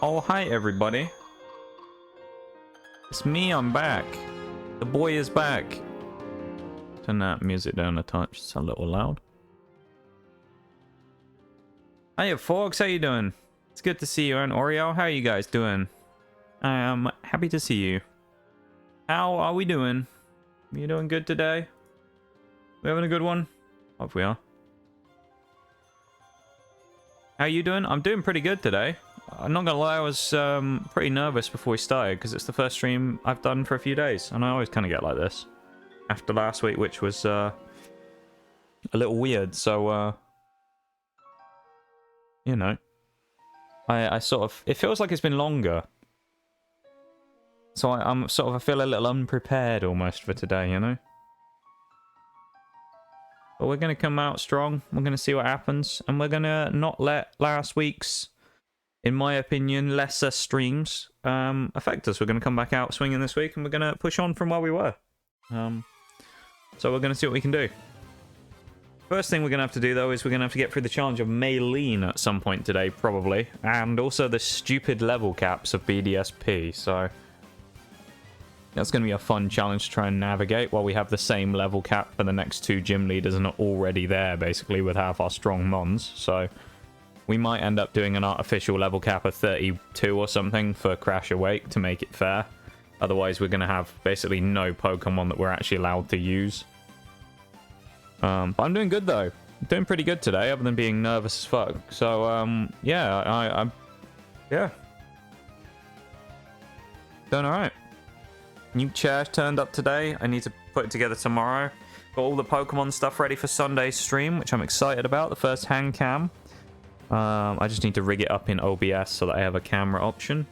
Oh, hi everybody. It's me, I'm back. The boy is back. Turn that music down a touch, it's a little loud. Hiya Fox, how you doing? It's good to see you, and Oreo, how are you guys doing? I am happy to see you. How are we doing? You doing good today? We having a good one? Hope we are. How you doing? I'm doing pretty good today. I'm not gonna lie, I was pretty nervous before we started because it's the first stream I've done for a few days, and I always kind of get like this after last week, which was a little weird. So you know, I sort of, it feels like it's been longer, so I'm sort of, I feel a little unprepared almost for today, you know. But we're gonna come out strong. We're gonna see what happens, and we're gonna not let last week's, in my opinion, lesser streams affect us. We're going to come back out swinging this week, and we're going to push on from where we were. So we're going to see what we can do. First thing we're going to have to do, though, is we're going to have to get through the challenge of Maylene at some point today, probably. And also the stupid level caps of BDSP, so that's going to be a fun challenge to try and navigate while we have the same level cap for the next two gym leaders and are already there, basically, with half our strong mons, so we might end up doing an artificial level cap of 32 or something for Crash Awake to make it fair. Otherwise, we're going to have basically no Pokemon that we're actually allowed to use. But I'm doing good, though. I'm doing pretty good today, other than being nervous as fuck. So, yeah, yeah. Doing alright. New chair turned up today. I need to put it together tomorrow. Got all the Pokemon stuff ready for Sunday's stream, which I'm excited about. The first hand cam. I just need to rig it up in OBS so that I have a camera option.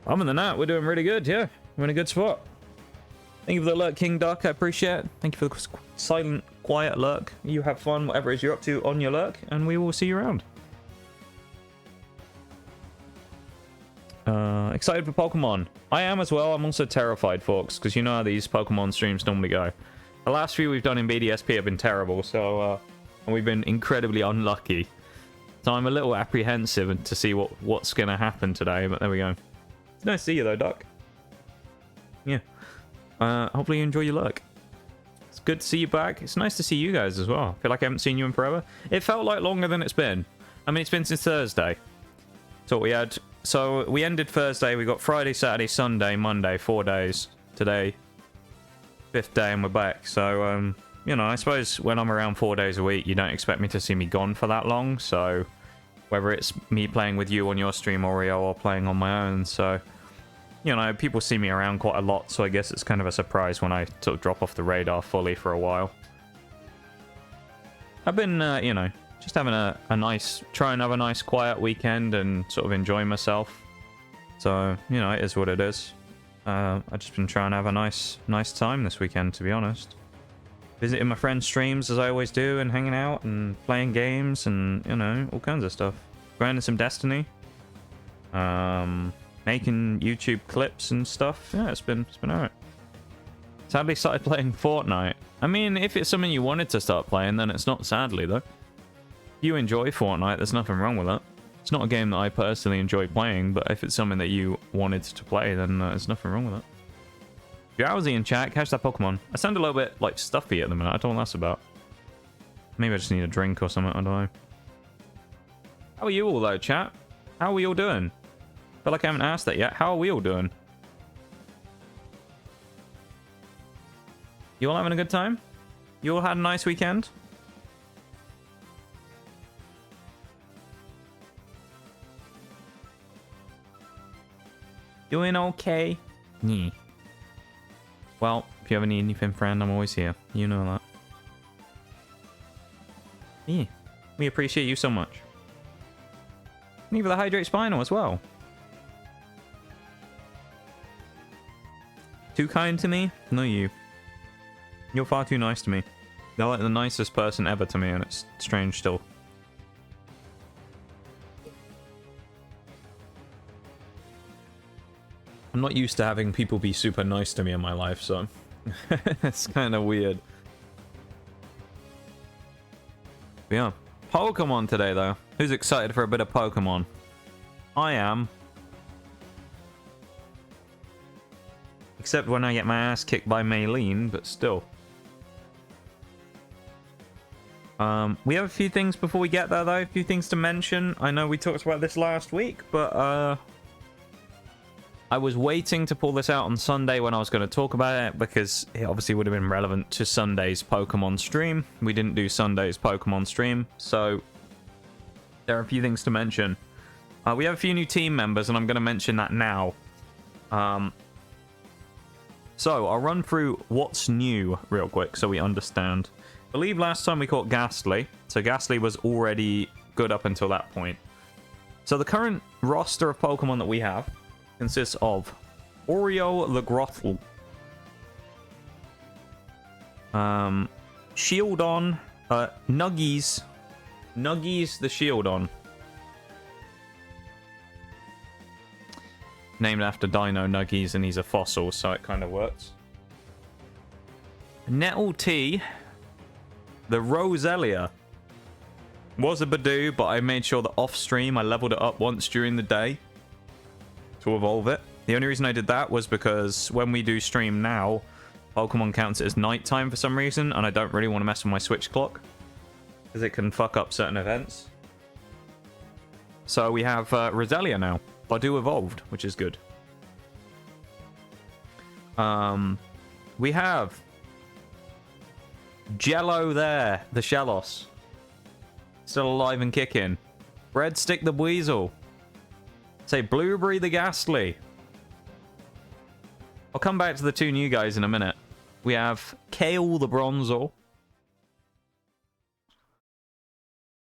Other than that, we're doing really good, yeah. We're in a good spot. Thank you for the lurk, King Duck. I appreciate it. Thank you for the silent, quiet lurk. You have fun, whatever it is you're up to on your lurk, and we will see you around. Excited for Pokemon. I am as well. I'm also terrified, folks, because you know how these Pokemon streams normally go. The last few we've done in BDSP have been terrible, so and we've been incredibly unlucky. So I'm a little apprehensive to see what's going to happen today, but there we go. It's nice to see you, though, Duck. Yeah. Hopefully you enjoy your lurk. It's good to see you back. It's nice to see you guys as well. I feel like I haven't seen you in forever. It felt like longer than it's been. I mean, it's been since Thursday. So we had... So we ended Thursday. We got Friday, Saturday, Sunday, Monday, 4 days. Today, 5th day, and we're back. So, you know, I suppose when I'm around 4 days a week, you don't expect me to see me gone for that long. So whether it's me playing with you on your stream, Oreo, or playing on my own. So, you know, people see me around quite a lot. So I guess it's kind of a surprise when I sort of drop off the radar fully for a while. I've been, you know, just having a nice, try and have a nice quiet weekend and sort of enjoy myself. So, you know, it is what it is. I've just been trying to have a nice time this weekend, to be honest. Visiting my friends' streams as I always do, and hanging out and playing games and, you know, all kinds of stuff. Grinding some Destiny. Making YouTube clips and stuff. Yeah, it's been alright. Sadly started playing Fortnite. I mean, if it's something you wanted to start playing, then it's not sadly, though. If you enjoy Fortnite, there's nothing wrong with it. It's not a game that I personally enjoy playing, but if it's something that you wanted to play, then there's nothing wrong with it. Drowsy in chat, catch that Pokemon. I sound a little bit, like, stuffy at the minute. I don't know what that's about. Maybe I just need a drink or something, I don't know. How are you all, though, chat? How are we all doing? I feel like I haven't asked that yet. How are we all doing? You all having a good time? You all had a nice weekend? Doing okay? Yeah. Well, if you ever need anything, friend, I'm always here. You know that. Yeah. We appreciate you so much. Thank you for the Hydrate Spinal as well. Too kind to me? No, you. You're far too nice to me. They're like the nicest person ever to me, and it's strange still. I'm not used to having people be super nice to me in my life, so it's kind of weird. But yeah, Pokemon today, though. Who's excited for a bit of Pokemon? I am. Except when I get my ass kicked by Maylene, but still. We have a few things before we get there, though. A few things to mention. I know we talked about this last week, but I was waiting to pull this out on Sunday when I was going to talk about it, because it obviously would have been relevant to Sunday's Pokemon stream. We didn't do Sunday's Pokemon stream, so there are a few things to mention. We have a few new team members, and I'm going to mention that now. So I'll run through what's new real quick so we understand. I believe last time we caught Ghastly, so Ghastly was already good up until that point. So the current roster of Pokemon that we have consists of Oreo the Grottle, Shieldon, Nuggies the Shieldon, named after Dino Nuggies, and he's a fossil, so it kind of works. Nettle T, the Roselia. Was a Badoo, but I made sure that off stream I leveled it up once during the day to evolve it. The only reason I did that was because when we do stream now, Pokemon counts it as nighttime for some reason, and I don't really want to mess with my Switch clock because it can fuck up certain events. So we have Roselia now. Badoo evolved, which is good. We have Jello there, the Shellos. Still alive and kicking. Breadstick the Weasel. Say Blueberry the Ghastly. I'll come back to the two new guys in a minute. We have Kale the Bronzor.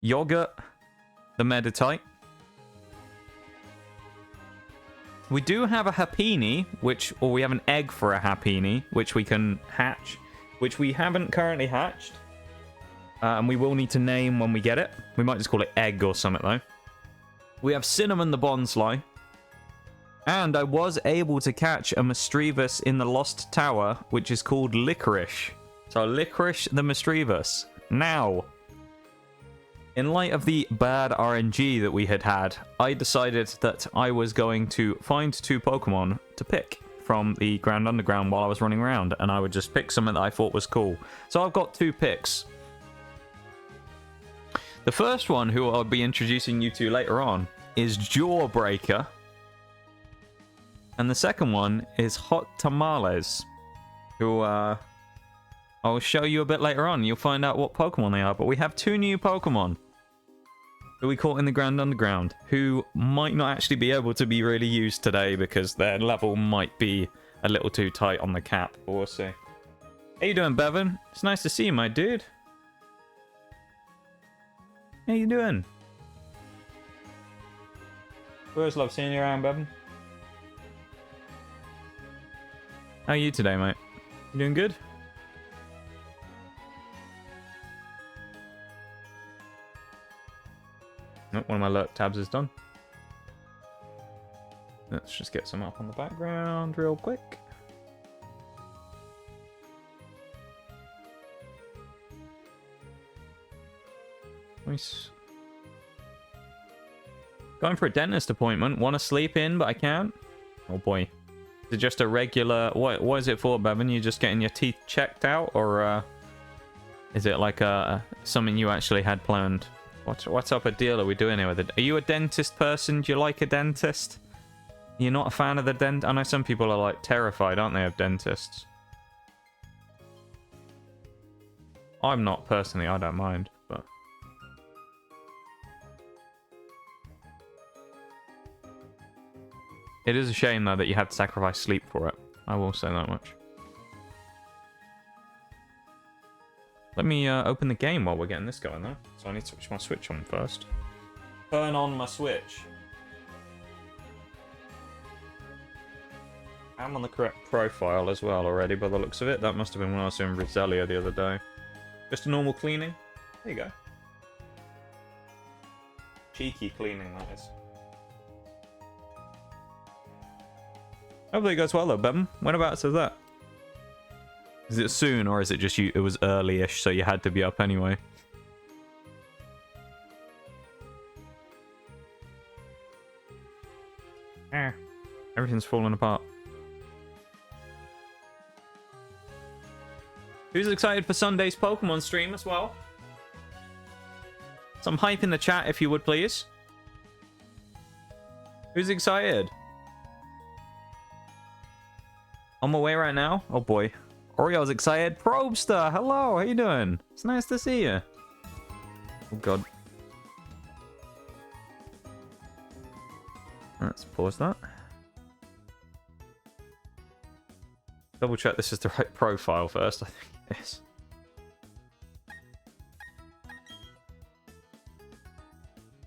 Yogurt the Meditite. We do have a Happiny, or we have an egg for a Happiny, which we can hatch, which we haven't currently hatched. And we will need to name when we get it. We might just call it Egg or something, though. We have Cinnamon the Bonsly. And I was able to catch a Misdreavus in the Lost Tower, which is called Licorice. So Licorice the Misdreavus. Now, in light of the bad RNG that we had, I decided that I was going to find two Pokemon to pick from the Grand Underground while I was running around, and I would just pick something that I thought was cool. So I've got two picks. The first one, who I'll be introducing you to later on, is Jawbreaker. And the second one is Hot Tamales, who I'll show you a bit later on. You'll find out what Pokemon they are. But we have two new Pokemon who we caught in the Grand Underground, who might not actually be able to be really used today because their level might be a little too tight on the cap. But we'll see. How you doing, Bevan? It's nice to see you, my dude. How you doing? Always love seeing you around, Bevan. How are you today, mate? You doing good? Nope, one of my lurk tabs is done. Let's just get some up on the background real quick. Nice. Going for a dentist appointment. Want to sleep in, but I can't. Oh boy. Is it just a regular... What is it for, Bevan? You just getting your teeth checked out? Or is it like something you actually had planned? What's up a deal are we doing here with it? Are you a dentist person? Do you like a dentist? You're not a fan of the dent? I know some people are like terrified, aren't they, of dentists? I'm not personally. I don't mind, but... It is a shame, though, that you had to sacrifice sleep for it. I will say that much. Let me open the game while we're getting this going, though. So I need to switch my Switch on first. Turn on my Switch. I'm on the correct profile as well already, by the looks of it. That must have been when I was doing Roselia the other day. Just a normal cleaning. There you go. Cheeky cleaning, that is. Hopefully it goes well though, Bevan. Whenabouts is that? Is it soon, or is it just you? It was early-ish, so you had to be up anyway. Everything's falling apart. Who's excited for Sunday's Pokemon stream as well? Some hype in the chat if you would, please. Who's excited? On my way right now? Oh boy. Oriole's excited. Probster, hello, how you doing? It's nice to see you. Oh god. Let's pause that. Double check this is the right profile first. I think it is.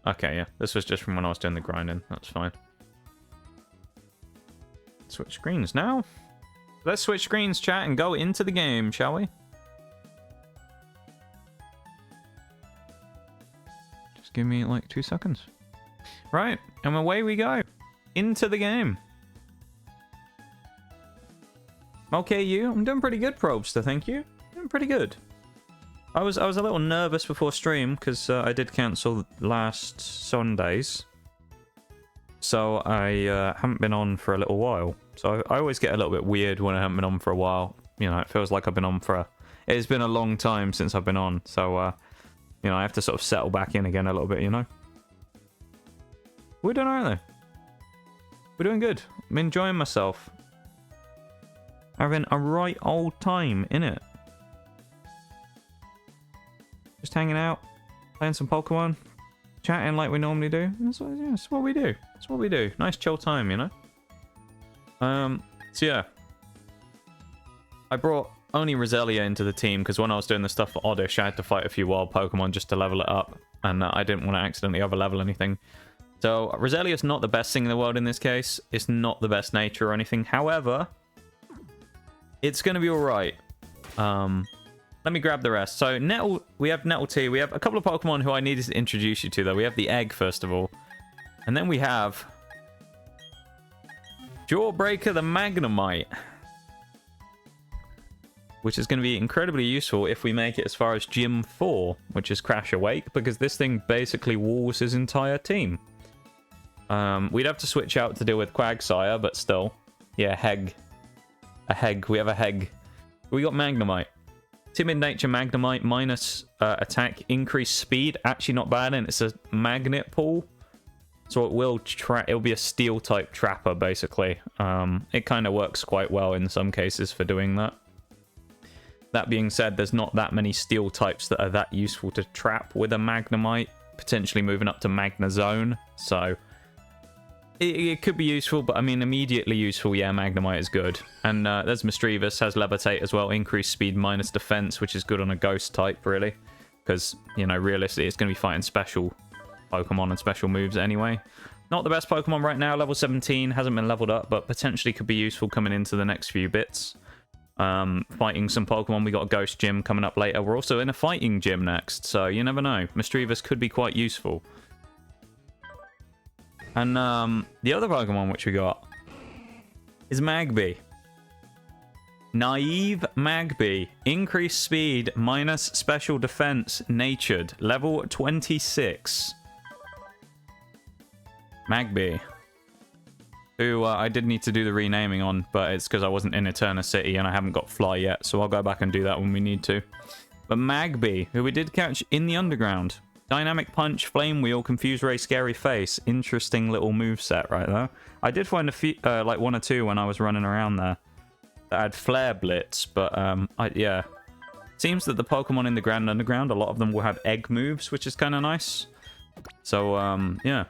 Okay, yeah. This was just from when I was doing the grinding. That's fine. Switch screens now. Let's switch screens, chat, and go into the game, shall we? Just give me like 2 seconds. Right, and away we go. Into the game. Okay, you. I'm doing pretty good, Probster, thank you. Doing pretty good. I was a little nervous before stream because I did cancel last Sundays. So I haven't been on for a little while. So I always get a little bit weird when I haven't been on for a while. You know, it feels like I've been on for it's been a long time since I've been on. So, you know, I have to sort of settle back in again a little bit, you know. We're doing alright though. We're doing good. I'm enjoying myself. Having a right old time, innit? Just hanging out, playing some Pokemon, chatting like we normally do. That's what we do. That's what we do. Nice chill time, you know? So yeah. I brought only Roselia into the team because when I was doing the stuff for Oddish, I had to fight a few wild Pokemon just to level it up. And I didn't want to accidentally over-level anything. So Roselia's not the best thing in the world in this case. It's not the best nature or anything. However, it's going to be alright. Let me grab the rest. So, Nettle, we have Nettle T. We have a couple of Pokemon who I needed to introduce you to, though. We have the Egg, first of all. And then we have Jawbreaker the Magnemite, which is going to be incredibly useful if we make it as far as Gym 4, which is Crash Awake, because this thing basically walls his entire team. We'd have to switch out to deal with Quagsire, but still. Yeah, Heg. A Heg. We have a Heg. We got Magnemite. Timid Nature Magnemite, minus attack, increased speed. Actually not bad, and it's a magnet pull. So it will it'll be a steel type trapper, basically. It kind of works quite well in some cases for doing that. That being said, there's not that many steel types that are that useful to trap with a Magnemite. Potentially moving up to Magnezone. So it could be useful, but I mean, immediately useful, yeah, Magnemite is good. And there's Misdreavus, has Levitate as well, increased speed minus defense, which is good on a ghost type, really. Because, you know, realistically, it's going to be fighting special Pokemon and special moves anyway. Not the best Pokemon right now, level 17, hasn't been leveled up, but potentially could be useful coming into the next few bits. Fighting some Pokemon, we got a Ghost Gym coming up later. We're also in a Fighting Gym next, so you never know. Misdreavus could be quite useful. And the other Pokemon which we got is Magby. Naive Magby. Increased speed minus special defense. Natured. Level 26. Magby. Who I did need to do the renaming on, but it's because I wasn't in Eterna City and I haven't got Fly yet, so I'll go back and do that when we need to. But Magby, who we did catch in the underground. Dynamic Punch, Flame Wheel, Confuse Ray, Scary Face. Interesting little moveset right there. I did find a few, like 1 or 2 when I was running around there that had Flare Blitz, but yeah. Seems that the Pokemon in the Grand Underground, a lot of them will have egg moves, which is kind of nice. So, yeah.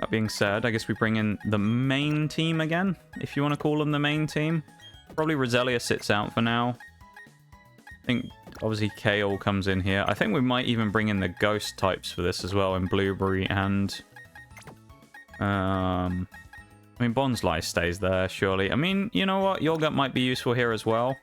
That being said, I guess we bring in the main team again, if you want to call them the main team. Probably Roselia sits out for now. I think obviously Kale comes in here. I think we might even bring in the ghost types for this as well, in Blueberry and I mean Bonsly stays there surely. I mean, you know what, Yogurt might be useful here as well.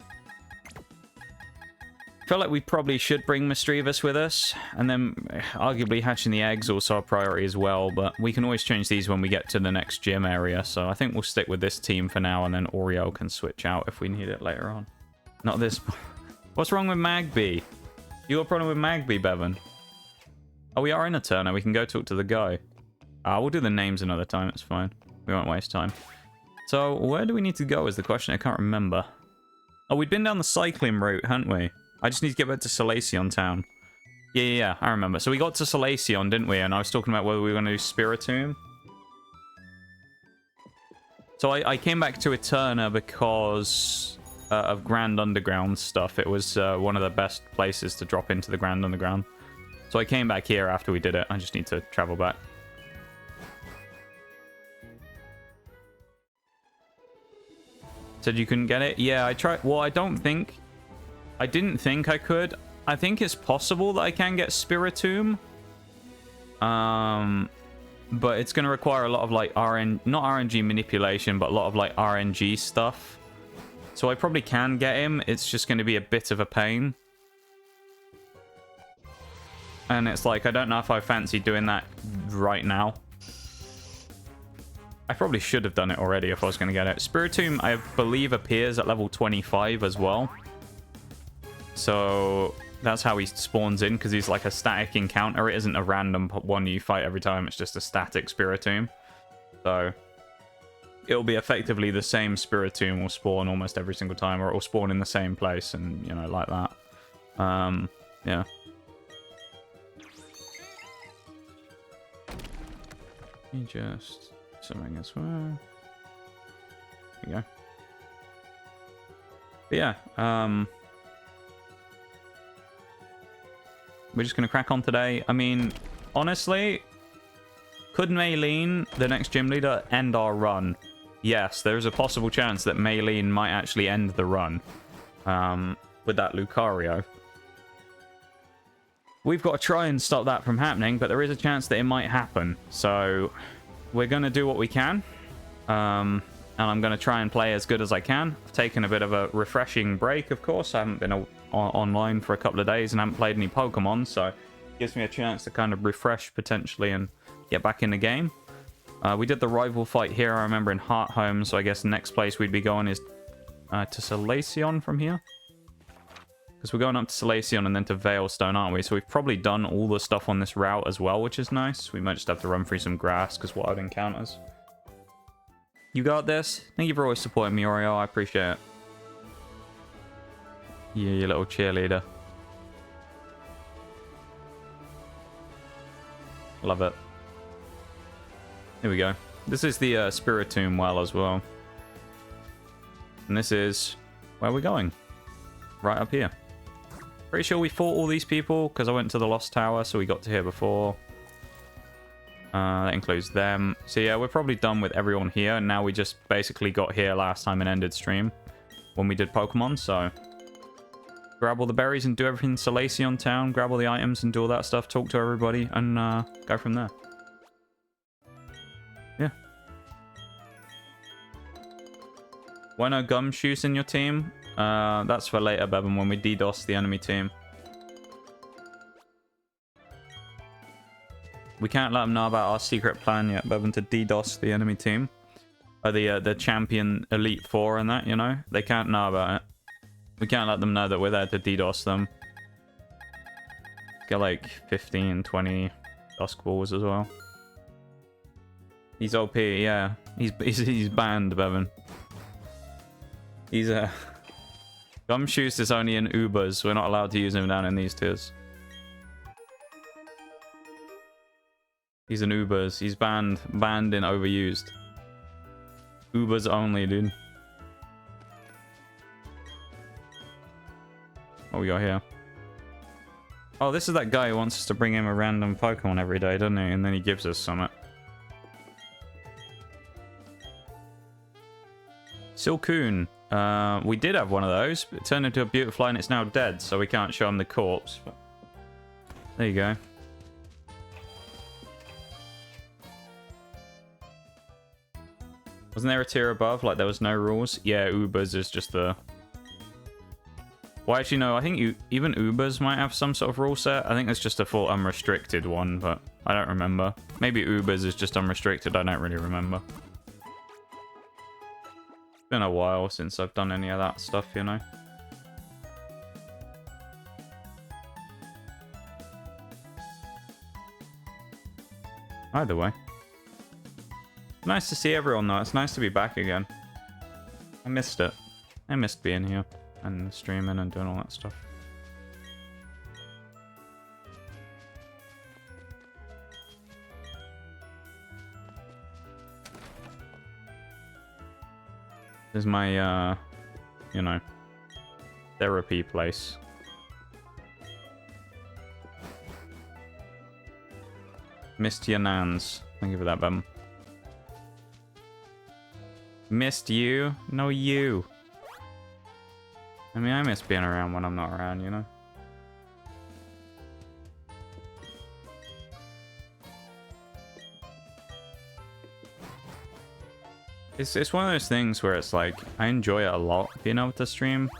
I feel like we probably should bring Misdreavus with us, and then arguably hatching the eggs also a priority as well, but we can always change these when we get to the next gym area, so I think we'll stick with this team for now, and then Oriole can switch out if we need it later on. Not this. What's wrong with Magby? You got a problem with Magby, Bevan? Oh, we are in Eterna. We can go talk to the guy. We'll do the names another time. It's fine. We won't waste time. So, where do we need to go is the question. I can't remember. Oh, we'd been down the cycling route, hadn't we? I just need to get back to Solaceon Town. Yeah, I remember. So we got to Solaceon, didn't we? And I was talking about whether we were going to do Spiritomb. So I came back to Eterna because of Grand Underground stuff. It was one of the best places to drop into the Grand Underground. So I came back here after we did it. I just need to travel back. Said you couldn't get it? Yeah, I tried. Well, I didn't think I could. I think it's possible that I can get Spiritomb. But it's going to require a lot of like not RNG manipulation, but a lot of like RNG stuff. So I probably can get him. It's just going to be a bit of a pain. And it's like, I don't know if I fancy doing that right now. I probably should have done it already if I was going to get it. Spiritomb, I believe, appears at level 25 as well. So that's how he spawns in, because he's like a static encounter. It isn't a random one you fight every time. It's just a static Spiritomb. So it'll be effectively the same Spiritomb will spawn almost every single time, or it will spawn in the same place and, you know, like that. Yeah. You just something as well. There you go. But yeah, we're just gonna crack on today. I mean, honestly, could Maylene, the next gym leader, end our run? Yes, there's a possible chance that Maylene might actually end the run with that Lucario. We've got to try and stop that from happening, but there is a chance that it might happen. So we're going to do what we can. And I'm going to try and play as good as I can. I've taken a bit of a refreshing break, of course. I haven't been online for a couple of days and haven't played any Pokemon. So it gives me a chance to kind of refresh potentially and get back in the game. We did the rival fight here, I remember, in Hearthome. So I guess the next place we'd be going is to Solaceon from here. Because we're going up to Solaceon and then to Veilstone, aren't we? So we've probably done all the stuff on this route as well, which is nice. We might just have to run through some grass because wild encounters. You got this. Thank you for always supporting me, Oreo. I appreciate it. Yeah, you little cheerleader. Love it. Here we go. This is the Spiritomb well as well. And this is where we're going. Right up here. Pretty sure we fought all these people because I went to the Lost Tower, so we got to here before. That includes them. So yeah, we're probably done with everyone here. And now we just basically got here last time and ended stream when we did Pokemon. So grab all the berries and do everything in Solaceon Town. Grab all the items and do all that stuff. Talk to everybody and go from there. Yeah. Why no Gumshoes in your team? That's for later, Bevan, when we DDoS the enemy team. We can't let them know about our secret plan yet, Bevan, to DDoS the enemy team. Or the champion Elite Four and that, you know? They can't know about it. We can't let them know that we're there to DDoS them. Get like 15, 20 Dusk Balls as well. He's OP, yeah. He's banned, Bevan. He's a... Gumshoes is only in Ubers. We're not allowed to use him down in these tiers. He's in Ubers. He's banned in overused. Ubers only, dude. What we got here? Oh, this is that guy who wants us to bring him a random Pokemon every day, doesn't he? And then he gives us something. Silcoon. We did have one of those, but it turned into a Beautifly and it's now dead, so we can't show him the corpse. But there you go. Wasn't there a tier above? Like there was no rules? Yeah, Ubers is just the... Well, actually, no, I think even Ubers might have some sort of rule set. I think it's just a full unrestricted one, but I don't remember. Maybe Ubers is just unrestricted, I don't really remember. It's been a while since I've done any of that stuff, you know. Either way. Nice to see everyone though. It's nice to be back again. I missed it. I missed being here and streaming and doing all that stuff. This is my, you know, therapy place. Missed your nans. Thank you for that, Bum. Missed you? No, you. I mean, I miss being around when I'm not around, you know? It's one of those things where it's like, I enjoy it a lot, being able to stream.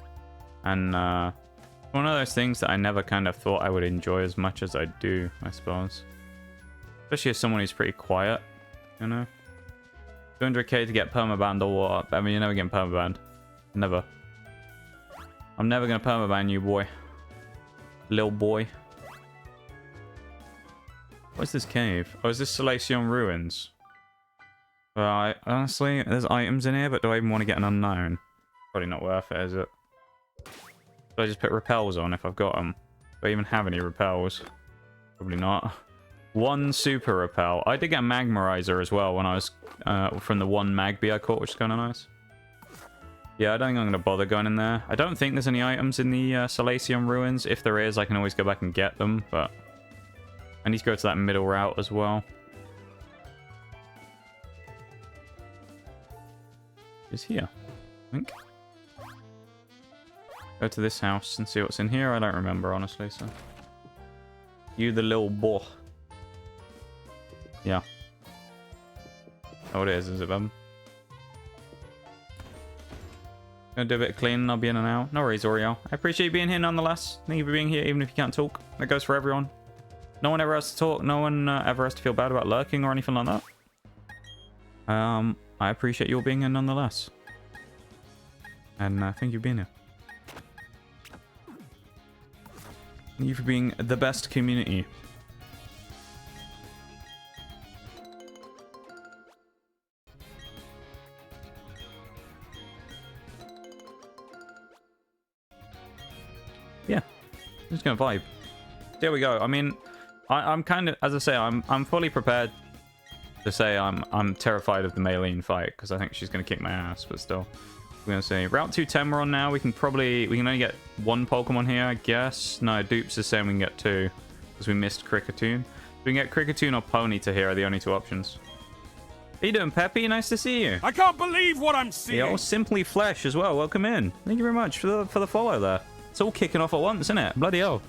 And, one of those things that I never kind of thought I would enjoy as much as I do, I suppose. Especially as someone who's pretty quiet, you know? 200k to get permabanned or what? I mean, you're never getting permabanned. Never. I'm never gonna permaban you, boy. Little boy. What's this cave? Oh, is this Solaceon Ruins? Well, honestly, there's items in here, but do I even want to get an unknown? Probably not worth it, is it? Do I just put repels on if I've got them? Do I even have any repels? Probably not. One super repel. I did get a Magmarizer as well when I was from the one Magby I caught, which is kind of nice. Yeah, I don't think I'm going to bother going in there. I don't think there's any items in the Solaceon Ruins. If there is, I can always go back and get them, but I need to go to that middle route as well. Is here, I think. Go to this house and see what's in here. I don't remember, honestly, so. You the little boy. Yeah. Oh, it is it, Bum? Gonna do a bit of cleaning, I'll be in and out. No worries, Oriel. I appreciate you being here nonetheless. Thank you for being here, even if you can't talk. That goes for everyone. No one ever has to talk. No one ever has to feel bad about lurking or anything like that. I appreciate you all being here nonetheless. And thank you for being here. Thank you for being the best community. Yeah, I'm just gonna vibe. There we go. I mean, I'm kind of, as I say, I'm fully prepared to say I'm terrified of the Maylene fight because I think she's gonna kick my ass. But still, we're gonna see. Route 210 we're on now. We can only get one Pokemon here, I guess. No, Dupes is saying we can get two because we missed Kricketune. We can get Kricketune or Ponyta here are the only two options. How you doing, Peppy? Nice to see you. I can't believe what I'm seeing. Yeah, Simply Flesh as well. Welcome in. Thank you very much for the follow there. It's all kicking off at once, isn't it? Bloody hell.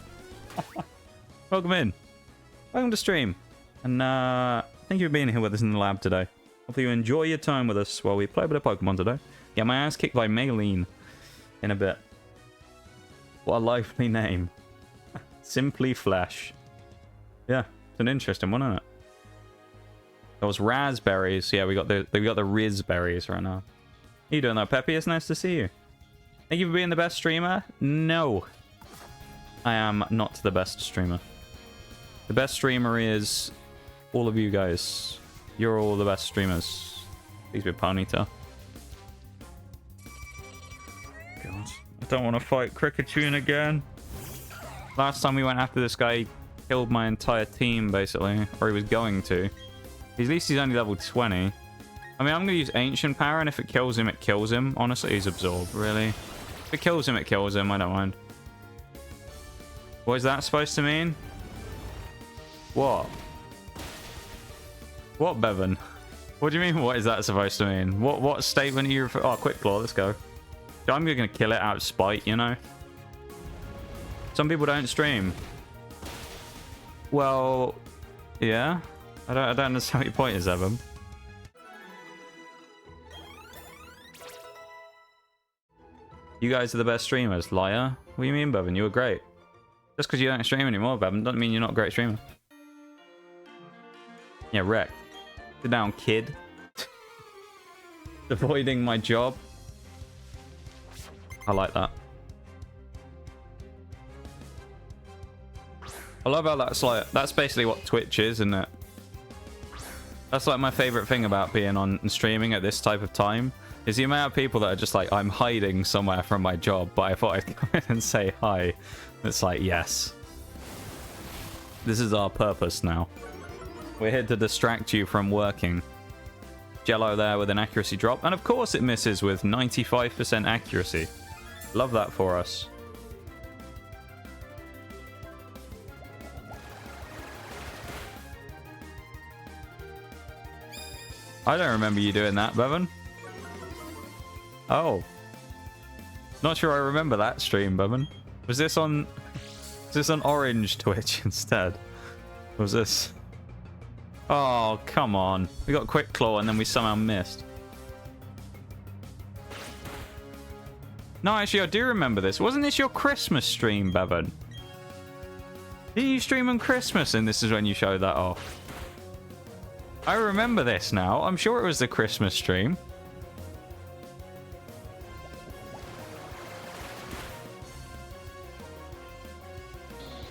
Welcome in. Welcome to stream. And thank you for being here with us in the lab today. Hopefully you enjoy your time with us while we play a bit of Pokemon today. Get my ass kicked by Maylene in a bit. What a lively name. Simply Flesh. Yeah, it's an interesting one, isn't it? Those raspberries. Yeah, we got the Riz berries right now. How you doing though, Peppy? It's nice to see you. Thank you for being the best streamer. No, I am not the best streamer. The best streamer is all of you guys. You're all the best streamers. Please be Ponyta. God, I don't want to fight Kricketune again. Last time we went after this guy, he killed my entire team basically, or he was going to. At least he's only level 20. I mean, I'm going to use Ancient Power, and if it kills him, it kills him. Honestly, he's absorbed, really. If it kills him, it kills him. I don't mind. What is that supposed to mean? What? What, Bevan? What do you mean, what is that supposed to mean? What statement are you referring? Oh, Quick Claw, let's go. I'm going to kill it out of spite, you know? Some people don't stream. Well, yeah. I don't understand what your point is, Evan. You guys are the best streamers, liar. What do you mean, Bevan? You were great. Just because you don't stream anymore, Bevan, doesn't mean you're not a great streamer. Yeah, wreck. Sit down, kid. Avoiding my job. I like that. I love how that's like, that's basically what Twitch is, isn't it? That's like my favorite thing about being on streaming at this type of time is the amount of people that are just like, I'm hiding somewhere from my job, but I thought I'd come in and say hi. It's like, yes. This is our purpose now. We're here to distract you from working. Jello there with an accuracy drop. And of course it misses with 95% accuracy. Love that for us. I don't remember you doing that, Bevan. Oh. Not sure I remember that stream, Bevan. Was this on Orange Twitch instead? Or was this... Oh, come on. We got Quick Claw and then we somehow missed. No, actually, I do remember this. Wasn't this your Christmas stream, Bevan? Didn't you stream on Christmas and this is when you showed that off? I remember this now. I'm sure it was the Christmas stream.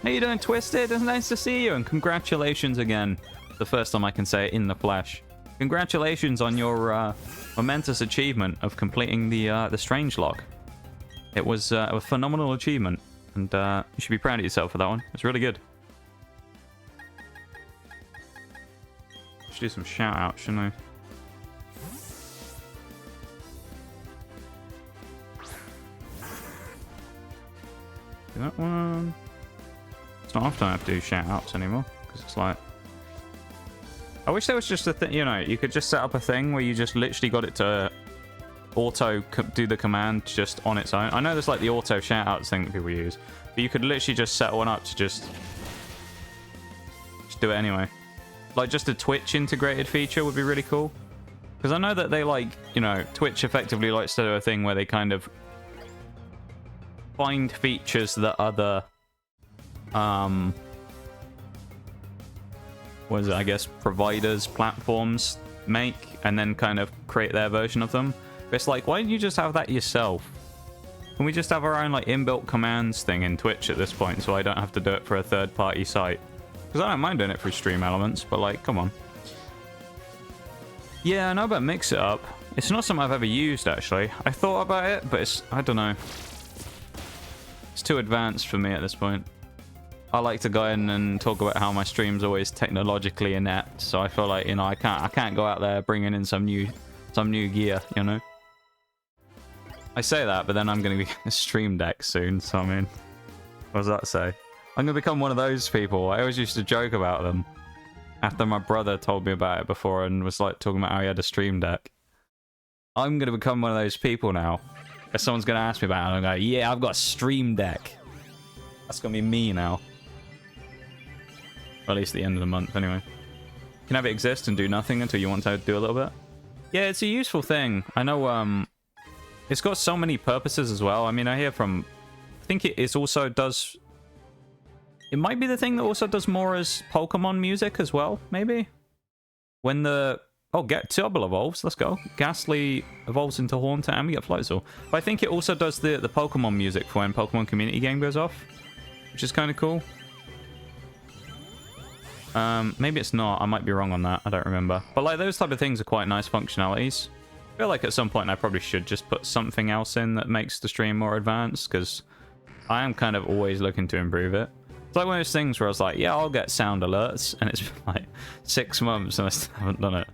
How you doing, Twisted? It's nice to see you, and congratulations again. The first time I can say it in the flesh. Congratulations on your momentous achievement of completing the Strangelocke. It was a phenomenal achievement, and you should be proud of yourself for that one. It's really good. Should do some shout outs, shouldn't I? Do that one. It's not often I have to do shout outs anymore, because it's like... I wish there was just a thing, you know, you could just set up a thing where you just literally got it to auto do the command just on its own. I know there's like the auto shout outs thing that people use, but you could literally just set one up to just do it anyway. Like just a Twitch integrated feature would be really cool. Because I know that they like, you know, Twitch effectively likes to do a thing where they kind of find features that other, what is it, I guess, providers, platforms make, and then kind of create their version of them. But it's like, why don't you just have that yourself? Can we just have our own like inbuilt commands thing in Twitch at this point so I don't have to do it for a third-party site? Because I don't mind doing it through Stream Elements, but like, come on. Yeah, I know about Mix It Up. It's not something I've ever used, actually. I thought about it, but it's, I don't know. It's too advanced for me at this point. I like to go in and talk about how my stream's always technologically inept, so I feel like, you know, I can't go out there bringing in some new gear, you know? I say that, but then I'm going to be a Stream Deck soon, so I mean, what does that say? I'm going to become one of those people. I always used to joke about them after my brother told me about it before and was like talking about how he had a Stream Deck. I'm going to become one of those people now. If someone's going to ask me about it, I'm going to go, yeah, I've got a Stream Deck. That's going to be me now. Or at least at the end of the month, anyway. You can have it exist and do nothing until you want to do a little bit. Yeah, it's a useful thing. I know, it's got so many purposes as well. I mean, I hear from... I think it also does... It might be the thing that also does more as Pokemon music as well, maybe? When the... Oh, get Double evolves. Let's go. Ghastly evolves into Haunter and we get Floatzel. But I think it also does the Pokemon music for when Pokemon Community Game goes off, which is kind of cool. Maybe it's not. I might be wrong on that. I don't remember. But like those type of things are quite nice functionalities. I feel like at some point I probably should just put something else in that makes the stream more advanced, because I am kind of always looking to improve it. It's like one of those things where I was like, yeah, I'll get sound alerts, and it's been like 6 months and I still haven't done it.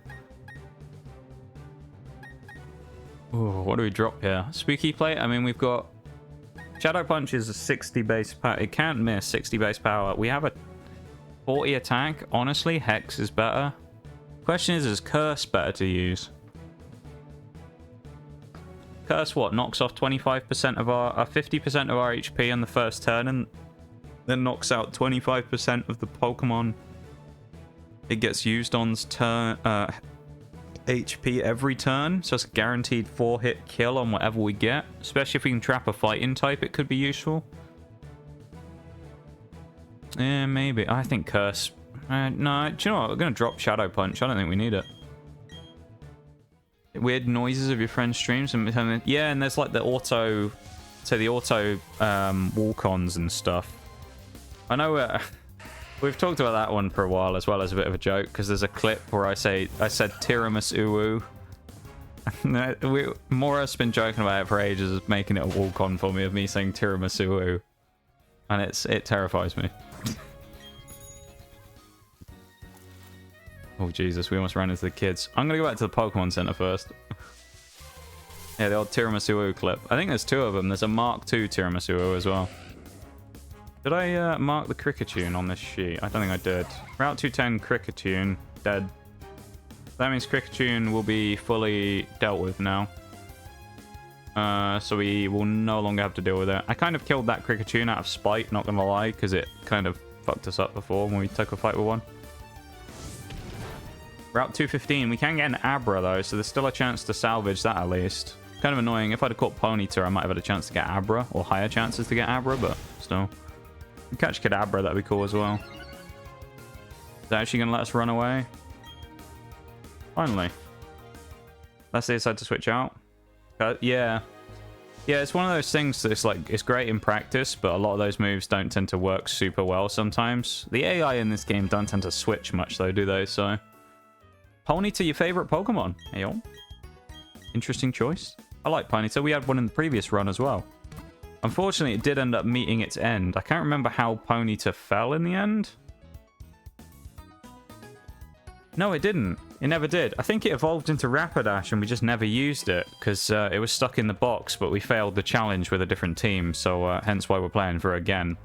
Ooh, what do we drop here? Spooky Plate? I mean, we've got... Shadow Punch is a 60 base power. It can't miss 60 base power. We have a 40 attack. Honestly, Hex is better. Question is Curse better to use? Curse what? Knocks off 25% of our... 50% of our HP on the first turn, and then knocks out 25% of the Pokemon it gets used on's turn... HP every turn, so it's a guaranteed 4-hit kill on whatever we get. Especially if we can trap a fighting type, it could be useful. Yeah, maybe. I think Curse. No, do you know what? We're going to drop Shadow Punch. I don't think we need it. Weird noises of your friend's streams. Yeah, and there's like the auto... So the auto walk-ons and stuff. I know... We've talked about that one for a while as well as a bit of a joke, because there's a clip where I said tiramisu. Mora's been joking about it for ages, making it a walk-on for me of me saying tiramisu, and it terrifies me. Oh Jesus, we almost ran into the kids. I'm gonna go back to the Pokemon Center first. Yeah, the old tiramisu clip. I think there's 2 of them. There's a Mark II tiramisu as well. Did I mark the Kricketune on this sheet? I don't think I did. Route 210 Kricketune dead. That means Kricketune will be fully dealt with now. So we will no longer have to deal with it. I kind of killed that Kricketune out of spite, not gonna lie, because it kind of fucked us up before when we took a fight with one. Route 215. We can get an Abra though, so there's still a chance to salvage that at least. Kind of annoying. If I'd have caught Ponyta, I might have had a chance to get Abra, or higher chances to get Abra, but still. Catch Kadabra, that'd be cool as well. Is that actually gonna let us run away? Finally. Let's say decide to switch out. Yeah. Yeah, it's one of those things that's like, it's great in practice, but a lot of those moves don't tend to work super well sometimes. The AI in this game don't tend to switch much though, do they? So, Ponyta, your favorite Pokemon? Hey, yo. Interesting choice. I like Ponyta. We had one in the previous run as well. Unfortunately, it did end up meeting its end. I can't remember how Ponyta fell in the end. No, it didn't. It never did. I think it evolved into Rapidash and we just never used it because it was stuck in the box, but we failed the challenge with a different team, so hence why we're playing for it again.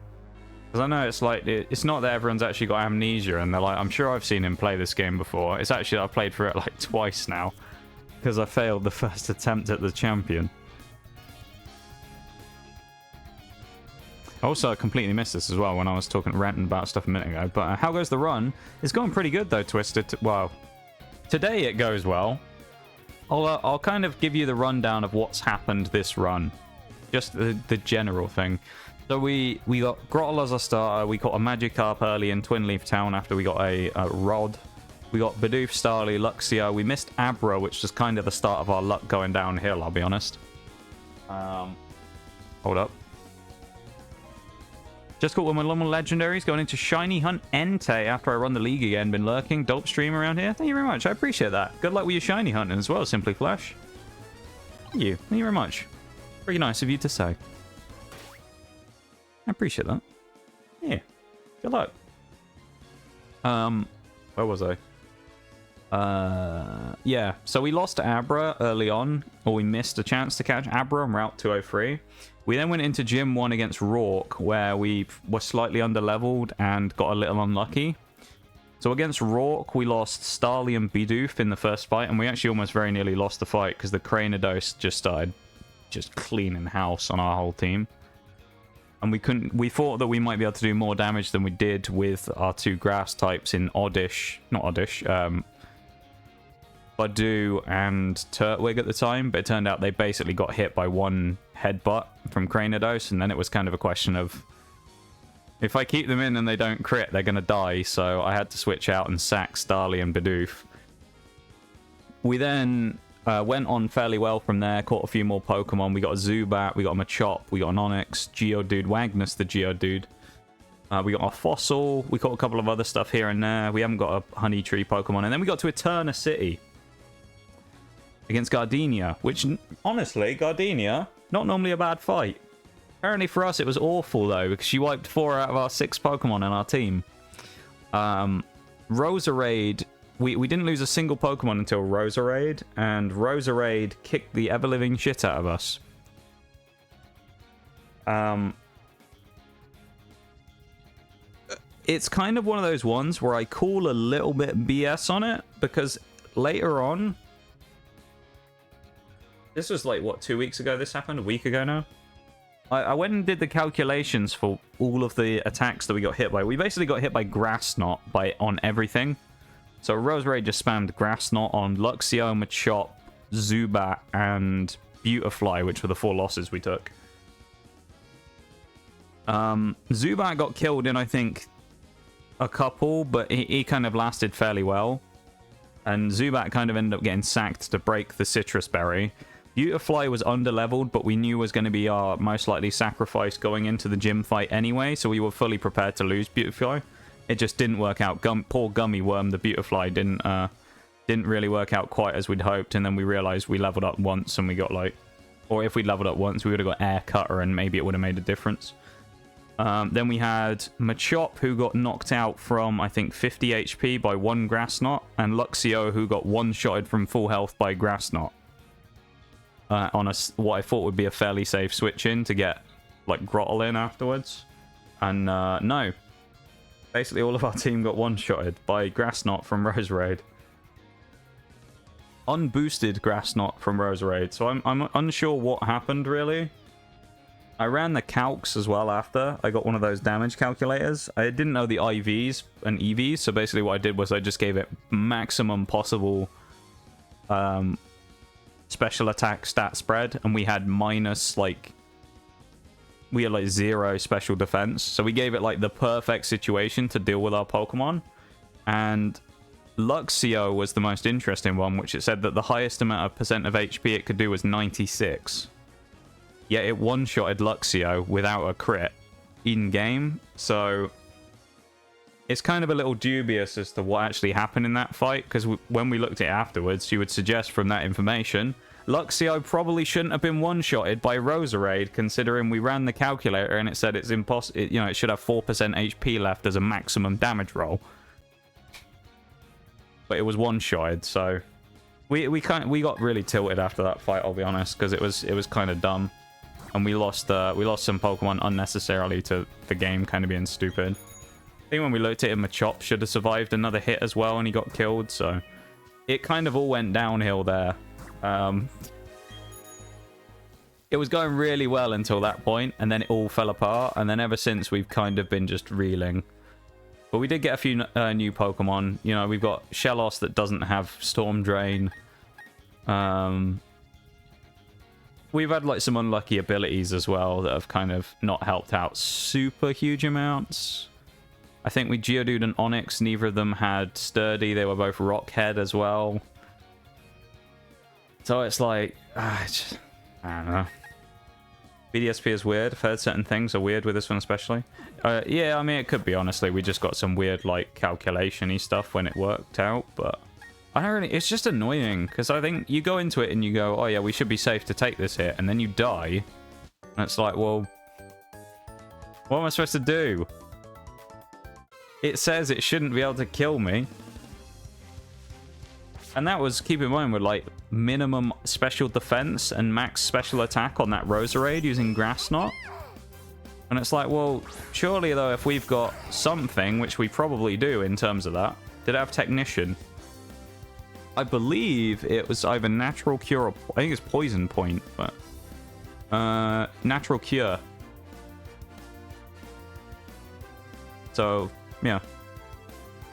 Because I know it's like, it's not that everyone's actually got amnesia and they're like, I'm sure I've seen him play this game before. It's actually, I've played for it like twice now because I failed the first attempt at the champion. Also, I completely missed this as well when I was ranting about stuff a minute ago. But how goes the run? It's going pretty good though, Twisted. Well, today it goes well. I'll kind of give you the rundown of what's happened this run. Just the general thing. So we got Grottle as a starter. We got a Magikarp early in Twin Leaf Town after we got a Rod. We got Bidoof, Starly, Luxio. We missed Abra, which was kind of the start of our luck going downhill, I'll be honest. Hold up. Just got one of my normal legendaries going into Shiny Hunt Entei after I run the league again. Been lurking. Dope stream around here. Thank you very much. I appreciate that. Good luck with your Shiny hunting as well, Simply Flash. Thank you. Thank you very much. Pretty nice of you to say. I appreciate that. Yeah. Good luck. Where was I? Yeah. So we lost Abra early on, or we missed a chance to catch Abra on Route 203. We then went into Gym 1 against Rourke, where we were slightly underleveled and got a little unlucky. So against Rourke, we lost Starly and Bidoof in the first fight, and we actually almost very nearly lost the fight because the Cranidos just started cleaning house on our whole team. And we thought that we might be able to do more damage than we did with our 2 grass types in Badoo and Turtwig at the time, but it turned out they basically got hit by one headbutt from Cranidos, and then it was kind of a question of, if I keep them in and they don't crit, they're going to die, so I had to switch out and sack Starly and Bidoof. We then went on fairly well from there, caught a few more Pokemon. We got a Zubat, we got a Machop, we got an Onix, Geodude, Wagnus the Geodude. We got a Fossil, we caught a couple of other stuff here and there. We haven't got a Honey Tree Pokemon, and then we got to Eterna City against Gardenia, which, honestly, Gardenia, not normally a bad fight. Apparently for us it was awful though, because she wiped 4 out of our 6 Pokemon in our team. Roserade, we didn't lose a single Pokemon until Roserade, and Roserade kicked the ever-living shit out of us. It's kind of one of those ones where I call a little bit BS on it, because later on, this was like, what, 2 weeks ago this happened? A week ago now? I went and did the calculations for all of the attacks that we got hit by. We basically got hit by Grass Knot on everything. So Roserade just spammed Grass Knot on Luxio, Machop, Zubat, and Beautifly, which were the 4 losses we took. Zubat got killed in, I think, a couple, but he kind of lasted fairly well. And Zubat kind of ended up getting sacked to break the Citrus Berry. Beautifly was underleveled, but we knew was going to be our most likely sacrifice going into the gym fight anyway, so we were fully prepared to lose Beautifly. it just didn't work out. Poor Gummy Worm, the Beautifly, didn't really work out quite as we'd hoped, and then we realized we leveled up once and we got like, or if we'd leveled up once, we would have got Air Cutter and maybe it would have made a difference. Then we had Machop, who got knocked out from, I think, 50 HP by one Grass Knot, and Luxio, who got one-shotted from full health by Grass Knot. On what I thought would be a fairly safe switch in to get, like, Grottle in afterwards. And, no. Basically, all of our team got one-shotted by Grass Knot from Roserade. Unboosted Grass Knot from Roserade, so I'm unsure what happened, really. I ran the calcs as well after. I got one of those damage calculators. I didn't know the IVs and EVs, so basically what I did was I just gave it maximum possible special attack stat spread, and we had like 0 special defense. So we gave it like the perfect situation to deal with our Pokemon. And Luxio was the most interesting one, which it said that the highest amount of percent of HP it could do was 96. Yet it one-shotted Luxio without a crit in-game, so it's kind of a little dubious as to what actually happened in that fight, because when we looked at it afterwards, you would suggest from that information, Luxio probably shouldn't have been one-shotted by Roserade, considering we ran the calculator and it said it's impossible, you know, it should have 4% HP left as a maximum damage roll. But it was one-shotted, so we got really tilted after that fight, I'll be honest, because it was kind of dumb. And we lost some Pokemon unnecessarily to the game kind of being stupid. I think when we looked at him, Machop should have survived another hit as well, and he got killed, so it kind of all went downhill there. It was going really well until that point, and then it all fell apart, and then ever since we've kind of been just reeling. But we did get a few new Pokemon. You know, we've got Shellos that doesn't have Storm Drain. We've had like some unlucky abilities as well that have kind of not helped out super huge amounts. I think we Geodude and Onix, neither of them had Sturdy. They were both Rock Head as well. So it's like, I don't know. BDSP is weird. I've heard certain things are weird with this one especially. Yeah, I mean, it could be, honestly. We just got some weird, like, calculation-y stuff when it worked out, but I don't really... It's just annoying, because I think you go into it and you go, oh yeah, we should be safe to take this hit, and then you die. And it's like, well, what am I supposed to do? It says it shouldn't be able to kill me. And that was, keep in mind, with like minimum special defense and max special attack on that Roserade using Grass Knot. And it's like, well, surely though, if we've got something, which we probably do in terms of that, did it have Technician? I believe it was either Natural Cure or, I think it's Poison Point, but Natural Cure. So, yeah.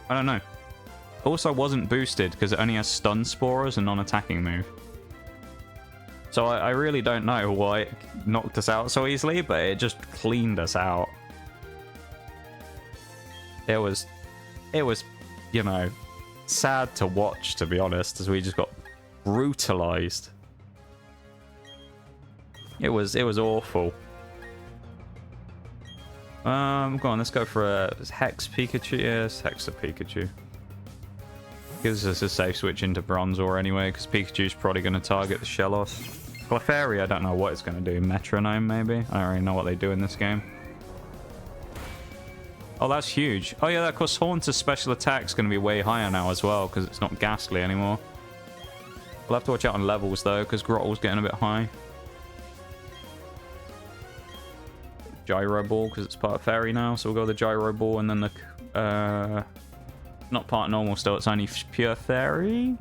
I don't know. Also wasn't boosted because it only has Stun Spore as a non-attacking move. So I really don't know why it knocked us out so easily, but it just cleaned us out. It was, you know, sad to watch, to be honest, as we just got brutalized. It was awful. Go on, let's go for a Hex Pikachu. Yes, Hex a Pikachu. Gives us a safe switch into Bronzor anyway, because Pikachu's probably going to target the Shellos. Clefairy, I don't know what it's going to do. Metronome, maybe? I don't really know what they do in this game. Oh, that's huge. Oh, yeah, of course, Haunter's special attack's going to be way higher now as well, because it's not Ghastly anymore. We'll have to watch out on levels, though, because Grottle's getting a bit high. Gyro Ball, because it's part of Fairy now, so we'll go with the Gyro Ball, and then the... not part normal still, it's only pure Fairy?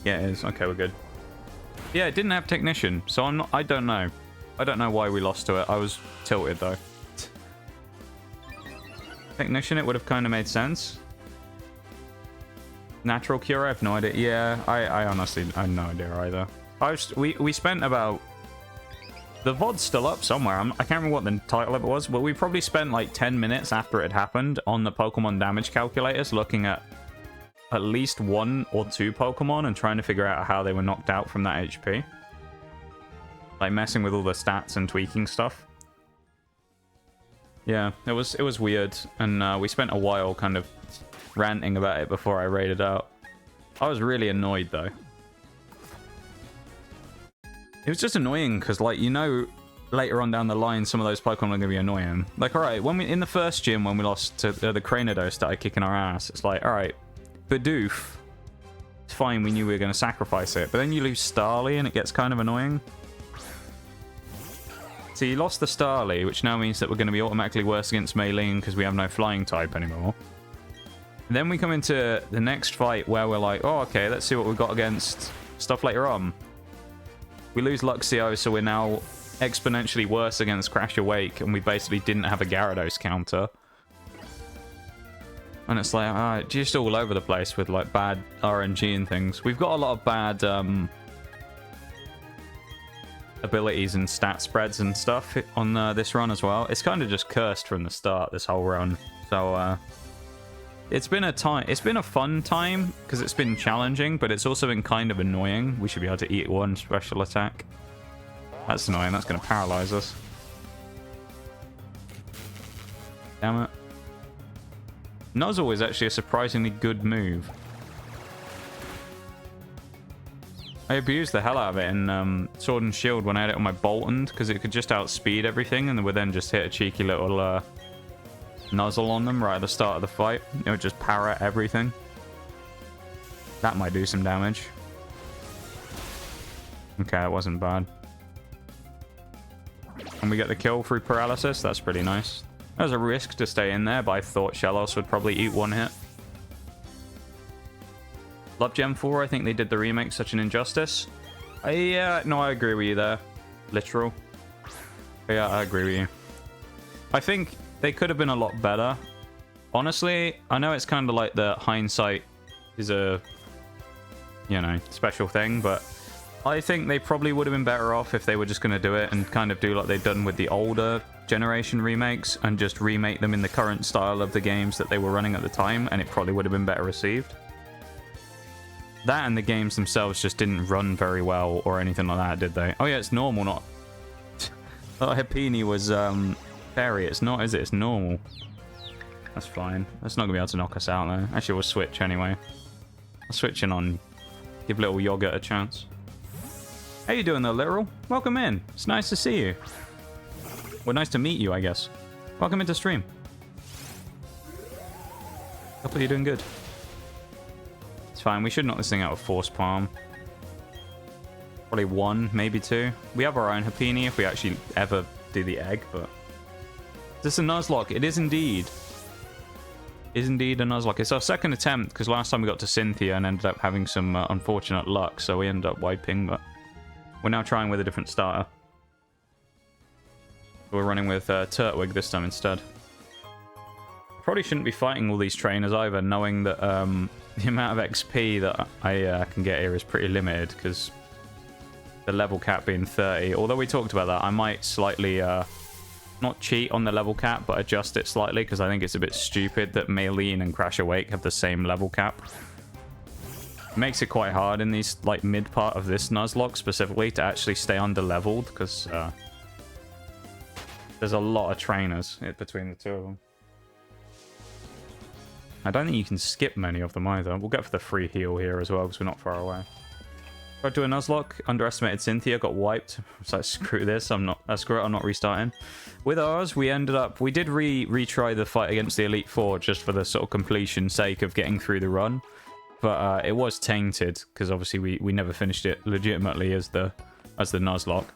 Yeah, it is. Okay, we're good. Yeah, it didn't have Technician, so I don't know. I don't know why we lost to it. I was tilted, though. Technician, it would have kind of made sense. Natural Cure, I have no idea. Yeah, I honestly, I have no idea either. We spent about... The VOD's still up somewhere. I can't remember what the title of it was, but we probably spent like 10 minutes after it happened on the Pokemon damage calculators looking at least 1 or 2 Pokemon and trying to figure out how they were knocked out from that HP. Like messing with all the stats and tweaking stuff. Yeah, it was weird, and we spent a while kind of ranting about it before I raided out. I was really annoyed though. It was just annoying because, like, you know, later on down the line, some of those Pokemon are going to be annoying. Like, all right, when we in the first gym when we lost to the Cranidos started kicking our ass, it's like, all right, Bidoof, it's fine. We knew we were going to sacrifice it, but then you lose Starly and it gets kind of annoying. So you lost the Starly, which now means that we're going to be automatically worse against Maylene because we have no flying type anymore. And then we come into the next fight where we're like, oh, okay, let's see what we've got against stuff later on. We lose Luxio, so we're now exponentially worse against Crash Awake, and we basically didn't have a Gyarados counter. And it's like, just all over the place with, like, bad RNG and things. We've got a lot of bad, abilities and stat spreads and stuff on this run as well. It's kind of just cursed from the start, this whole run. So it's been a fun time because it's been challenging, but it's also been kind of annoying. We should be able to eat one special attack. That's annoying. That's going to paralyze us. Damn it. Nuzzle is actually a surprisingly good move. I abused the hell out of it in Sword and Shield when I had it on my Boltund, because it could just outspeed everything, and would then just hit a cheeky little Nuzzle on them right at the start of the fight. It would just para everything. That might do some damage. Okay, it wasn't bad. And we get the kill through paralysis. That's pretty nice. That was a risk to stay in there, but I thought Shellos would probably eat one hit. Love Gen 4, I think they did the remake such an injustice. Yeah, no, I agree with you there. Literal. Yeah, I agree with you. I think they could have been a lot better. Honestly, I know it's kind of like the hindsight is a, you know, special thing, but I think they probably would have been better off if they were just going to do it and kind of do like they've done with the older generation remakes and just remake them in the current style of the games that they were running at the time, and it probably would have been better received. That and the games themselves just didn't run very well or anything like that, did they? Oh yeah, it's normal, not... Oh, Happiny was fairy. It's not, is it? It's normal. That's fine. That's not going to be able to knock us out, though. Actually, we'll switch anyway. I'll switch in on... Give little Yogurt a chance. How you doing, though, Literal? Welcome in. It's nice to see you. Well, nice to meet you, I guess. Welcome into stream. Hopefully you're doing good. It's fine. We should knock this thing out with Force Palm. Probably one, maybe two. We have our own Happiny if we actually ever do the egg, but... Is this a Nuzlocke? It is indeed. Is indeed a Nuzlocke. It's our second attempt, because last time we got to Cynthia and ended up having some unfortunate luck, so we ended up wiping, but... We're now trying with a different starter. We're running with Turtwig this time instead. Probably shouldn't be fighting all these trainers either, knowing that the amount of XP that I can get here is pretty limited, because the level cap being 30. Although we talked about that, I might slightly, not cheat on the level cap, but adjust it slightly, because I think it's a bit stupid that Maylene and Crash Awake have the same level cap. It makes it quite hard in these, like, mid part of this Nuzlocke specifically to actually stay under-leveled, because there's a lot of trainers between the two of them. I don't think you can skip many of them either. We'll go for the free heal here as well, because we're not far away. Tried to do a Nuzlocke, underestimated Cynthia, got wiped. It's like, screw this, screw it, I'm not restarting. With ours, we ended up, we did retry the fight against the Elite Four just for the sort of completion sake of getting through the run. But it was tainted, because obviously we never finished it legitimately as the Nuzlocke.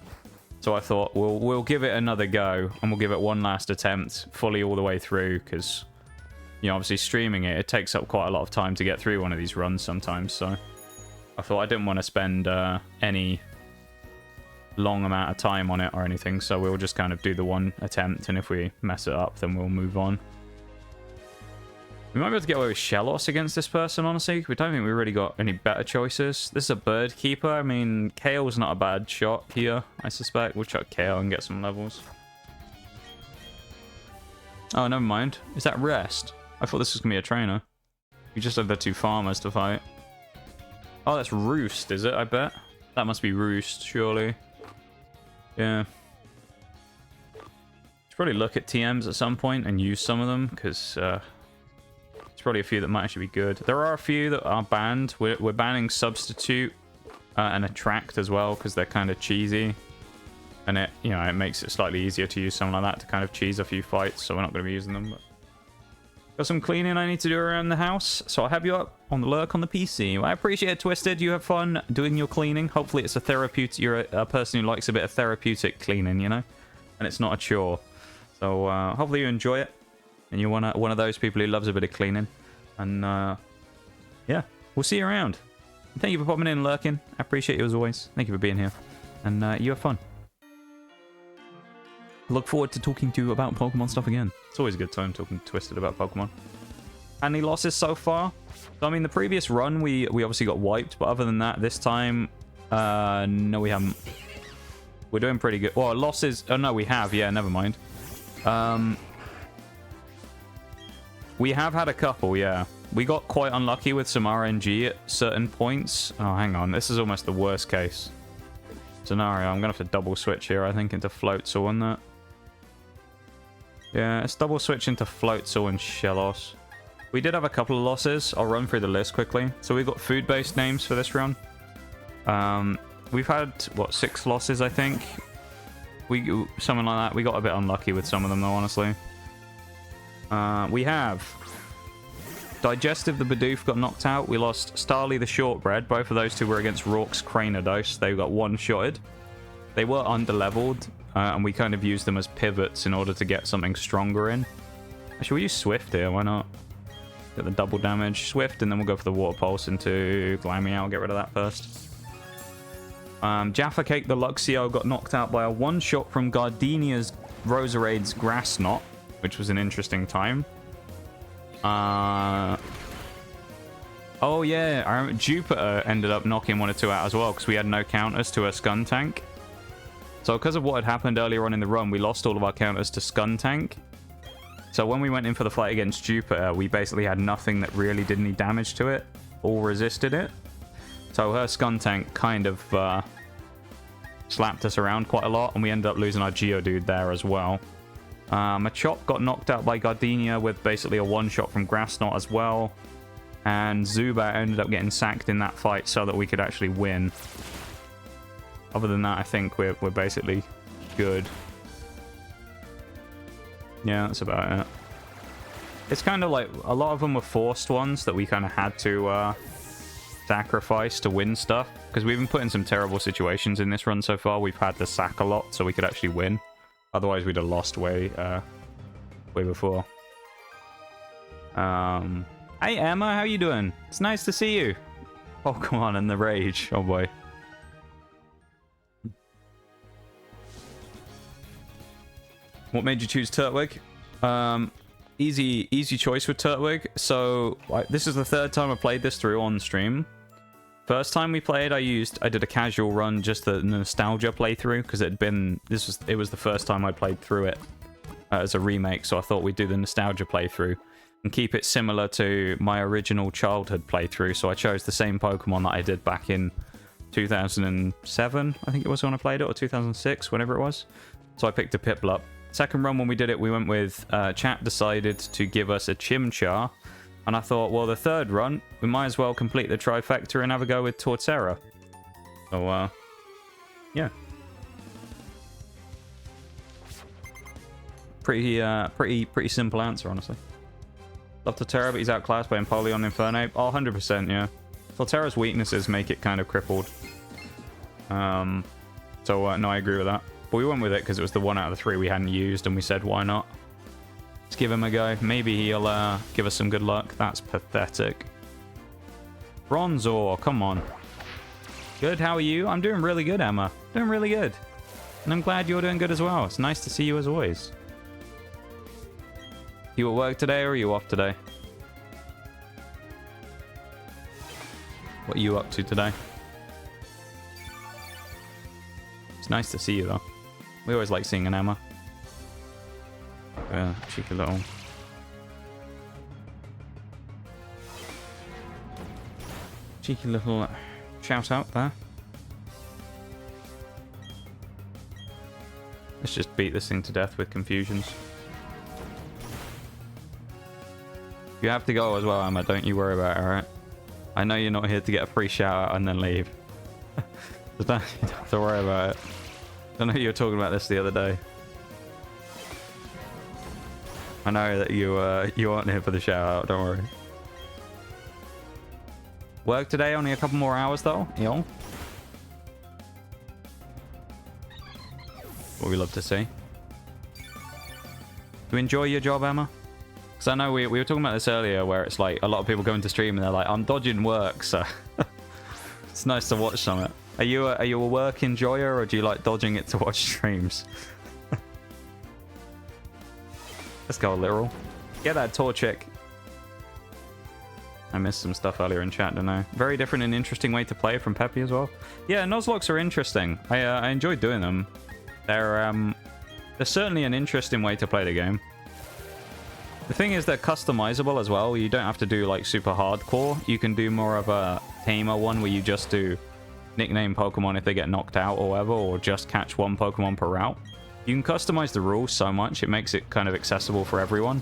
So I thought, we'll give it another go, and we'll give it one last attempt, fully all the way through, because, you know, obviously streaming it takes up quite a lot of time to get through one of these runs sometimes, so I thought I didn't want to spend any long amount of time on it or anything, so we'll just kind of do the one attempt, and if we mess it up, then we'll move on. We might be able to get away with Shellos against this person, honestly. We don't think we really got any better choices. This is a Bird Keeper. I mean, Kale's not a bad shot here, I suspect. We'll chuck Kale and get some levels. Oh, never mind. Is that Rest? I thought this was going to be a trainer. We just have the two farmers to fight. Oh, that's Roost, is it? I bet. That must be Roost, surely. Yeah. Should probably look at TMs at some point and use some of them, because there's probably a few that might actually be good. There are a few that are banned. We're banning Substitute and Attract as well, because they're kind of cheesy. And it, you know, it makes it slightly easier to use something like that to kind of cheese a few fights, so we're not going to be using them. But got some cleaning I need to do around the house, so I'll have you up on the lurk on the PC. Well, I appreciate it, Twisted. You have fun doing your cleaning. Hopefully it's a therapeutic... You're a person who likes a bit of therapeutic cleaning, you know? And it's not a chore. So hopefully you enjoy it. And you're one of those people who loves a bit of cleaning. And yeah, we'll see you around. Thank you for popping in and lurking. I appreciate you as always. Thank you for being here. And you have fun. Look forward to talking to you about Pokemon stuff again. It's always a good time talking to Twisted about Pokemon. Any losses so far? So, I mean, the previous run, we obviously got wiped. But other than that, this time, no, we haven't. We're doing pretty good. Well, losses... Oh, no, we have. Yeah, never mind. We have had a couple, yeah. We got quite unlucky with some RNG at certain points. Oh, hang on. This is almost the worst case scenario. I'm going to have to double switch here, I think, into Floatzel and that. Yeah, let's double switch into Floatzel and Shellos. We did have a couple of losses. I'll run through the list quickly. So we've got food-based names for this run. We've had, what, 6 losses, I think? Something like that. We got a bit unlucky with some of them, though, honestly. We have Digestive the Bidoof got knocked out. We lost Starly the Shortbread. Both of those two were against Rorks Cranidos. They got one-shotted. They were under-leveled, and we kind of used them as pivots in order to get something stronger in. Actually, we use Swift here. Why not? Get the double damage. Swift, and then we'll go for the Water Pulse into Glameow. Get rid of that first. Jaffa Cake the Luxio got knocked out by a one-shot from Gardenia's Roserade's Grass Knot, which was an interesting time. Oh yeah, I remember Jupiter ended up knocking 1 or 2 out as well because we had no counters to a Skuntank. So because of what had happened earlier on in the run, we lost all of our counters to Skuntank. So when we went in for the fight against Jupiter, we basically had nothing that really did any damage to it. All resisted it. So her Skuntank kind of slapped us around quite a lot, and we ended up losing our Geodude there as well. Machop got knocked out by Gardenia with basically a one-shot from Grass Knot as well. And Zubat ended up getting sacked in that fight so that we could actually win. Other than that, I think we're basically good. Yeah, that's about it. It's kind of like a lot of them were forced ones that we kind of had to sacrifice to win stuff. Because we've been put in some terrible situations in this run so far. We've had to sack a lot so we could actually win. Otherwise, we'd have lost way before. Hey, Emma, how you doing? It's nice to see you. Pokemon and the Rage. Oh, boy. What made you choose Turtwig? Easy choice with Turtwig. So, this is the 3rd time I played this through on stream. First time we played, I did a casual run, just the nostalgia playthrough, because it was the first time I played through it as a remake, so I thought we'd do the nostalgia playthrough and keep it similar to my original childhood playthrough. So I chose the same Pokemon that I did back in 2007, I think it was when I played it, or 2006, whenever it was. So I picked a Piplup. Second run when we did it, we went with chat decided to give us a Chimchar. And I thought, well, the 3rd run, we might as well complete the trifecta and have a go with Torterra. So, yeah. Pretty simple answer, honestly. Love Torterra, but he's outclassed by Empoleon and Infernape. Oh, 100%, yeah. Torterra's weaknesses make it kind of crippled. No, I agree with that. But we went with it because it was the 1 out of the 3 we hadn't used, and we said, why not? Let's give him a go. Maybe he'll give us some good luck. That's pathetic. Bronzor, come on. Good, how are you? I'm doing really good, Emma. Doing really good. And I'm glad you're doing good as well. It's nice to see you as always. You at work today or are you off today? What are you up to today? It's nice to see you though. We always like seeing an Emma. Cheeky little... Cheeky little shout out there. Let's just beat this thing to death with confusions. You have to go as well, Emma. Don't you worry about it, alright? I know you're not here to get a free shout out and then leave. So don't, you don't have to worry about it. I know you were talking about this the other day. I know that you aren't here for the shout out, don't worry. Work today, only a couple more hours though, yo. What we love to see. Do you enjoy your job, Emma? Because I know we were talking about this earlier, where it's like a lot of people go into stream and they're like, I'm dodging work, so it's nice to watch something. Are you a work enjoyer, or do you like dodging it to watch streams? Let's go, literal. Get that Torchic. I missed some stuff earlier in chat, don't I? Very different and interesting way to play from Peppy as well. Yeah, Nuzlockes are interesting. I enjoy doing them. They're certainly an interesting way to play the game. The thing is, they're customizable as well. You don't have to do like super hardcore. You can do more of a tamer one where you just do nickname Pokemon if they get knocked out or whatever, or just catch one Pokemon per route. You can customize the rules so much, it makes it kind of accessible for everyone.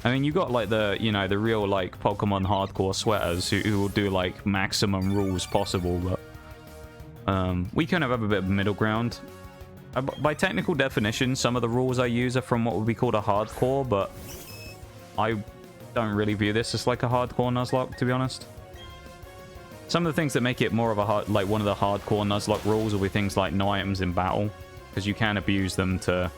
I mean, you got like the, you know, the real like Pokemon hardcore sweaters who will do like maximum rules possible, but we kind of have a bit of middle ground. By technical definition, some of the rules I use are from what would be called a hardcore, but I don't really view this as like a hardcore Nuzlocke, to be honest. Some of the things that make it more of a hard, like one of the hardcore Nuzlocke rules will be things like no items in battle, because you can abuse them to,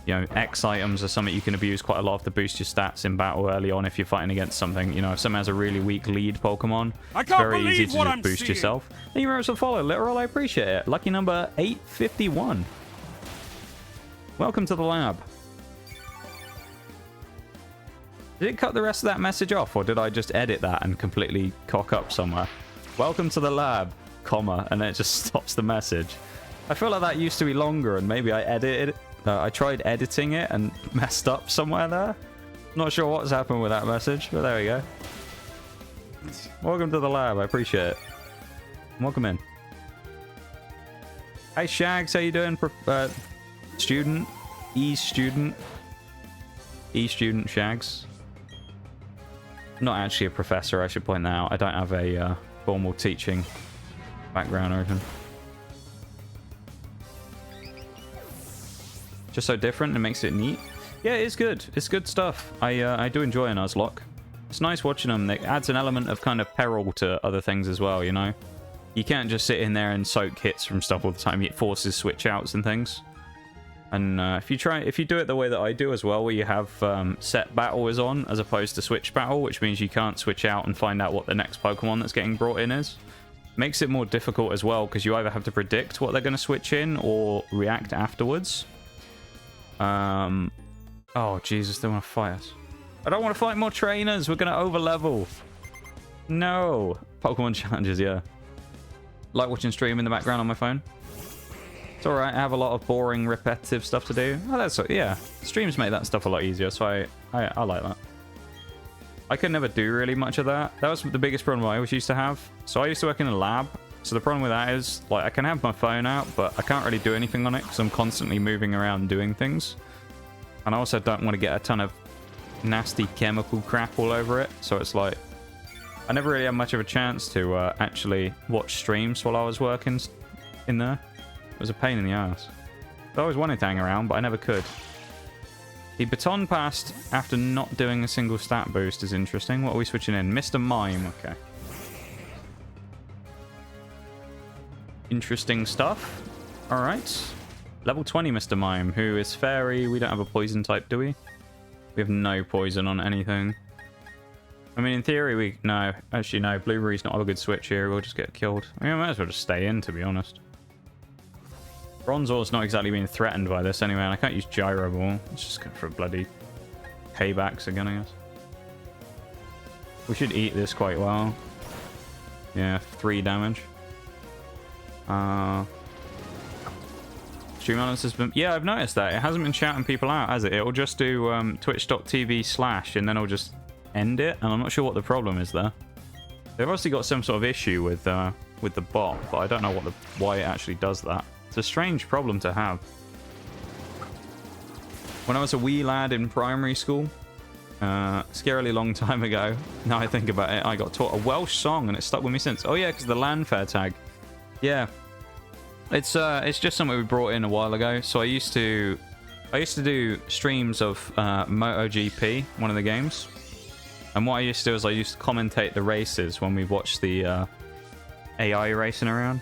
you know, X items are something you can abuse quite a lot to boost your stats in battle early on if you're fighting against something. You know, if someone has a really weak lead Pokemon, it's very easy to just boost yourself. Thank you very much for the follow, Literal. I appreciate it. Lucky number 851. Welcome to the lab. Did it cut the rest of that message off, or did I just edit that and completely cock up somewhere? Welcome to the lab, comma, and then it just stops the message. I feel like that used to be longer, and maybe I edited it. I tried editing it and messed up somewhere there. Not sure what's happened with that message, but there we go. Welcome to the lab. I appreciate it. Welcome in. Hey Shags, how you doing? Student, E-student Shags. Not actually a professor, I should point that out. I don't have a formal teaching background or anything. Just so different, it makes it neat. Yeah, it's good. It's good stuff. I do enjoy a Nuzlocke. It's nice watching them. It adds an element of kind of peril to other things as well, you know? You can't just sit in there and soak hits from stuff all the time. It forces switch outs and things. And if you do it the way that I do as well, where you have set battle is on as opposed to switch battle, which means you can't switch out and find out what the next Pokemon that's getting brought in is, makes it more difficult as well, because you either have to predict what they're going to switch in or react afterwards. Oh Jesus, they want to fight us. I don't want to fight more trainers. We're going to over level. No. Pokemon challenges, yeah. Like watching stream in the background on my phone. It's alright, I have a lot of boring, repetitive stuff to do. Oh, that's, yeah. Streams make that stuff a lot easier, so I like that. I could never do really much of that. That was the biggest problem I always used to have. So I used to work in a lab. So the problem with that is, like, I can have my phone out, but I can't really do anything on it because I'm constantly moving around doing things. And I also don't want to get a ton of nasty chemical crap all over it. So it's like, I never really had much of a chance to actually watch streams while I was working in there. It was a pain in the ass. I always wanted to hang around, but I never could. The baton passed after not doing a single stat boost is interesting. What are we switching in? Mr. Mime, okay. Interesting stuff. Alright. Level 20 Mr. Mime, who is fairy. We don't have a poison type, do we? We have no poison on anything. I mean, in theory, no. Actually, no. Blueberry's not a good switch here. We'll just get killed. I mean, I might as well just stay in, to be honest. Bronzor's not exactly being threatened by this anyway, and I can't use Gyro Ball. Let's just go for bloody paybacks again, I guess. We should eat this quite well. Yeah, 3 damage. Stream balance has been... Yeah, I've noticed that. It hasn't been shouting people out, has it? It'll just do twitch.tv/ and then it'll just end it, and I'm not sure what the problem is there. They've obviously got some sort of issue with the bot, but I don't know why it actually does that. It's a strange problem to have. when I was a wee lad in primary school, scarily long time ago, now I think about it, I got taught a Welsh song and it stuck with me since. Oh yeah, because the Landfair tag. Yeah. It's just something we brought in a while ago. So I used to do streams of MotoGP, one of the games. And what I used to do is I used to commentate the races when we watched the AI racing around.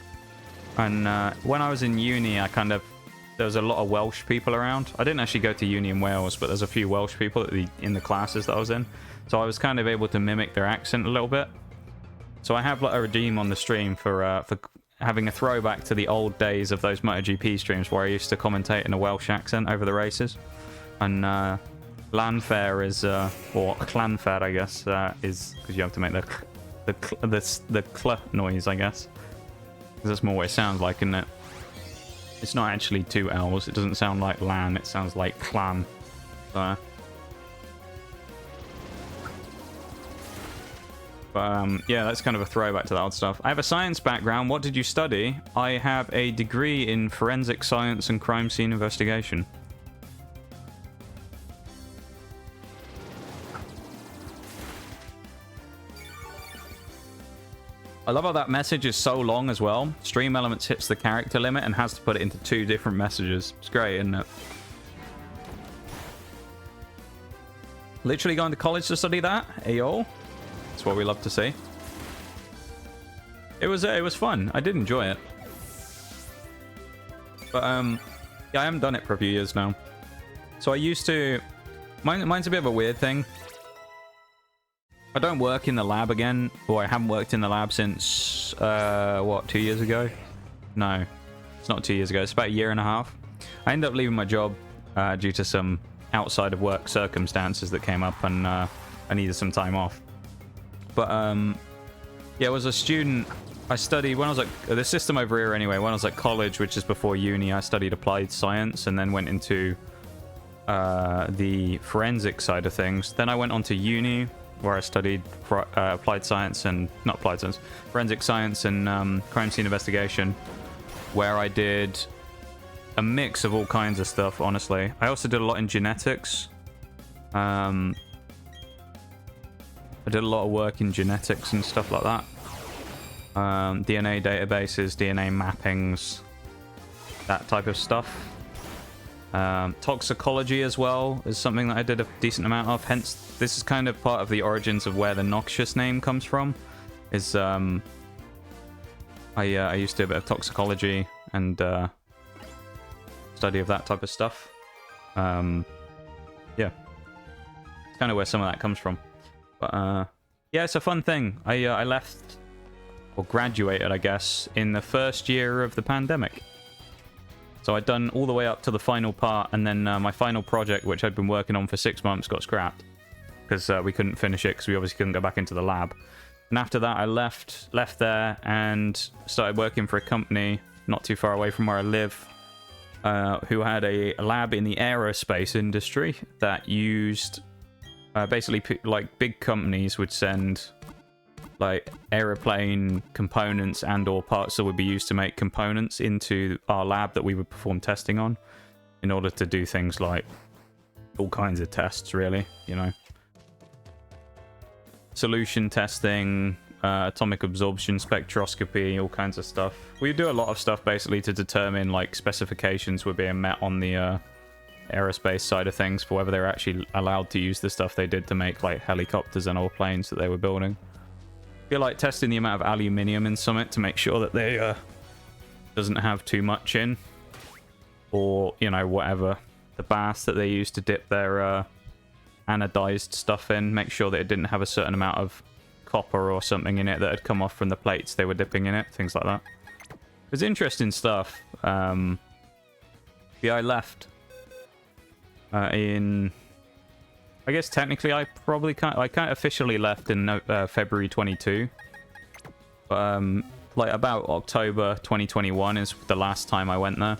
And when I was in uni, there was a lot of Welsh people around. I didn't actually go to uni in Wales, but there's a few Welsh people in the classes that I was in. So I was kind of able to mimic their accent a little bit. So I have like a redeem on the stream for having a throwback to the old days of those MotoGP streams where I used to commentate in a Welsh accent over the races. And Landfair is, or Clanfair, I guess, is because you have to make the cl noise, I guess. Because that's more what it sounds like, isn't it? It's not actually two L's. It doesn't sound like lan. It sounds like clan. But yeah, that's kind of a throwback to that old stuff. I have a science background. What did you study? I have a degree in forensic science and crime scene investigation. I love how that message is so long as well. Stream Elements hits the character limit and has to put it into 2 different messages. It's great, isn't it? Literally going to college to study that? Ayo. That's what we love to see. It was fun. I did enjoy it. But yeah, I haven't done it for a few years now. So I used to... Mine's a bit of a weird thing. I don't work in the lab again, or I haven't worked in the lab since, what, 2 years ago? No, it's not 2 years ago. It's about a year and a half. I ended up leaving my job due to some outside of work circumstances that came up, and I needed some time off. But, yeah, I was a student. I studied, when I was at the system over here anyway, when I was at college, which is before uni, I studied applied science and then went into the forensic side of things. Then I went on to uni, where I studied applied science and not applied science, forensic science and crime scene investigation, where I did a mix of all kinds of stuff. Honestly, I also did a lot in genetics. I did a lot of work in genetics and stuff like that. DNA databases, DNA mappings, that type of stuff. Toxicology as well is something that I did a decent amount of, hence this is kind of part of the origins of where the Noxious name comes from, is I used to do a bit of toxicology and study of that type of stuff. Yeah, it's kind of where some of that comes from. But yeah, it's a fun thing. I left, or graduated I guess, in the first year of the pandemic. So I'd done all the way up to the final part, and then my final project, which I'd been working on for 6 months, got scrapped. Because we couldn't finish it, because we obviously couldn't go back into the lab. And after that, I left there and started working for a company not too far away from where I live, who had a lab in the aerospace industry that used... basically, like, big companies would send... like aeroplane components and or parts that would be used to make components into our lab that we would perform testing on, in order to do things like all kinds of tests, really, you know, solution testing, atomic absorption spectroscopy, all kinds of stuff. We do a lot of stuff basically to determine like specifications were being met on the aerospace side of things, for whether they're actually allowed to use the stuff they did to make like helicopters and all planes that they were building. Feel like testing the amount of aluminium in Summit to make sure that they doesn't have too much in, or you know, whatever, the bath that they use to dip their anodized stuff in, make sure that it didn't have a certain amount of copper or something in it that had come off from the plates they were dipping in it, things like that. It's interesting stuff. Yeah, I left in... I guess technically I can't officially left in February 22. But like about October 2021 is the last time I went there.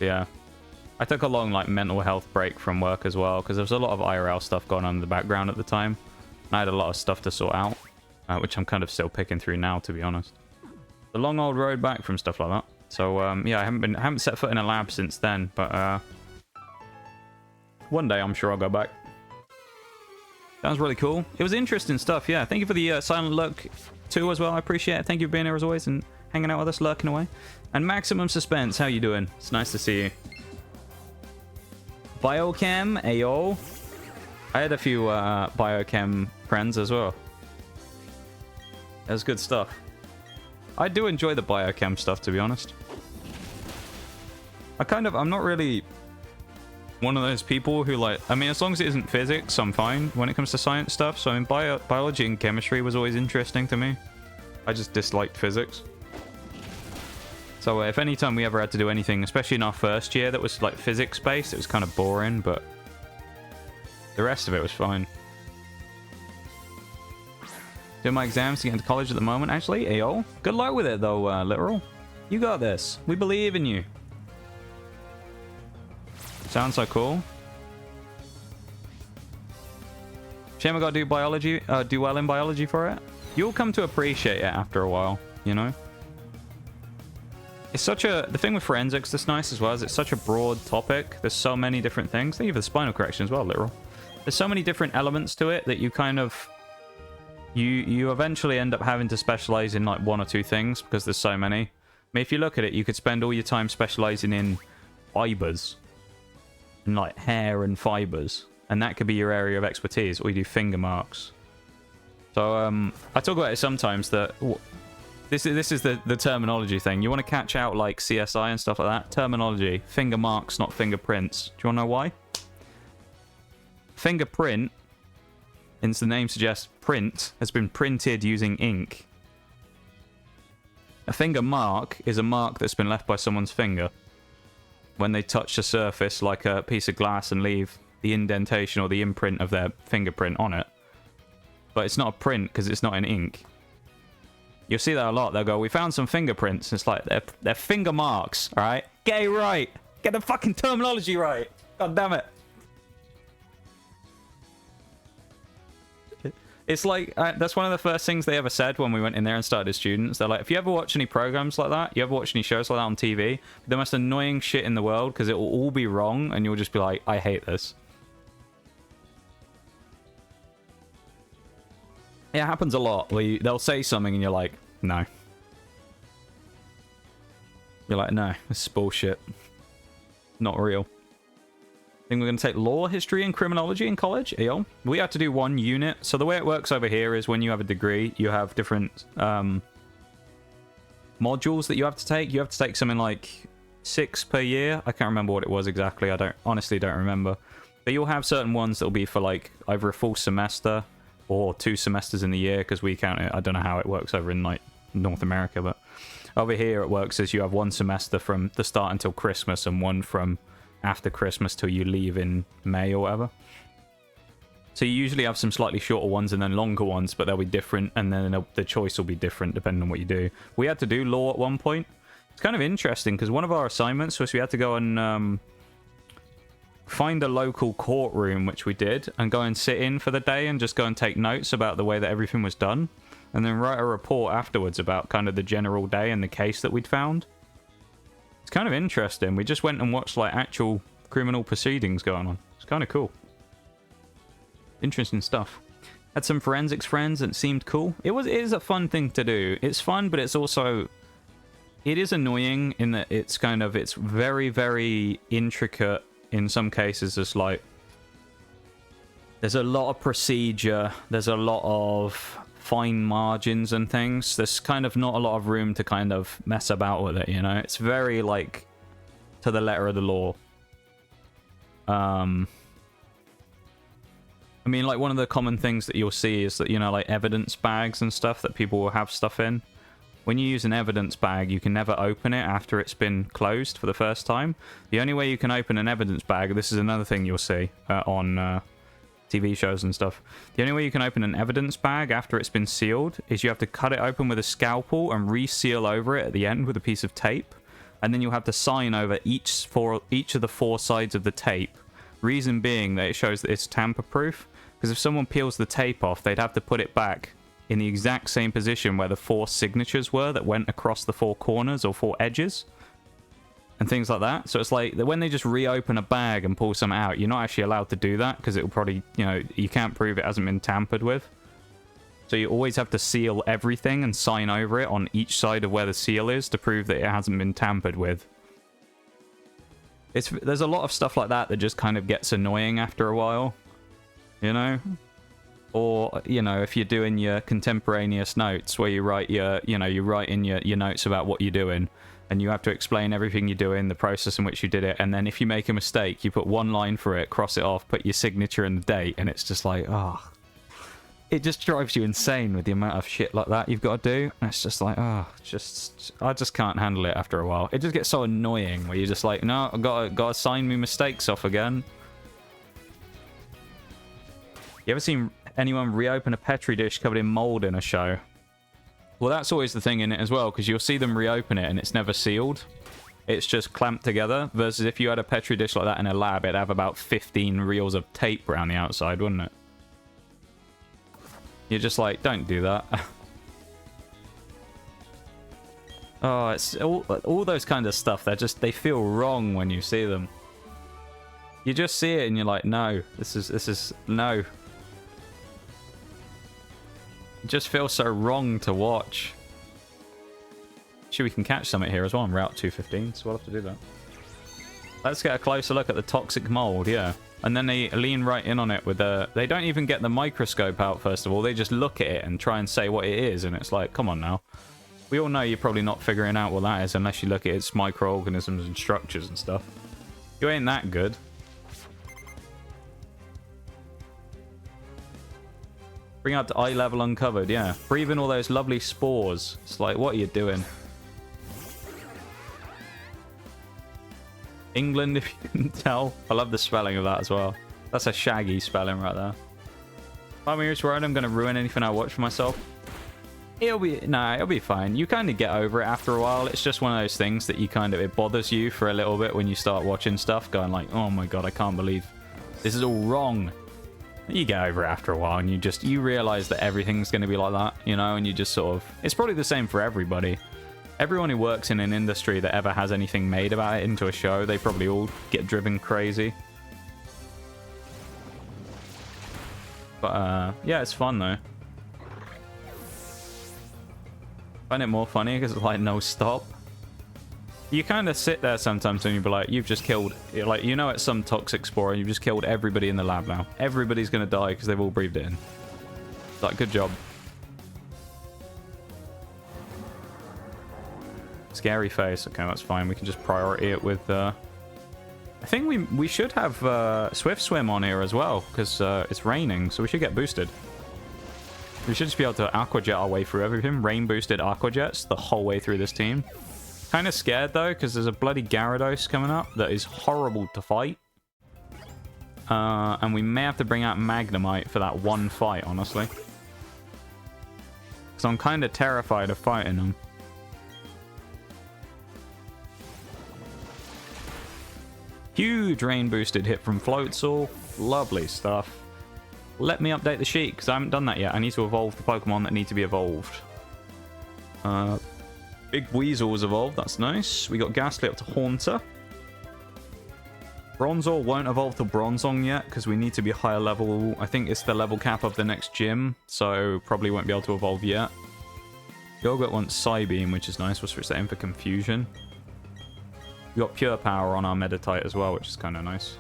Yeah. I took a long like mental health break from work as well, because there was a lot of IRL stuff going on in the background at the time. And I had a lot of stuff to sort out, which I'm kind of still picking through now, to be honest. The long old road back from stuff like that. So yeah, I haven't set foot in a lab since then, but one day I'm sure I'll go back. That was really cool. It was interesting stuff, yeah. Thank you for the silent lurk too as well. I appreciate it. Thank you for being here as always and hanging out with us, lurking away. And Maximum Suspense, how you doing? It's nice to see you. Biochem, ayo. I had a few Biochem friends as well. That was good stuff. I do enjoy the Biochem stuff, to be honest. I'm not really one of those people who like, I mean, as long as it isn't physics, I'm fine when it comes to science stuff. So I mean, biology and chemistry was always interesting to me. I just disliked physics. So if any time we ever had to do anything, especially in our first year that was like physics based, it was kind of boring, but the rest of it was fine. Doing my exams to get into college at the moment, actually. Ayo. Good luck with it though, Literal. You got this. We believe in you. Sounds so cool. Shame I gotta do biology, do well in biology for it. You'll come to appreciate it after a while, you know? It's such a... The thing with forensics that's nice as well is it's such a broad topic. There's so many different things. Thank you for the spinal correction as well, Literal. There's so many different elements to it that you kind of... You eventually end up having to specialize in like one or two things because there's so many. I mean, if you look at it, you could spend all your time specializing in fibers. And like hair and fibers. And that could be your area of expertise. Or you do finger marks. So I talk about it sometimes that... This is the terminology thing. You want to catch out like CSI and stuff like that. Terminology. Finger marks, not fingerprints. Do you want to know why? Fingerprint, as the name suggests, print, has been printed using ink. A finger mark is a mark that's been left by someone's finger when they touch a surface like a piece of glass and leave the indentation or the imprint of their fingerprint on it. But it's not a print because it's not in ink. You'll see that a lot. They'll go, we found some fingerprints. It's like, they're finger marks, all right? Get it right. Get the fucking terminology right. God damn it. It's like, that's one of the first things they ever said when we went in there and started as students. They're like, if you ever watch any programs like that, you ever watch any shows like that on TV, the most annoying shit in the world because it will all be wrong and you'll just be like, I hate this. It happens a lot where they'll say something and you're like, no. You're like, no, this is bullshit. Not real. I think we're going to take law, history, and criminology in college. Eon. We have to do one unit. So the way it works over here is when you have a degree, you have different modules that you have to take. You have to take something like 6 per year. I can't remember what it was exactly. I honestly don't remember. But you'll have certain ones that will be for like either a full semester or 2 semesters in the year because we count it. I don't know how it works over in like North America, but over here it works as you have 1 semester from the start until Christmas and 1 from after Christmas till you leave in May or whatever. So you usually have some slightly shorter ones and then longer ones, but they'll be different, and then the choice will be different depending on what you do. We had to do law at one point. It's kind of interesting because one of our assignments was we had to go and find a local courtroom, which we did, and go and sit in for the day and just go and take notes about the way that everything was done, and then write a report afterwards about kind of the general day and the case that we'd found. It's kind of interesting. We just went and watched like actual criminal proceedings going on. It's kind of cool. Interesting stuff. Had some forensics friends and it seemed cool. It is a fun thing to do. It's fun, but it's also... It is annoying in that it's kind of... It's very, very intricate in some cases. It's like... There's a lot of procedure. There's a lot of fine margins and things. There's kind of not a lot of room to kind of mess about with it, you know? It's very, like, to the letter of the law. I mean, like, one of the common things that you'll see is that, you know, like, evidence bags and stuff that people will have stuff in. When you use an evidence bag, you can never open it after it's been closed for the first time. The only way you can open an evidence bag, this is another thing you'll see on TV shows and stuff. The only way you can open an evidence bag after it's been sealed is you have to cut it open with a scalpel and reseal over it at the end with a piece of tape. And then you'll have to sign over each of the 4 sides of the tape. Reason being that it shows that it's tamper-proof. Because if someone peels the tape off, they'd have to put it back in the exact same position where the 4 signatures were that went across the 4 corners or 4 edges. and things like that. So it's like when they just reopen a bag and pull some out, you're not actually allowed to do that because it will probably, you know, you can't prove it hasn't been tampered with. So you always have to seal everything and sign over it on each side of where the seal is to prove that it hasn't been tampered with. There's a lot of stuff like that that just kind of gets annoying after a while, you know? Or, you know, if you're doing your contemporaneous notes where you write your, you know, you write in your notes about what you're doing, and you have to explain everything you're doing, the process in which you did it, and then if you make a mistake, you put one line for it, cross it off, put your signature and the date, and it's just like, oh. It just drives you insane with the amount of shit like that you've got to do. And it's just like, oh, I just can't handle it after a while. It just gets so annoying where you're just like, no, I've got to sign me mistakes off again. You ever seen anyone reopen a Petri dish covered in mold in a show? Well, that's always the thing in it as well, because you'll see them reopen it and it's never sealed. It's just clamped together, versus if you had a Petri dish like that in a lab, it'd have about 15 reels of tape around the outside, wouldn't it? You're just like, don't do that. Oh, it's all those kind of stuff. They feel wrong when you see them. You just see it and you're like, no, this is no. It just feels so wrong to watch. Sure, we can catch something here as well on Route 215, so we'll have to do that. Let's get a closer look at the toxic mold, yeah. And then they lean right in on it with the... They don't even get the microscope out, first of all. They just look at it and try and say what it is. And it's like, come on now. We all know you're probably not figuring out what that is unless you look at its microorganisms and structures and stuff. You ain't that good. Bring out to eye level uncovered, yeah. Breathe in all those lovely spores. It's like, what are you doing? England, if you can tell. I love the spelling of that as well. That's a shaggy spelling right there. I'm worried I'm going to ruin anything I watch for myself. It'll be fine. You kind of get over it after a while. It's just one of those things that you kind of, it bothers you for a little bit when you start watching stuff, going like, oh my god, I can't believe this is all wrong. You get over it after a while and you realize that everything's going to be like that, you know, and you just sort of, it's probably the same for everybody. Everyone who works in an industry that ever has anything made about it into a show, they probably all get driven crazy. But, yeah, it's fun, though. Find it more funny because it's like no stop. You kind of sit there sometimes and you'll be like, you've just killed... Like, you know it's some toxic spore and you've just killed everybody in the lab now. Everybody's going to die because they've all breathed it in. It's like, good job. Scary face. Okay, that's fine. We can just priority it with... I think we should have Swift Swim on here as well, because it's raining, so we should get boosted. We should just be able to Aquajet our way through everything. Rain-boosted Aquajets the whole way through this team. Kind of scared, though, because there's a bloody Gyarados coming up that is horrible to fight. And we may have to bring out Magnemite for that one fight, honestly. Because I'm kind of terrified of fighting them. Huge rain-boosted hit from Floatzel. Lovely stuff. Let me update the sheet, because I haven't done that yet. I need to evolve the Pokemon that need to be evolved. Big Weasel was evolved. That's nice. We got Ghastly up to Haunter. Bronzor won't evolve to Bronzong yet, because we need to be higher level. I think it's the level cap of the next gym, so probably won't be able to evolve yet. Yogurt wants Psybeam, which is nice. We'll switch that in for Confusion. We got Pure Power on our Meditite as well, which is kind of nice.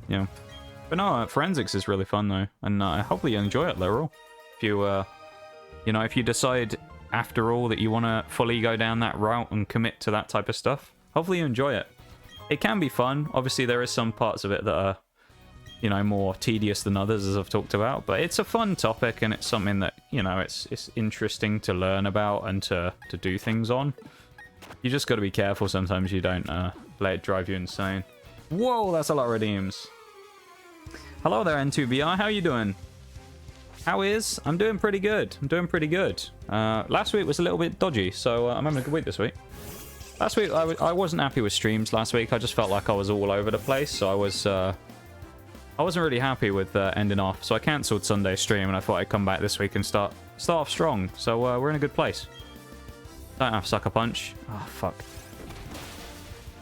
Yeah. But no, Forensics is really fun, though. And hopefully you enjoy it, Literal. If you, you know, if you decide after all that you want to fully go down that route and commit to that type of stuff, hopefully you enjoy it. It can be fun. Obviously, there is some parts of it that are, you know, more tedious than others, as I've talked about. But it's a fun topic, and it's something that, you know, it's interesting to learn about and to do things on. You just got to be careful sometimes you don't let it drive you insane. Whoa, that's a lot of redeems. Hello there, N2VR. How you doing? How is? I'm doing pretty good. I'm doing pretty good. Last week was a little bit dodgy, so I'm having a good week this week. Last week, I wasn't happy with streams last week. I just felt like I was all over the place, so I wasn't really happy with ending off. So I cancelled Sunday's stream, and I thought I'd come back this week and start off strong. So we're in a good place. Don't have Sucker Punch. Oh, fuck.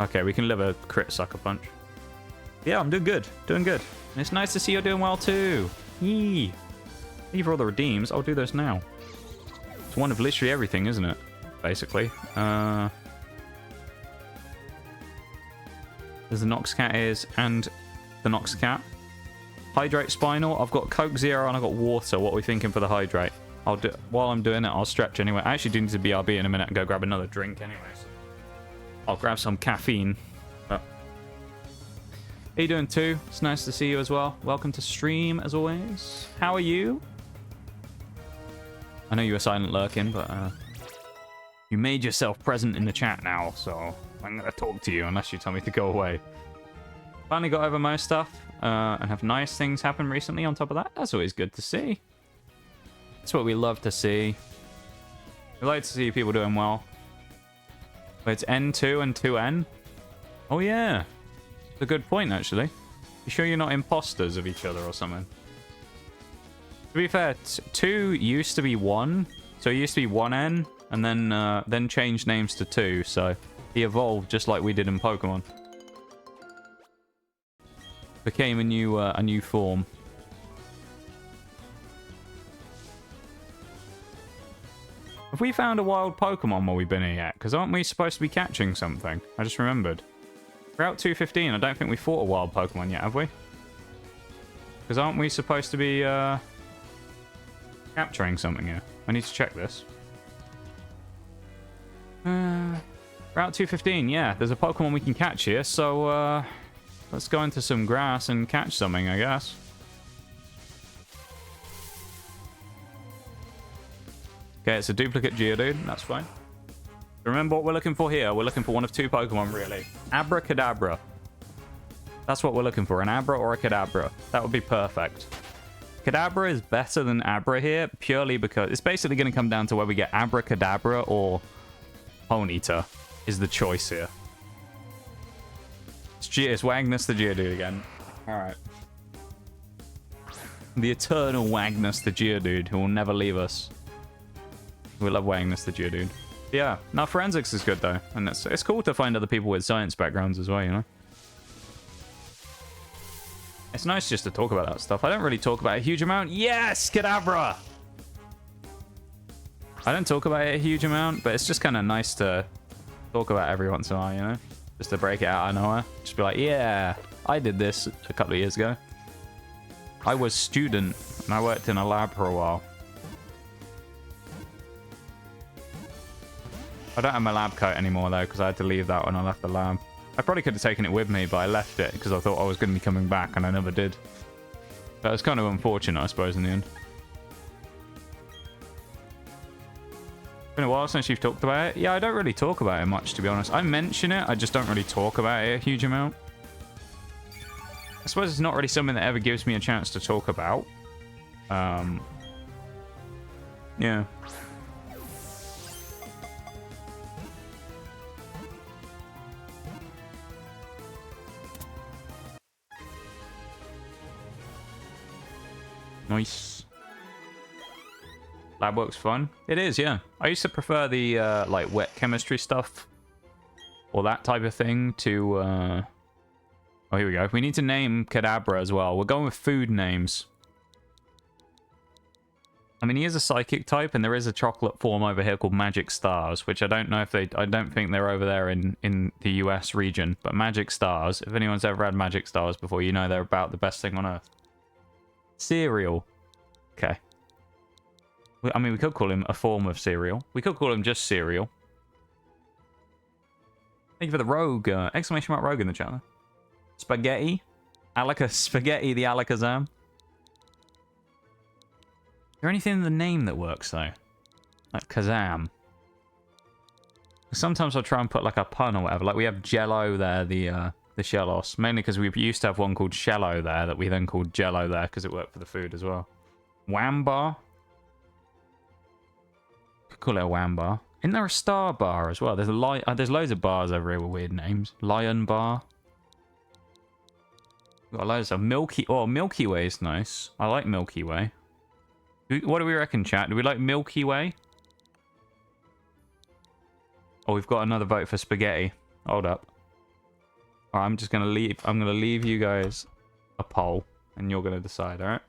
Okay, we can live a crit sucker punch. Yeah, I'm doing good. Doing good. And it's nice to see you're doing well too. Yee. Thank you for all the redeems. I'll do those now. It's one of literally everything, isn't it? Basically. There's the Nox Cat ears and the Nox Cat. Hydrate Spinal. I've got Coke Zero and I've got water. What are we thinking for the hydrate? I'll do while I'm doing it, I'll stretch anyway. I actually do need to BRB in a minute and go grab another drink anyways. I'll grab some caffeine. But... How you doing too? It's nice to see you as well. Welcome to stream as always. How are you? I know you were silent lurking, but you made yourself present in the chat now, so I'm gonna talk to you unless you tell me to go away. Finally got over most stuff and have nice things happen recently on top of that. That's always good to see. That's what we love to see. We like to see people doing well. But it's N2 and 2N. Oh yeah. It's a good point actually. You sure you're not imposters of each other or something? To be fair, 2 used to be 1. So it used to be 1N and then changed names to 2. So he evolved just like we did in Pokemon. Became a new form. Have we found a wild Pokemon while we've been here yet? Because aren't we supposed to be catching something? I just remembered. Route 215, I don't think we fought a wild Pokemon yet, have we? Because aren't we supposed to be capturing something here? I need to check this. Route 215, yeah. There's a Pokemon we can catch here, so let's go into some grass and catch something, I guess. Okay, it's a duplicate Geodude. That's fine. Remember what we're looking for here? We're looking for one of 2 Pokemon, really. Abracadabra. That's what we're looking for. An Abra or a Kadabra. That would be perfect. Kadabra is better than Abra here, purely because it's basically going to come down to where we get Abracadabra or Ponyta is the choice here. It's Wagnus the Geodude again. Alright. The eternal Wagnus the Geodude who will never leave us. We love Wagnus the Geodude. Yeah, now forensics is good though, and it's cool to find other people with science backgrounds as well, you know? It's nice just to talk about that stuff. I don't really talk about it a huge amount. Yes, Kadabra! I don't talk about it a huge amount, but it's just kind of nice to talk about every once in a while, you know? Just to break it out of nowhere. Just be like, yeah, I did this a couple of years ago. I was student, and I worked in a lab for a while. I don't have my lab coat anymore, though, because I had to leave that when I left the lab. I probably could have taken it with me, but I left it because I thought I was going to be coming back, and I never did. That was kind of unfortunate, I suppose, in the end. Been a while since you've talked about it. Yeah, I don't really talk about it much, to be honest. I mention it, I just don't really talk about it a huge amount. I suppose it's not really something that ever gives me a chance to talk about. Yeah. Nice. Lab work's fun. It is, yeah. I used to prefer the like wet chemistry stuff or that type of thing to oh, here we go. We need to name Kadabra as well. We're going with food names. I mean, he is a psychic type, and there is a chocolate form over here called Magic Stars, which I don't know if they... I don't think they're over there in the US region, but Magic Stars, if anyone's ever had Magic Stars before, you know they're about the best thing on Earth. Cereal. Okay. I mean, we could call him a form of cereal. We could call him just cereal. Thank you for the rogue. Exclamation mark rogue in the channel. Spaghetti. Spaghetti the Alakazam. Is there anything in the name that works, though? Like Kazam. Sometimes I'll try and put like a pun or whatever. Like we have Jello there, the Shellos. Mainly because we used to have one called Shello there that we then called Jello there because it worked for the food as well. Wambar. Could call it a Wambar. Isn't there a Star Bar as well? There's there's loads of bars over here with weird names. Lion Bar. We've got loads of Milky... Oh, Milky Way is nice. I like Milky Way. What do we reckon, chat? Do we like Milky Way? Oh, we've got another vote for spaghetti. Hold up. All right, I'm just gonna leave. I'm gonna leave you guys a poll, and you're gonna decide. All right.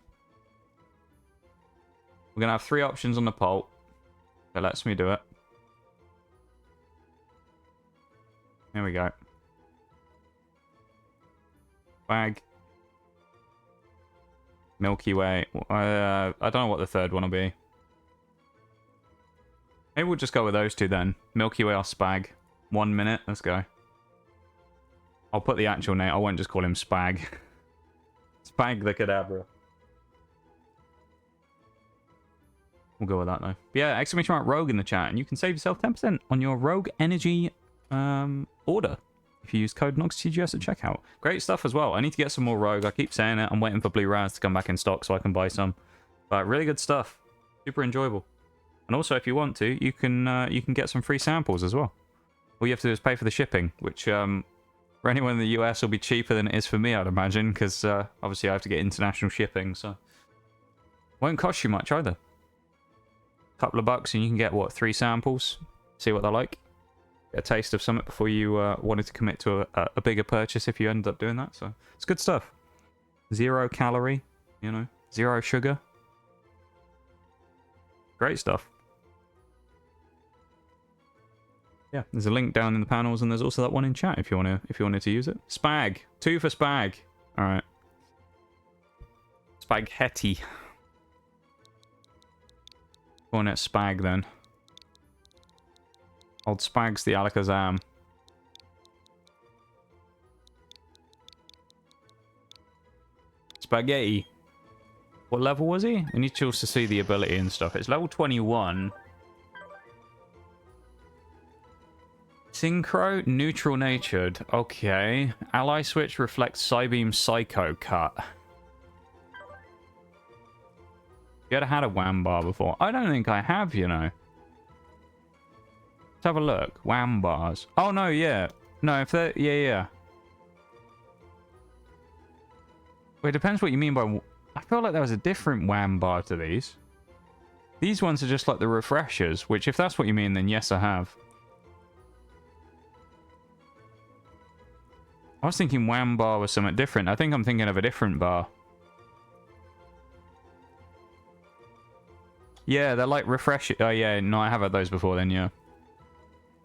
We're gonna have 3 options on the poll. That lets me do it. Here we go. Swag. Milky Way. I don't know what the third one will be. Maybe we'll just go with those 2 then. Milky Way or Spag. 1 minute. Let's go. I'll put the actual name. I won't just call him Spag. Spag the Kadabra. We'll go with that though. But yeah, exclamation mark Rogue in the chat, and you can save yourself 10% on your Rogue Energy order if you use code NOXTGS at checkout. Great stuff as well. I need to get some more Rogue. I keep saying it. I'm waiting for Blue Raz to come back in stock so I can buy some. But really good stuff. Super enjoyable. And also, if you want to, you can get some free samples as well. All you have to do is pay for the shipping, which for anyone in the US will be cheaper than it is for me, I'd imagine, because obviously I have to get international shipping, so won't cost you much either. Couple of bucks and you can get, what, 3 samples? See what they're like. Get a taste of something before you wanted to commit to a bigger purchase if you ended up doing that. So it's good stuff. 0 calorie, you know, 0 sugar. Great stuff. Yeah, there's a link down in the panels, and there's also that one in chat if you wanted to use it. Spag, 2 for Spag. All right. Spaghetti. Going at Spag then. Old Spag's the Alakazam. Spaghetti. What level was he? We need to also see the ability and stuff. It's level 21. Synchro, neutral natured. Okay. Ally switch reflects Psybeam Psycho cut. You ever had a Wambar before? I don't think I have, you know. Let's have a look. Wambars. Oh, no, yeah. No, if they're... Yeah. Well, it depends what you mean by... I feel like there was a different Wambar to these. These ones are just like the refreshers, which if that's what you mean, then yes, I have. I was thinking Wambar was something different. I think I'm thinking of a different bar. Yeah, they're like refresh. Oh, yeah. No, I have had those before then, yeah.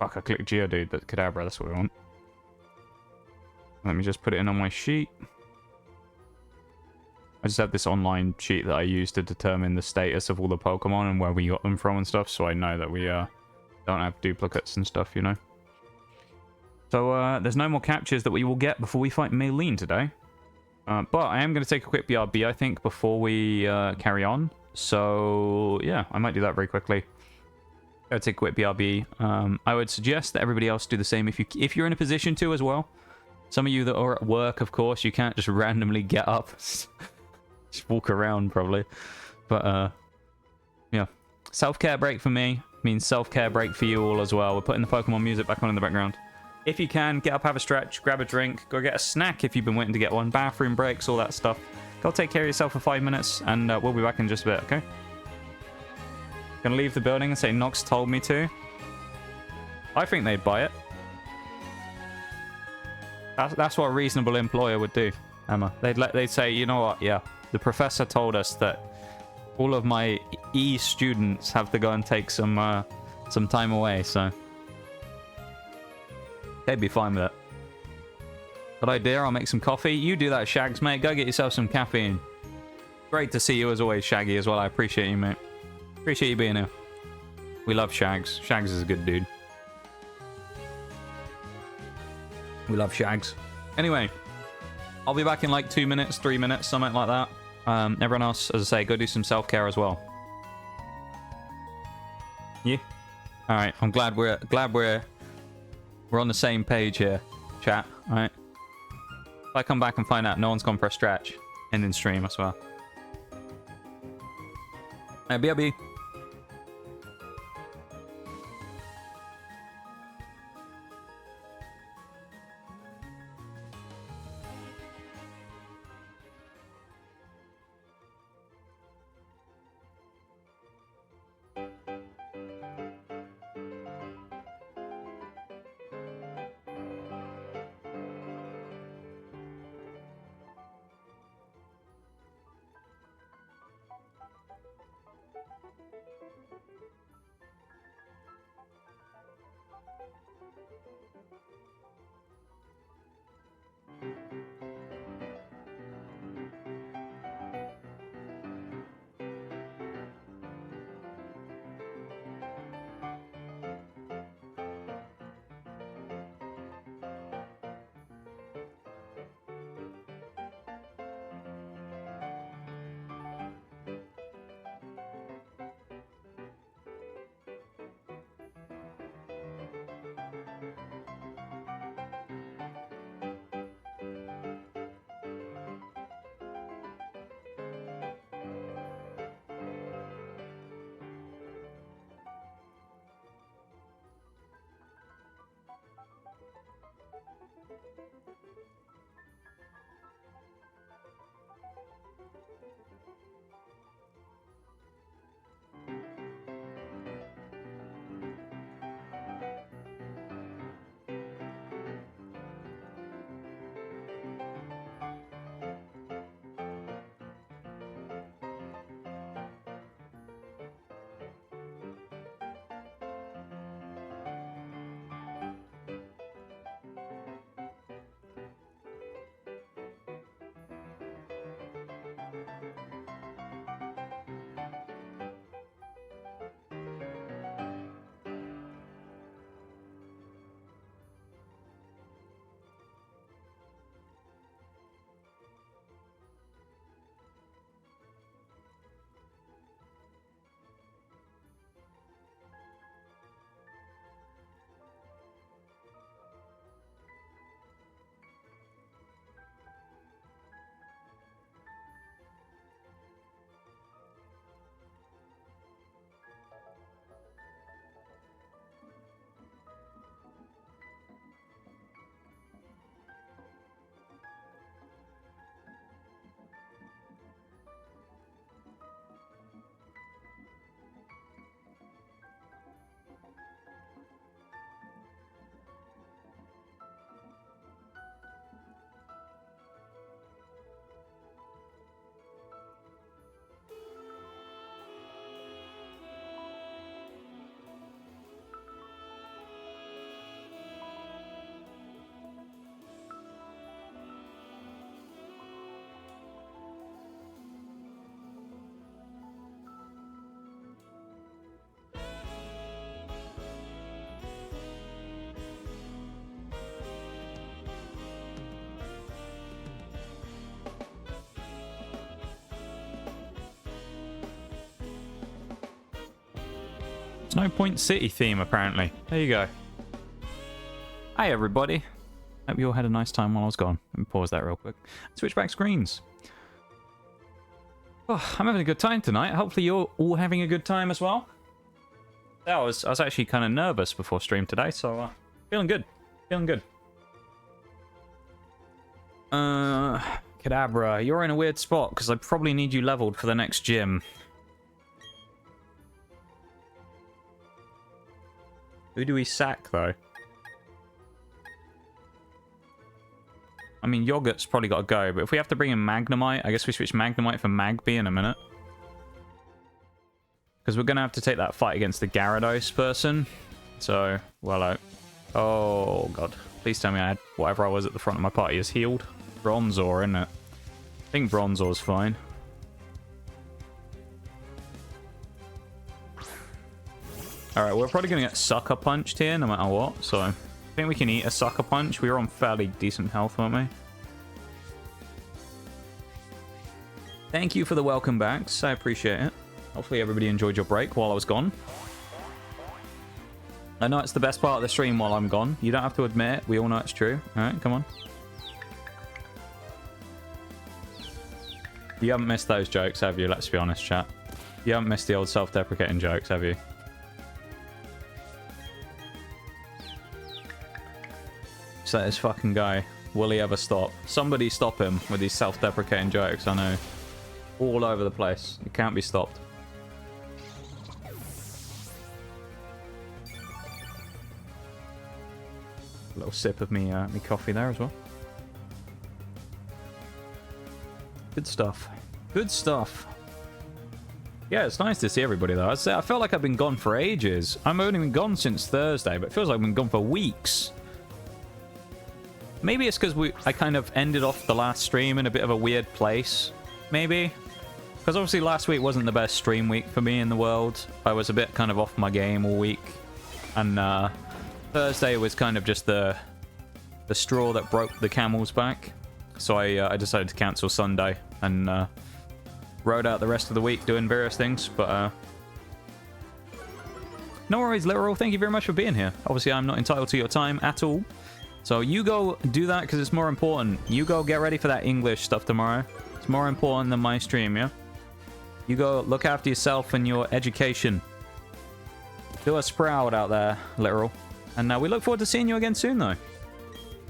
Fuck, I clicked Geodude. That's Kadabra. That's what we want. Let me just put it in on my sheet. I just have this online sheet that I use to determine the status of all the Pokemon and where we got them from and stuff, so I know that we don't have duplicates and stuff, you know. So, there's no more captures that we will get before we fight Maylene today. But I am going to take a quick BRB, I think, before we carry on. So, yeah, I might do that very quickly. Go take a quick BRB. I would suggest that everybody else do the same if you're in a position to as well. Some of you that are at work, of course, you can't just randomly get up. Just walk around, probably. But, yeah. Self-care break for me means self-care break for you all as well. We're putting the Pokemon music back on in the background. If you can, get up, have a stretch, grab a drink, go get a snack if you've been waiting to get one, bathroom breaks, all that stuff. Go take care of yourself for 5 minutes, and we'll be back in just a bit, okay? Gonna leave the building and say Nox told me to. I think they'd buy it. That's what a reasonable employer would do, Emma. They'd say, you know what, yeah, the professor told us that all of my students have to go and take some time away, so they'd be fine with it. Good idea, I'll make some coffee. You do that, Shags, mate. Go get yourself some caffeine. Great to see you as always, Shaggy, as well. I appreciate you, mate. Appreciate you being here. We love Shags. Shags is a good dude. We love Shags. Anyway, I'll be back in like 2 minutes, 3 minutes, something like that. Everyone else, as I say, go do some self-care as well. Yeah? Alright, I'm glad we're on the same page here, chat. Alright. If I come back and find out no one's gone for a stretch, ending stream, I swear. Hey, BRB. No Point City theme, apparently. There you go. Hi, everybody. Hope you all had a nice time while I was gone. Let me pause that real quick. Switch back screens. Oh, I'm having a good time tonight. Hopefully you're all having a good time as well. Yeah, I was actually kind of nervous before stream today, so feeling good. Feeling good. Kadabra, you're in a weird spot because I probably need you leveled for the next gym. Who do we sack, though? I mean, Yogurt's probably got to go, but if we have to bring in Magnemite, I guess we switch Magnemite for Magby in a minute. Because we're going to have to take that fight against the Gyarados person. So, well, oh, God. Please tell me I had whatever I was at the front of my party is healed. Bronzor, isn't it? I think Bronzor's fine. Alright, we're probably going to get Sucker Punched here, no matter what. So, I think we can eat a Sucker Punch. We were on fairly decent health, weren't we? Thank you for the welcome backs. I appreciate it. Hopefully everybody enjoyed your break while I was gone. I know it's the best part of the stream while I'm gone. You don't have to admit it. We all know it's true. Alright, come on. You haven't missed those jokes, have you? Let's be honest, chat. You haven't missed the old self-deprecating jokes, have you? So this fucking guy. Will he ever stop? Somebody stop him with these self-deprecating jokes, I know. All over the place. It can't be stopped. A little sip of me coffee there as well. Good stuff. Good stuff. Yeah, it's nice to see everybody though. I felt like I've been gone for ages. I've only been gone since Thursday, but it feels like I've been gone for weeks. Maybe it's because I kind of ended off the last stream in a bit of a weird place. Maybe. Because obviously last week wasn't the best stream week for me in the world. I was a bit kind of off my game all week. And Thursday was kind of just the straw that broke the camel's back. So I decided to cancel Sunday and rode out the rest of the week doing various things. But no worries, Literal. Thank you very much for being here. Obviously, I'm not entitled to your time at all. So you go do that because it's more important. You go get ready for that English stuff tomorrow. It's more important than my stream, yeah? You go look after yourself and your education. Do a sprout out there, Literal. And we look forward to seeing you again soon, though.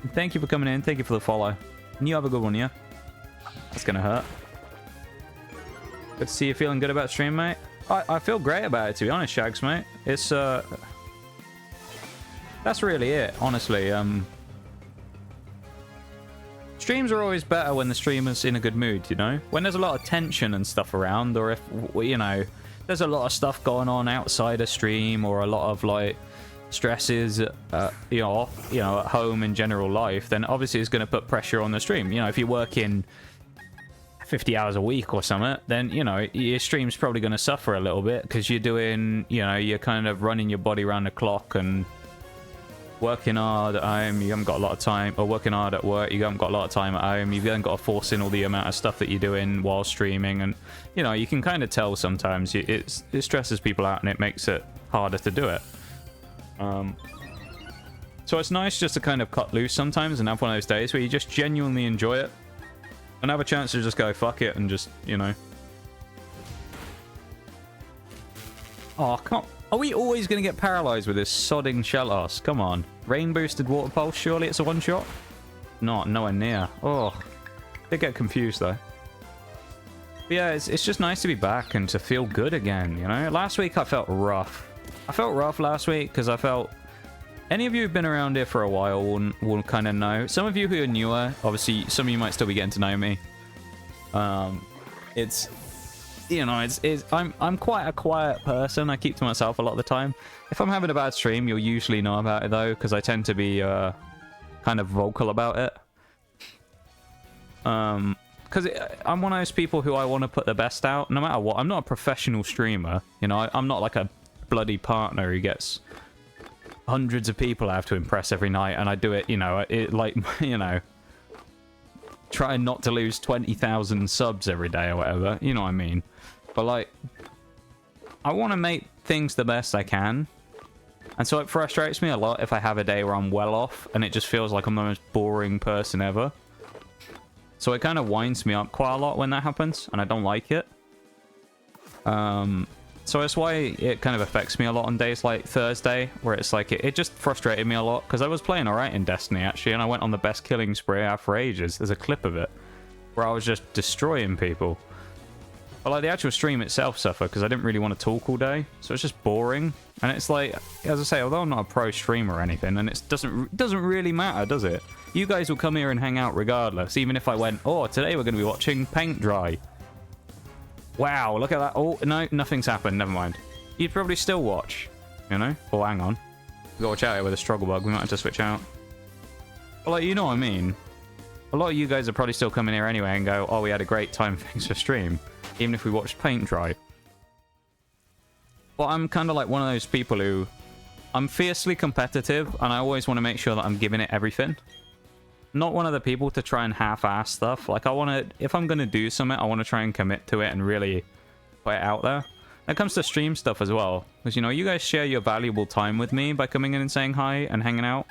And thank you for coming in. Thank you for the follow. And you have a good one, yeah? That's going to hurt. Good to see you feeling good about stream, mate. I feel great about it, to be honest, Shags, mate. It's, that's really it, honestly. Streams are always better when the streamer's in a good mood, you know? When there's a lot of tension and stuff around, or if, you know, there's a lot of stuff going on outside a stream, or a lot of, like, stresses, you know, at home in general life, then obviously it's going to put pressure on the stream. You know, if you're working 50 hours a week or something, then, you know, your stream's probably going to suffer a little bit because you're doing, you know, you're kind of running your body around the clock and working hard at home. You haven't got a lot of time, or working hard at work, you haven't got a lot of time at home. You've then got to force in all the amount of stuff that you're doing while streaming, and, you know, you can kind of tell sometimes it stresses people out and it makes it harder to do it. So it's nice just to kind of cut loose sometimes and have one of those days where you just genuinely enjoy it and have a chance to just go fuck it and just, you know. Oh, come on. Are we always going to get paralyzed with this sodding Shellos? Come on. Rain boosted water pulse, surely it's a one shot? Not, nowhere near. Oh, they get confused though. But yeah, it's just nice to be back and to feel good again, you know? Last week I felt rough. I felt rough last week because I felt... Any of you who've been around here for a while will kind of know. Some of you who are newer, obviously, some of you might still be getting to know me. It's... You know, I'm quite a quiet person. I keep to myself a lot of the time. If I'm having a bad stream, you'll usually know about it, though, because I tend to be kind of vocal about it. Because I'm one of those people who I want to put the best out, no matter what. I'm not a professional streamer. You know, I'm not like a bloody partner who gets hundreds of people I have to impress every night, and I do it, you know, like, you know, trying not to lose 20,000 subs every day or whatever, you know what I mean? But, like, I want to make things the best I can, and so it frustrates me a lot if I have a day where I'm well off, and it just feels like I'm the most boring person ever. So it kind of winds me up quite a lot when that happens, and I don't like it. So that's why it kind of affects me a lot on days like Thursday, where it's like, it just frustrated me a lot, because I was playing alright in Destiny, actually, and I went on the best killing spree I have for ages. There's a clip of it, where I was just destroying people. But, like, the actual stream itself suffered, because I didn't really want to talk all day, so it's just boring. And it's like, as I say, although I'm not a pro streamer or anything, and it doesn't really matter, does it? You guys will come here and hang out regardless, even if I went, oh, today we're going to be watching paint dry. Wow, look at that. Oh, no, nothing's happened. Never mind. You'd probably still watch, you know? Oh, hang on. We've got to watch out here with a struggle bug. We might have to switch out. But, like, you know what I mean? A lot of you guys are probably still coming here anyway and go, oh, we had a great time, thanks for stream. Even if we watched paint dry. But I'm kind of like one of those people who... I'm fiercely competitive, and I always want to make sure that I'm giving it everything. Not one of the people to try and half-ass stuff. Like, I want to... If I'm going to do something, I want to try and commit to it and really put it out there. When it comes to stream stuff as well. Because, you know, you guys share your valuable time with me by coming in and saying hi and hanging out.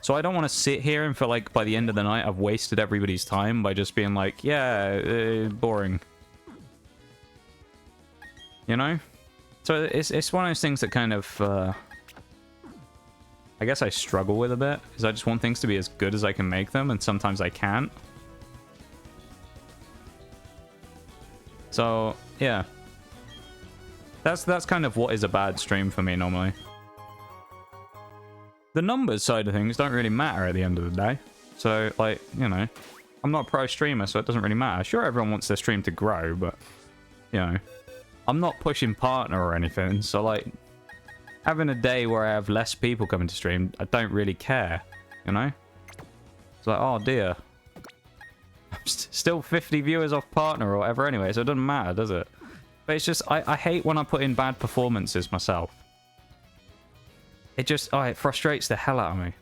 So I don't want to sit here and feel like by the end of the night I've wasted everybody's time by just being like, yeah, boring. You know? So it's one of those things that kind of... I guess I struggle with a bit, because I just want things to be as good as I can make them, and sometimes I can't. So, yeah. That's kind of what is a bad stream for me normally. The numbers side of things don't really matter at the end of the day. So, like, you know, I'm not a pro streamer, so it doesn't really matter. Sure, everyone wants their stream to grow, but, you know, I'm not pushing partner or anything, so, like... Having a day where I have less people coming to stream, I don't really care, you know? It's like, oh dear. I'm still 50 viewers off partner or whatever anyway, so it doesn't matter, does it? But it's just, I hate when I put in bad performances myself. It just, oh, it frustrates the hell out of me.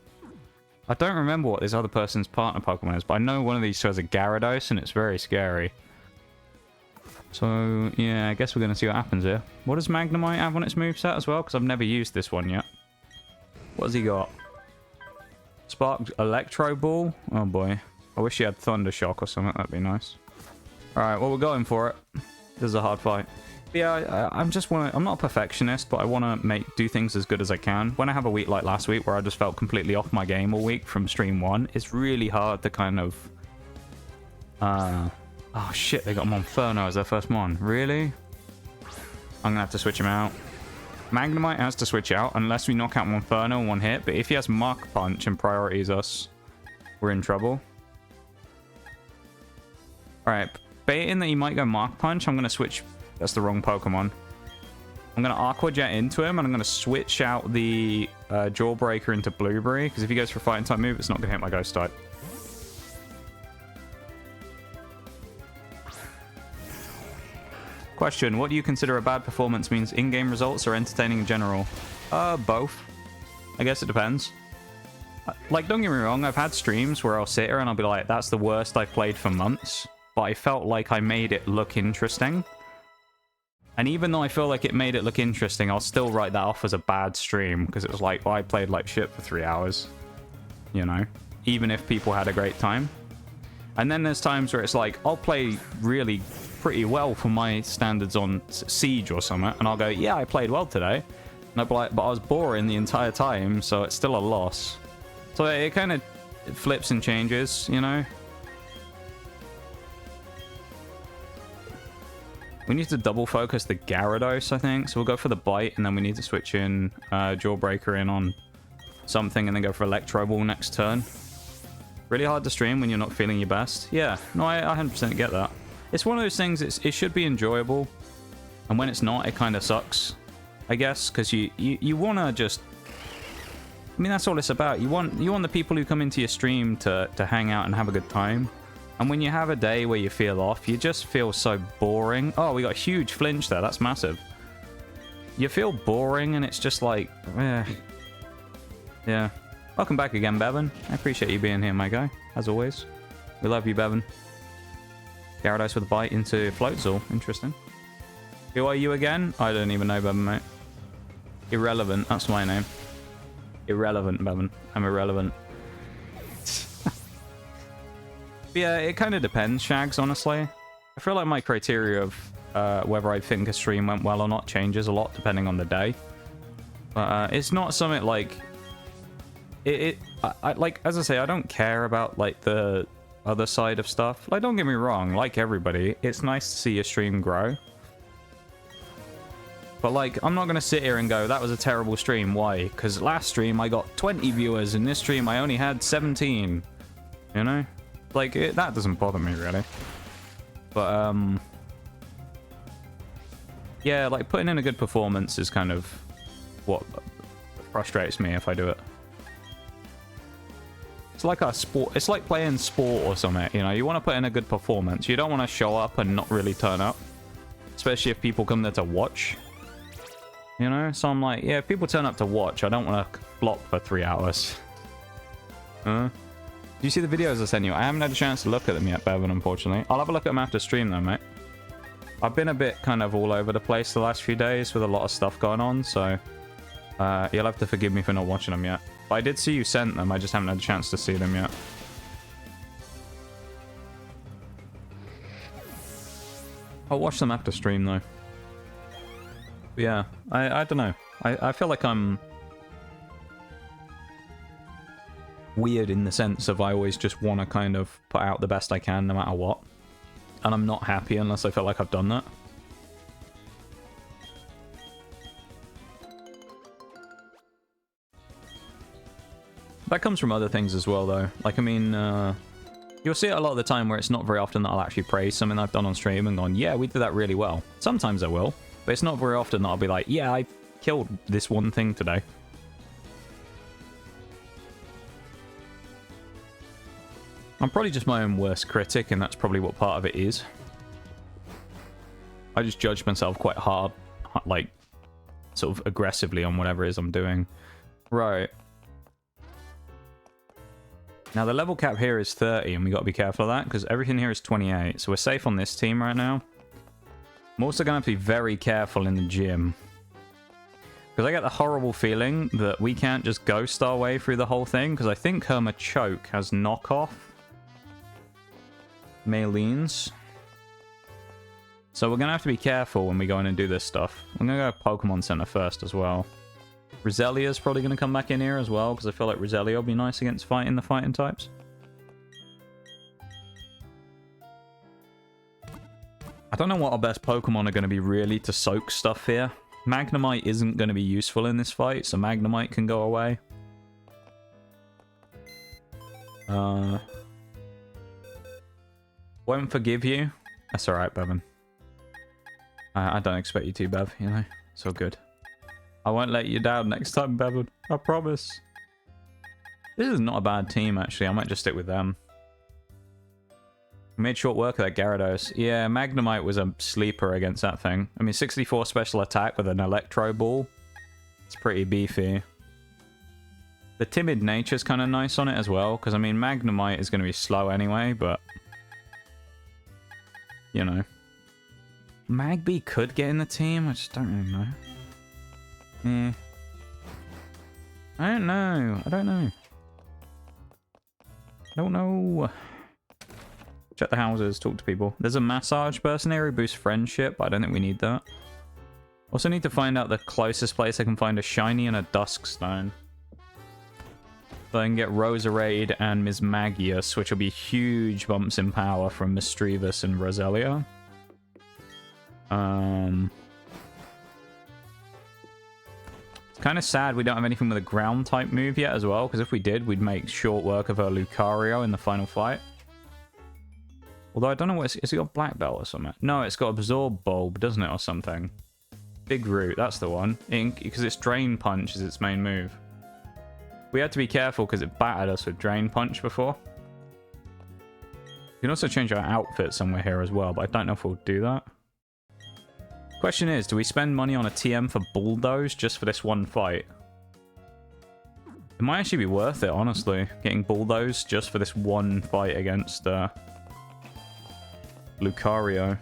I don't remember what this other person's partner Pokemon is, but I know one of these two has a Gyarados, and it's very scary. So, yeah, I guess we're going to see what happens here. What does Magnemite have on its moveset as well? Because I've never used this one yet. What has he got? Spark Electro Ball? Oh boy. I wish he had Thunder Shock or something. That'd be nice. Alright, well, we're going for it. This is a hard fight. But yeah, I'm not a perfectionist, but I want to do things as good as I can. When I have a week like last week where I just felt completely off my game all week from stream 1, it's really hard to kind of... Oh shit, they got Monferno as their first mon. Really? I'm going to have to switch him out. Magnemite has to switch out unless we knock out Monferno in one hit, but if he has Mach Punch and priorities us, we're in trouble. Alright, baiting that he might go Mach Punch, I'm going to switch... That's the wrong Pokemon. I'm going to Aqua Jet into him, and I'm going to switch out the Jawbreaker into Blueberry, because if he goes for a Fighting type move, it's not going to hit my Ghost type. Question, what do you consider a bad performance means in-game results or entertaining in general? Both. I guess it depends. Like, don't get me wrong, I've had streams where I'll sit here and I'll be like, that's the worst I've played for months. But I felt like I made it look interesting. And even though I feel like it made it look interesting, I'll still write that off as a bad stream. Because it was like, well, I played like shit for 3 hours. You know? Even if people had a great time. And then there's times where it's like, I'll play really... pretty well for my standards on Siege or something, and I'll go, yeah, I played well today, and I'll be like, but I was boring the entire time, so it's still a loss. So it kind of flips and changes, you know. We need to double focus the Gyarados, I think, so we'll go for the Bite, and then we need to switch in Jawbreaker in on something, and then go for Electro Ball next turn. Really hard to stream when you're not feeling your best. Yeah, no, I 100% get that. It's one of those things, it should be enjoyable, and when it's not, it kind of sucks, I guess, because you want to just... I mean, that's all it's about. You want the people who come into your stream to hang out and have a good time, and when you have a day where you feel off, you just feel so boring. Oh, we got a huge flinch there, that's massive. You feel boring, and it's just like, eh. Yeah. Welcome back again, Bevan. I appreciate you being here, my guy, as always. We love you, Bevan. Gyarados with a Bite into Floatzel. Interesting. Who are you again? I don't even know, Bevan, mate. Irrelevant. That's my name. Irrelevant, Bevan. I'm irrelevant. Yeah, it kind of depends, Shags, honestly. I feel like my criteria of whether I think a stream went well or not changes a lot depending on the day. But it's not something like... like, as I say, I don't care about, like, the... other side of stuff. Like, don't get me wrong, like everybody, it's nice to see your stream grow. But, like, I'm not going to sit here and go, that was a terrible stream. Why? Because last stream I got 20 viewers, and this stream I only had 17. You know? Like, that doesn't bother me, really. But, yeah, like, putting in a good performance is kind of what frustrates me if I do it. It's like a sport. It's like playing sport or something, you know. You want to put in a good performance. You don't want to show up and not really turn up, especially if people come there to watch. You know, so I'm like, yeah, if people turn up to watch, I don't want to flop for 3 hours. Do you see the videos I sent you? I haven't had a chance to look at them yet, Bevan, unfortunately. I'll have a look at them after stream, though, mate. I've been a bit kind of all over the place the last few days with a lot of stuff going on, so you'll have to forgive me for not watching them yet. But I did see you sent them, I just haven't had a chance to see them yet. I'll watch them after stream, though. But yeah, I don't know. I feel like I'm weird in the sense of I always just want to kind of put out the best I can no matter what. And I'm not happy unless I feel like I've done that. That comes from other things as well, though. Like, I mean, you'll see it a lot of the time where it's not very often that I'll actually praise something I've done on stream and gone, yeah, we did that really well. Sometimes I will, but it's not very often that I'll be like, yeah, I killed this one thing today. I'm probably just my own worst critic, and that's probably what part of it is. I just judge myself quite hard, like, sort of aggressively on whatever it is I'm doing. Right. Now, the level cap here is 30, and we got to be careful of that, because everything here is 28, so we're safe on this team right now. I'm also going to have to be very careful in the gym. Because I get the horrible feeling that we can't just ghost our way through the whole thing, because I think her Machoke has knockoff Maylines. So we're going to have to be careful when we go in and do this stuff. I'm going to go Pokemon Center first as well. Roselia's probably going to come back in here as well, because I feel like Roselia will be nice against fighting the fighting types. I don't know what our best Pokemon are going to be really to soak stuff here. Magnemite isn't going to be useful in this fight, so Magnemite can go away. Won't forgive you. That's alright, Bevan. I don't expect you to, Bev, you know? It's all good. I won't let you down next time, Bevan. I promise. This is not a bad team, actually. I might just stick with them. Made short work of that Gyarados. Yeah, Magnemite was a sleeper against that thing. I mean, 64 special attack with an Electro Ball. It's pretty beefy. The timid nature's kind of nice on it as well, because, I mean, Magnemite is going to be slow anyway, but... You know. Magby could get in the team, I just don't really know. I don't know. I don't know. Check the houses, talk to people. There's a massage person here who boosts friendship, but I don't think we need that. Also need to find out the closest place I can find a shiny and a dusk stone. So I can get Roserade and Mismagius, which will be huge bumps in power from Misdreavus and Roselia. It's kind of sad we don't have anything with a ground type move yet as well, because if we did, we'd make short work of our Lucario in the final fight. Although I don't know what it's got Black Belt or something. No, it's got Absorb Bulb, doesn't it, or something? Big Root, that's the one. Because it's Drain Punch is its main move. We had to be careful because it battered us with Drain Punch before. We can also change our outfit somewhere here as well, but I don't know if we'll do that. Question is, do we spend money on a TM for Bulldoze just for this one fight? It might actually be worth it, honestly, getting Bulldoze just for this one fight against Lucario.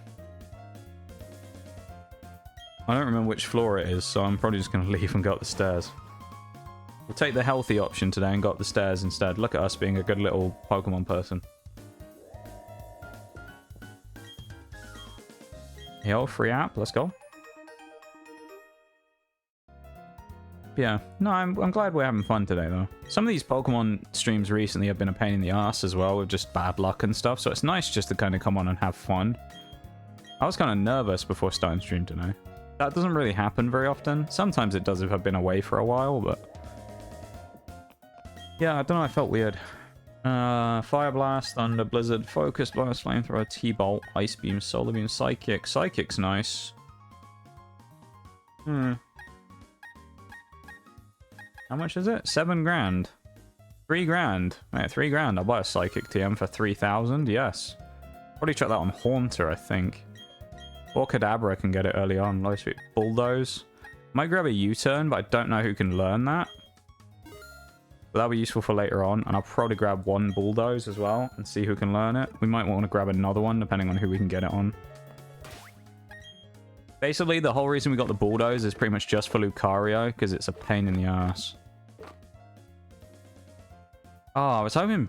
I don't remember which floor it is, so I'm probably just going to leave and go up the stairs. We'll take the healthy option today and go up the stairs instead. Look at us being a good little Pokemon person. Yo, free app, let's go. Yeah, no, I'm glad we're having fun today, though. Some of these Pokemon streams recently have been a pain in the ass as well, with just bad luck and stuff, so it's nice just to kind of come on and have fun. I was kind of nervous before starting stream today. That doesn't really happen very often. Sometimes it does if I've been away for a while, but... Yeah, I don't know, I felt weird. Fire Blast, Thunder, Blizzard, Focus Blast, Flamethrower, T-Bolt, Ice Beam, Solar Beam, Psychic. Psychic's nice. How much is it? 7 grand. 3 grand. Wait, 3 grand. I'll buy a Psychic TM for 3,000. Yes. Probably check that on Haunter, I think. Or Kadabra can get it early on. Low speed. Bulldoze. Might grab a U-turn, but I don't know who can learn that. But that'll be useful for later on. And I'll probably grab one Bulldoze as well and see who can learn it. We might want to grab another one depending on who we can get it on. Basically, the whole reason we got the Bulldoze is pretty much just for Lucario, because it's a pain in the ass. Oh, I was hoping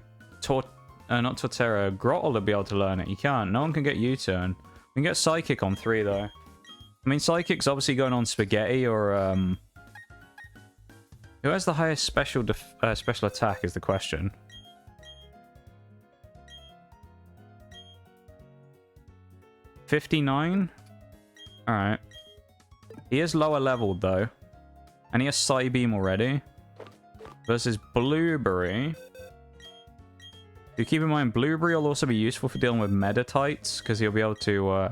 not Torterra, Grottle to be able to learn it. You can't. No one can get U-turn. We can get Psychic on 3, though. I mean, Psychic's obviously going on Spaghetti or... Who has the highest special attack is the question. $59? Alright. He is lower leveled, though. And he has Psybeam already. Versus Blueberry. Do keep in mind, Blueberry will also be useful for dealing with Meditites, because he'll be able to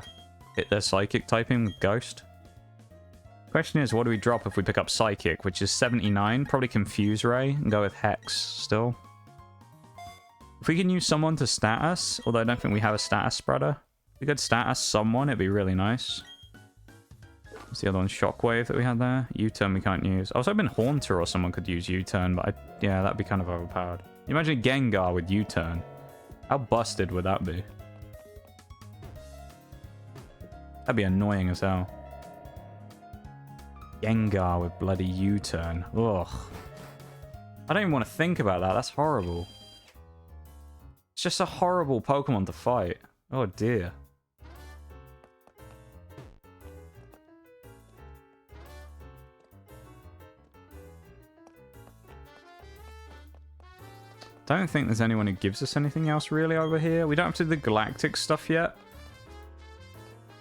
hit their Psychic typing with Ghost. Question is, what do we drop if we pick up Psychic, which is 79? Probably Confuse Ray and go with Hex still. If we can use someone to status, although I don't think we have a status spreader. If we could status someone, it'd be really nice. What's the other one? Shockwave that we had there? U-turn we can't use. I was hoping Haunter or someone could use U-turn, but yeah, that'd be kind of overpowered. Imagine Gengar with U-turn. How busted would that be? That'd be annoying as hell. Gengar with bloody U-turn. Ugh. I don't even want to think about that. That's horrible. It's just a horrible Pokemon to fight. Oh dear. Don't think there's anyone who gives us anything else really over here. We don't have to do the galactic stuff yet.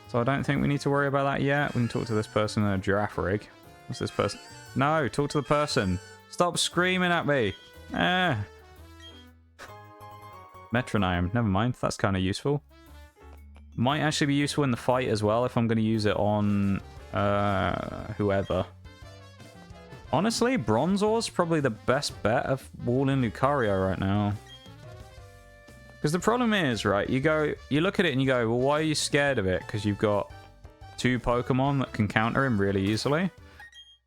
So I don't think we need to worry about that yet. We can talk to this person in a giraffe rig. What's this person? No, talk to the person. Stop screaming at me. Metronome. Never mind. That's kind of useful. Might actually be useful in the fight as well if I'm going to use it on whoever. Honestly, Bronzor's probably the best bet of walling Lucario right now. Because the problem is, right, you look at it and you go, well, why are you scared of it? Because you've got 2 Pokemon that can counter him really easily.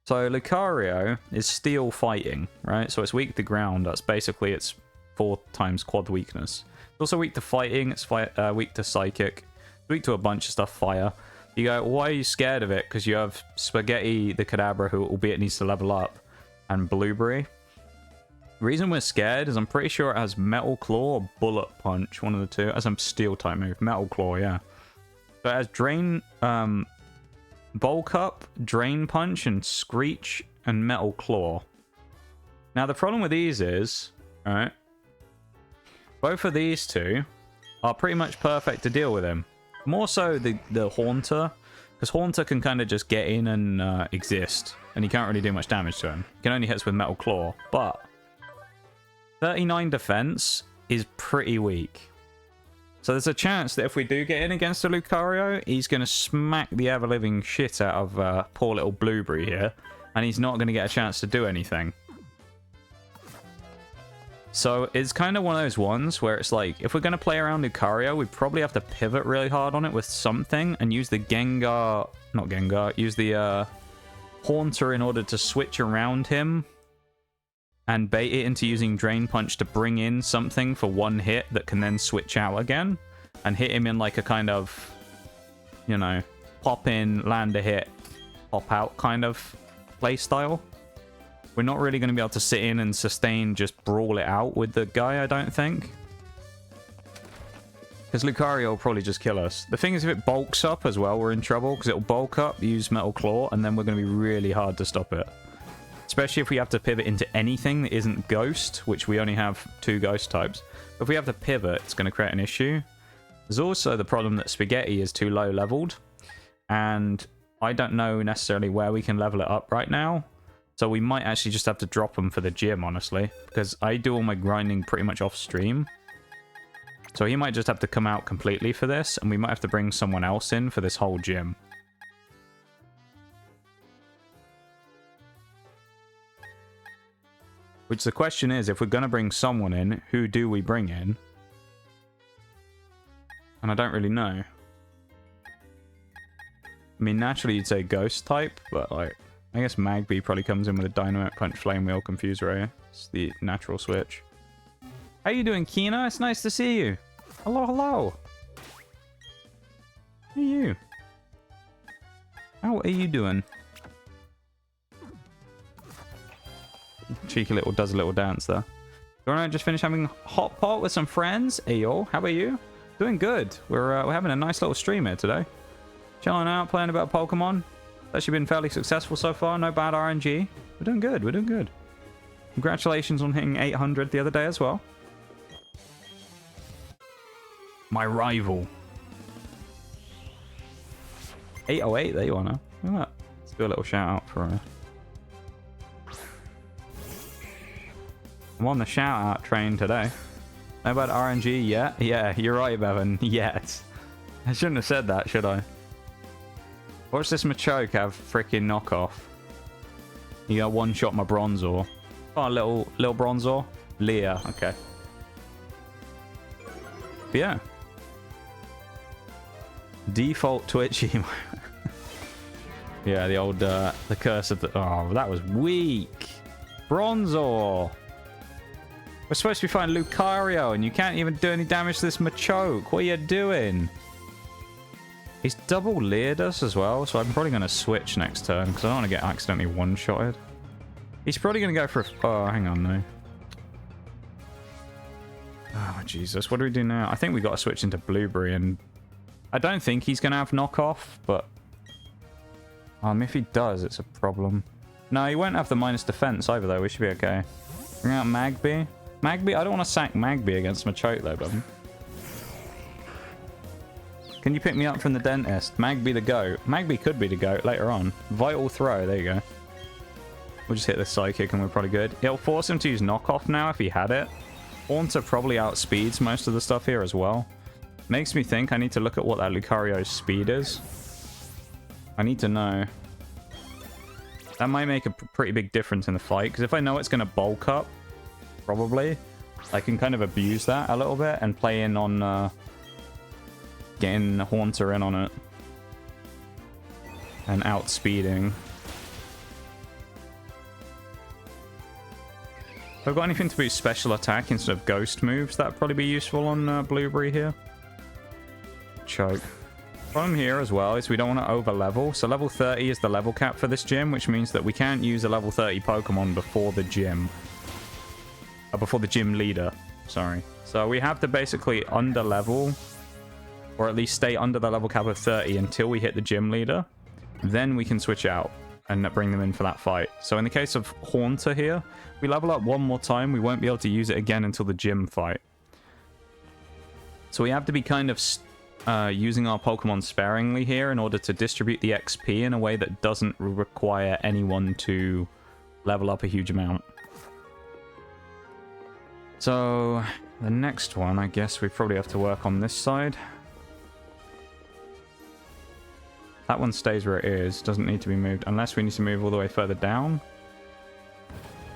So Lucario is steel fighting, right? So it's weak to ground. That's basically its 4 times quad weakness. It's also weak to fighting. It's weak to psychic. It's weak to a bunch of stuff, fire. You go, why are you scared of it? Because you have Spaghetti the Kadabra, who albeit needs to level up, and Blueberry. The reason we're scared is I'm pretty sure it has Metal Claw or Bullet Punch, one of the two. It has some steel type move. Metal Claw, yeah. So it has Drain, Bulk Up, Drain Punch, and Screech, and Metal Claw. Now the problem with these is, alright, both of these two are pretty much perfect to deal with him. More so the Haunter, because Haunter can kind of just get in and exist, and he can't really do much damage to him. He can only hit us with Metal Claw, but 39 defense is pretty weak. So there's a chance that if we do get in against a Lucario, he's going to smack the ever-living shit out of poor little Blueberry here, and he's not going to get a chance to do anything. So it's kind of one of those ones where it's like, if we're going to play around Lucario, we probably have to pivot really hard on it with something and use the use the Haunter in order to switch around him and bait it into using Drain Punch to bring in something for one hit that can then switch out again and hit him in like a kind of, you know, pop in, land a hit, pop out kind of play style. We're not really going to be able to sit in and sustain, just brawl it out with the guy, I don't think. Because Lucario will probably just kill us. The thing is, if it bulks up as well, we're in trouble. Because it'll bulk up, use Metal Claw, and then we're going to be really hard to stop it. Especially if we have to pivot into anything that isn't Ghost, which we only have 2 Ghost types. If we have to pivot, it's going to create an issue. There's also the problem that Spaghetti is too low leveled. And I don't know necessarily where we can level it up right now. So we might actually just have to drop him for the gym, honestly. Because I do all my grinding pretty much off stream. So he might just have to come out completely for this. And we might have to bring someone else in for this whole gym. Which the question is, if we're going to bring someone in, who do we bring in? And I don't really know. I mean, naturally you'd say Ghost type, but like... I guess Magby probably comes in with a Dynamite Punch, Flame Wheel, Confuse Ray. It's the natural switch. How you doing, Kina? It's nice to see you. Hello, hello. How are you? How are you doing? Cheeky little, does a little dance there. Dora just finished having hot pot with some friends. Hey, yo, how about you? Doing good. We're having a nice little stream here today. Chilling out, playing about Pokemon. Actually been fairly successful so far. No bad RNG. We're doing good. We're doing good. Congratulations on hitting 800 the other day as well. My rival. 808. There you are now. Look at that. Let's do a little shout out for her. I'm on the shout out train today. No bad RNG yet? Yeah, you're right, Bevan. Yet. I shouldn't have said that, should I? Watch this Machoke have freaking knockoff. You got one-shot my Bronzor. Oh, little Bronzor. Leah, okay. But yeah. Default Twitch emo. Yeah, the old, the curse of the... Oh, that was weak. Bronzor. We're supposed to be fighting Lucario, and you can't even do any damage to this Machoke. What are you doing? He's double leered us as well, so I'm probably going to switch next turn, because I don't want to get accidentally one-shotted. He's probably going to go for a... Oh, hang on, no. Oh, Jesus. What do we do now? I think we got to switch into Blueberry, and... I don't think he's going to have knockoff, but... if he does, it's a problem. No, he won't have the minus defense either, though. We should be okay. Bring out Magby. Magby? I don't want to sack Magby against Machoke, though, bud. Can you pick me up from the dentist? Magby the goat. Magby could be the goat later on. Vital throw. There you go. We'll just hit the Psychic and we're probably good. It'll force him to use knockoff now if he had it. Haunter probably outspeeds most of the stuff here as well. Makes me think I need to look at what that Lucario's speed is. I need to know. That might make a pretty big difference in the fight, because if I know it's going to bulk up, probably, I can kind of abuse that a little bit and play in on getting Haunter in on it. And outspeeding. If I've got anything to boost special attack instead of ghost moves, that'd probably be useful on Blueberry here. Choke. Problem here as well is we don't want to over level. So level 30 is the level cap for this gym, which means that we can't use a level 30 Pokemon before the gym. Before the gym leader. Sorry. So we have to basically under level, or at least stay under the level cap of 30 until we hit the gym leader. Then we can switch out and bring them in for that fight. So in the case of Haunter here, we level up one more time. We won't be able to use it again until the gym fight. So we have to be kind of using our Pokemon sparingly here in order to distribute the XP in a way that doesn't require anyone to level up a huge amount. So the next one, I guess we probably have to work on this side. That one stays where it is, doesn't need to be moved, unless we need to move all the way further down.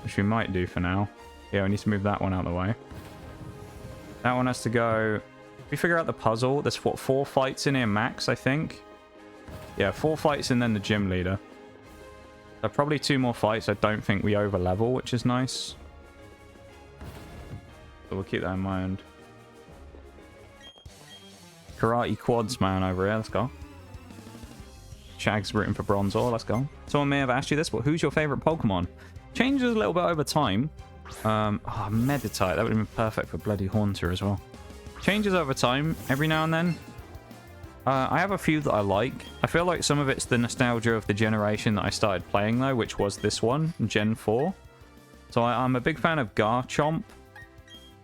Which we might do for now. Yeah, we need to move that one out of the way. That one has to go... If we figure out the puzzle, there's what, 4 fights in here max, I think? Yeah, 4 fights and then the gym leader. So probably 2 more fights. I don't think we over level, which is nice. So we'll keep that in mind. Karate quads man over here, let's go. Shag's rooting for Bronzor, let's go. Someone may have asked you this, but who's your favorite Pokemon? Changes a little bit over time. Meditite, that would have been perfect for bloody Haunter as well. Changes over time, every now and then. I have a few that I like. I feel like some of it's the nostalgia of the generation that I started playing, though, which was this one, Gen 4. So I'm a big fan of Garchomp.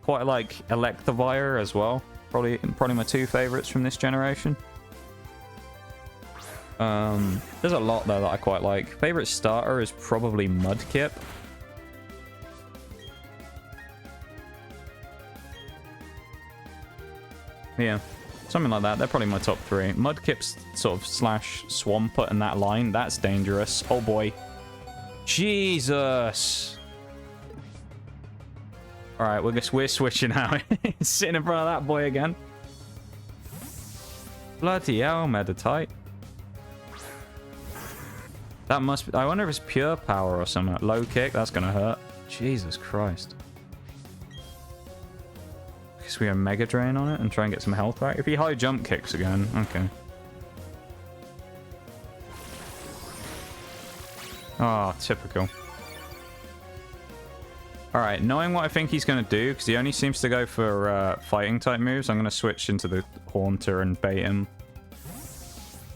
Quite like Electivire as well. Probably my 2 favorites from this generation. There's a lot there that I quite like. Favorite starter is probably Mudkip. Yeah, something like that. They're probably my top 3. Mudkip's sort of slash Swampert in that line. That's dangerous. Oh boy. Jesus. Alright, we're switching out. Sitting in front of that boy again. Bloody hell, Meditite. That must be... I wonder if it's pure power or something. Low kick, that's gonna hurt. Jesus Christ. I guess we have Mega Drain on it and try and get some health back. If he high jump kicks again, okay. Oh, typical. Alright, knowing what I think he's going to do, because he only seems to go for fighting type moves, I'm going to switch into the Haunter and bait him.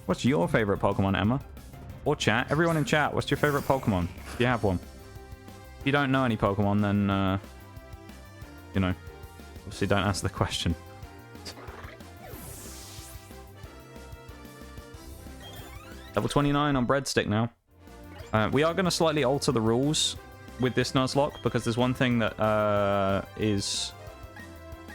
What's your favorite Pokemon, Emma? Or chat? Everyone in chat, what's your favorite Pokemon? If you have one. If you don't know any Pokemon, then, you know, obviously don't answer the question. Level 29 on Breadstick now. We are going to slightly alter the rules with this Nuzlocke, because there's one thing that is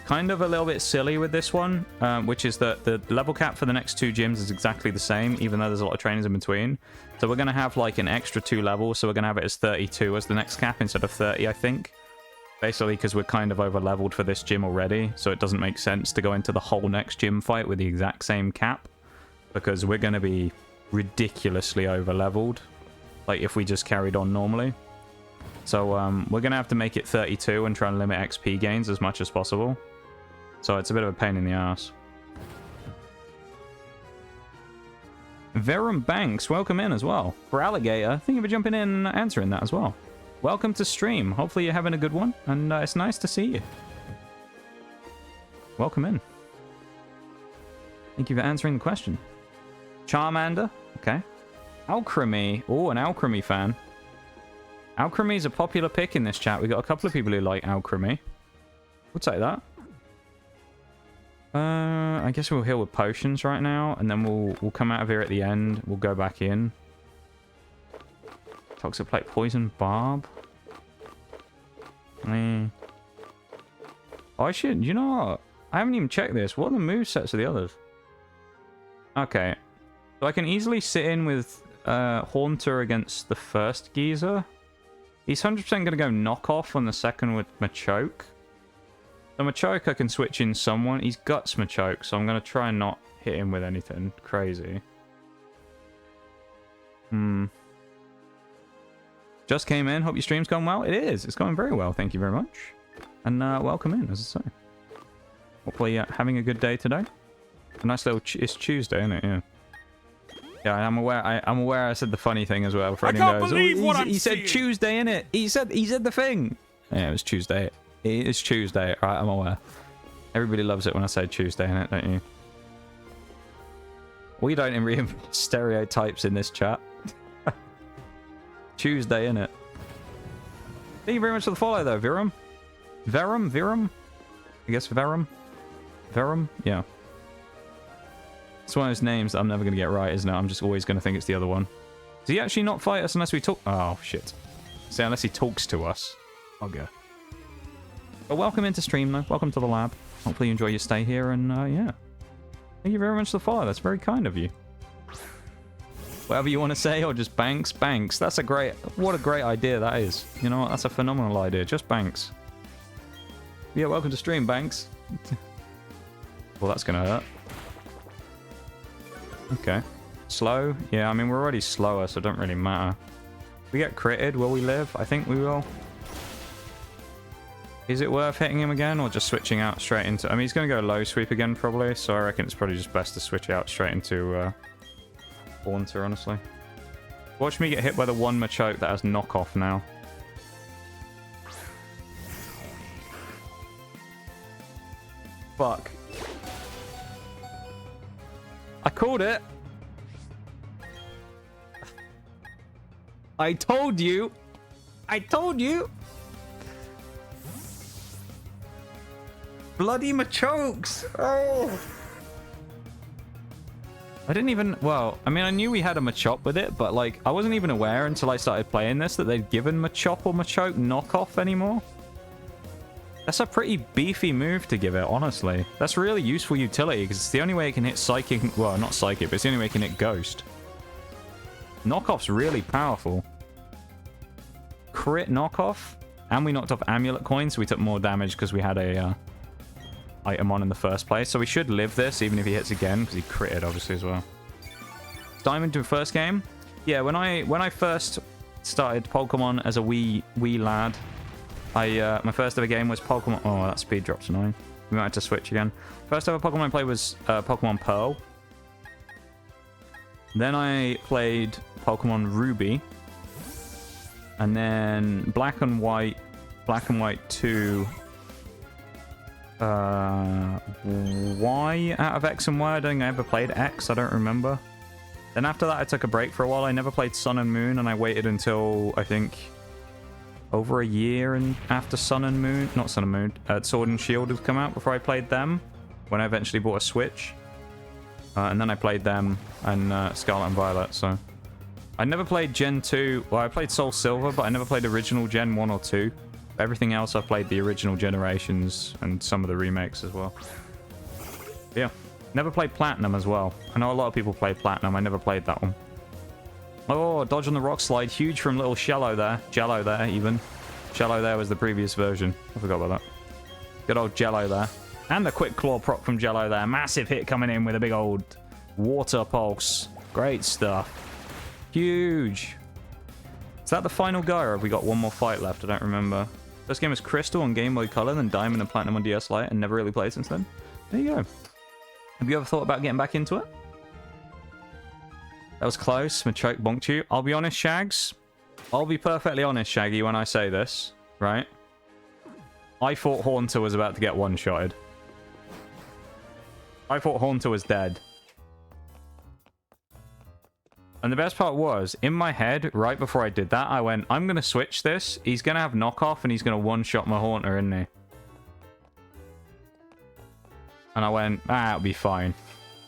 kind of a little bit silly with this one, which is that the level cap for the next 2 gyms is exactly the same, even though there's a lot of trainers in between. So we're going to have like an extra 2 levels, so we're going to have it as 32 as the next cap instead of 30, I think. Basically, because we're kind of over leveled for this gym already, so it doesn't make sense to go into the whole next gym fight with the exact same cap, because we're going to be ridiculously over leveled, like if we just carried on normally. So we're going to have to make it 32 and try and limit XP gains as much as possible. So it's a bit of a pain in the ass. Verum Banks, welcome in as well. For Alligator, thank you for jumping in and answering that as well. Welcome to stream. Hopefully you're having a good one, and it's nice to see you. Welcome in. Thank you for answering the question. Charmander, okay. Alchemy, oh, an Alchemy fan. Alchemy is a popular pick in this chat. We got a couple of people who like Alchemy. We'll take that. I guess we'll heal with potions right now, and then we'll come out of here at the end. We'll go back in. Toxic Plate, Poison Barb. Oh, I should. You know what? I haven't even checked this. What are the movesets of the others? Okay. So I can easily sit in with Haunter against the first geezer. He's 100% going to go knockoff on the second with Machoke. So Machoke I can switch in someone. He's Guts Machoke, so I'm going to try and not hit him with anything crazy. Just came in. Hope your stream's going well. It is. It's going very well. Thank you very much. And welcome in, as I say. Hopefully having a good day today. A nice little... it's Tuesday, isn't it? Yeah. Yeah, I'm aware. I'm aware I said the funny thing as well. For anyone goes, he said Tuesday, innit? He said the thing. Yeah, it was Tuesday. It is Tuesday. Right, I'm aware. Everybody loves it when I say Tuesday, innit? Don't you? We don't reinvent stereotypes in this chat. Tuesday, innit? Thank you very much for the follow, though, Virum. Verum? I guess Verum? Verum? Yeah. It's one of those names that I'm never going to get right, isn't it? I'm just always going to think it's the other one. Does he actually not fight us unless we talk? Oh, shit. See, unless he talks to us. I'll go. But welcome into stream, though. Welcome to the lab. Hopefully you enjoy your stay here, and yeah. Thank you very much for the follow. That's very kind of you. Whatever you want to say, or just Banks. Banks. That's a great... what a great idea that is. You know what? That's a phenomenal idea. Just Banks. Yeah, welcome to stream, Banks. Well, that's going to hurt. Okay. Slow? Yeah, I mean, we're already slower, so it don't really matter. We get critted, will we live? I think we will. Is it worth hitting him again, or just switching out straight into... I mean, he's going to go low sweep again, probably, so I reckon it's probably just best to switch out straight into Haunter, honestly. Watch me get hit by the one Machoke that has knockoff now. Fuck. I called it. I told you. I told you. Bloody Machokes. Oh. I didn't even... well, I mean, I knew we had a Machop with it, but, like, I wasn't even aware until I started playing this that they'd given Machop or Machoke knockoff anymore. That's a pretty beefy move to give it, honestly. That's really useful utility, because it's the only way it can hit Psychic... well, not Psychic, but it's the only way it can hit Ghost. Knockoff's really powerful. Crit knockoff. And we knocked off Amulet Coin, so we took more damage because we had a item on in the first place. So we should live this, even if he hits again, because he critted, obviously, as well. Diamond to first game. Yeah, when I first started Pokemon as a wee lad... my first ever game was Pokemon... oh, that speed drop's annoying. We might have to switch again. First ever Pokemon I played was Pokemon Pearl. Then I played Pokemon Ruby. And then Black and White 2... Y out of X and Y. I don't think I ever played X. I don't remember. Then after that I took a break for a while. I never played Sun and Moon, and I waited until, I think... over a year and after Sun and Moon, not Sun and Moon, Sword and Shield had come out before I played them, when I eventually bought a Switch. And then I played them and Scarlet and Violet, so... I never played Gen 2, well, I played Soul Silver, but I never played original Gen 1 or 2. Everything else I've played the original generations and some of the remakes as well. Yeah, never played Platinum as well. I know a lot of people play Platinum, I never played that one. Oh, dodge on the rock slide. Huge from little Jello there. Jello there, even. Jello there was the previous version. I forgot about that. Good old Jello there. And the quick claw proc from Jello there. Massive hit coming in with a big old water pulse. Great stuff. Huge. Is that the final guy, or have we got one more fight left? I don't remember. First game was Crystal on Game Boy Color, then Diamond and Platinum on DS Lite, and never really played since then. There you go. Have you ever thought about getting back into it? That was close. Machoke bonked you. I'll be honest, Shags. I'll be perfectly honest, Shaggy, when I say this, right? I thought Haunter was about to get one-shotted. I thought Haunter was dead. And the best part was, in my head, right before I did that, I went, I'm going to switch this. He's going to have knockoff, and he's going to one-shot my Haunter, isn't he? And I went, it'll be fine.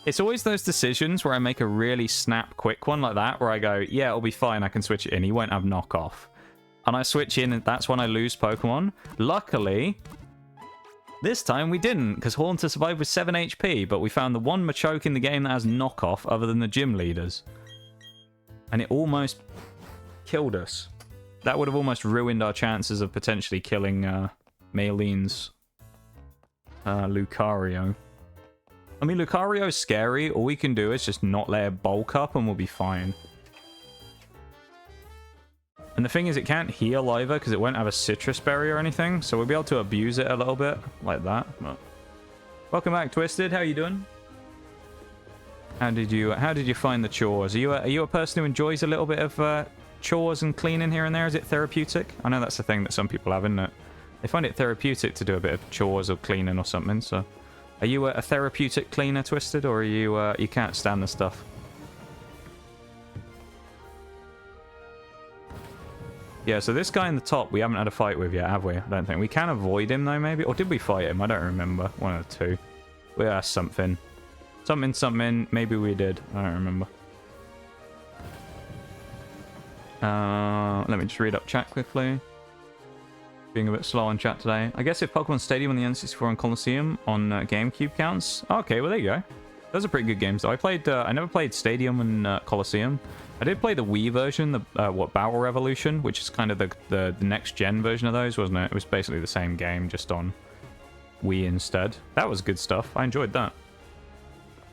It's always those decisions where I make a really snap quick one like that, where I go, yeah, it'll be fine, I can switch it in. He won't have knockoff. And I switch in, and that's when I lose Pokemon. Luckily, this time we didn't, because Haunter survived with 7 HP, but we found the one Machoke in the game that has knockoff other than the gym leaders. And it almost killed us. That would have almost ruined our chances of potentially killing Maylene's Lucario. I mean, Lucario's scary. All we can do is just not let it bulk up and we'll be fine. And the thing is, it can't heal either because it won't have a citrus berry or anything. So we'll be able to abuse it a little bit like that. But... Welcome back, Twisted. How you doing? How did you find the chores? Are you a person who enjoys a little bit of chores and cleaning here and there? Is it therapeutic? I know that's the thing that some people have, isn't it? They find it therapeutic to do a bit of chores or cleaning or something. So, are you a therapeutic cleaner, Twisted, or are you you can't stand the stuff? Yeah, so this guy in the top we haven't had a fight with yet, have we? I don't think. We can avoid him though, maybe, or did we fight him? I don't remember. One of the two. We are something. Something, maybe we did. I don't remember. Let me just read up chat quickly. Being a bit slow on chat today. I guess if Pokemon Stadium on the N64 and Coliseum on GameCube counts. Oh, okay, well there you go. Those are pretty good games though. I never played Stadium and Coliseum. I did play the Wii version, the Battle Revolution, which is kind of the next gen version of those, wasn't it? It was basically the same game, just on Wii instead. That was good stuff. I enjoyed that.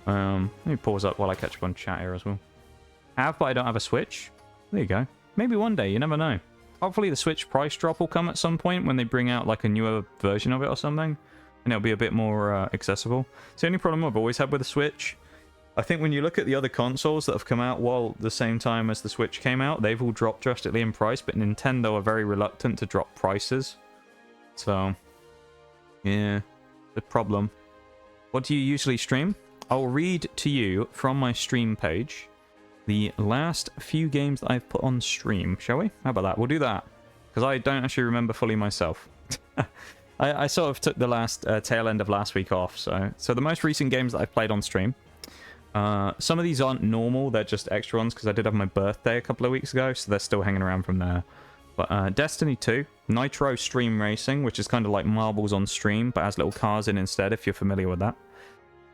Let me pause up while I catch up on chat here as well. But I don't have a Switch. There you go. Maybe one day, you never know. Hopefully the Switch price drop will come at some point when they bring out like a newer version of it or something. And it'll be a bit more accessible. It's the only problem I've always had with the Switch. I think when you look at the other consoles that have come out while the same time as the Switch came out, they've all dropped drastically in price, but Nintendo are very reluctant to drop prices. So, yeah, the problem. What do you usually stream? I'll read to you from my stream page the last few games that I've put on stream, shall we? How about that? We'll do that, because I don't actually remember fully myself. I sort of took the last tail end of last week off, so the most recent games that I've played on stream. Some of these aren't normal, they're just extra ones, because I did have my birthday a couple of weeks ago, so they're still hanging around from there. But Destiny 2, Nitro Stream Racing, which is kind of like Marbles on Stream, but has little cars in instead, if you're familiar with that.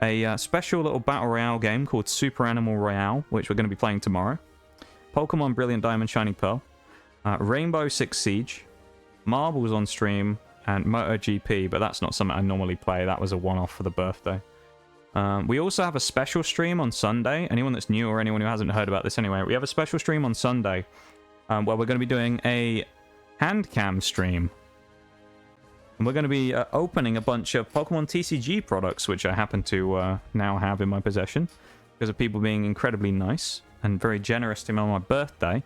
A special little Battle Royale game called Super Animal Royale, which we're going to be playing tomorrow. Pokemon Brilliant Diamond Shining Pearl. Rainbow Six Siege. Marbles on Stream. And MotoGP, but that's not something I normally play. That was a one-off for the birthday. We also have a special stream on Sunday. Anyone that's new or anyone who hasn't heard about this anyway, we have a special stream on Sunday where we're going to be doing a hand cam stream. And we're going to be opening a bunch of Pokemon TCG products, which I happen to now have in my possession, because of people being incredibly nice and very generous to me on my birthday,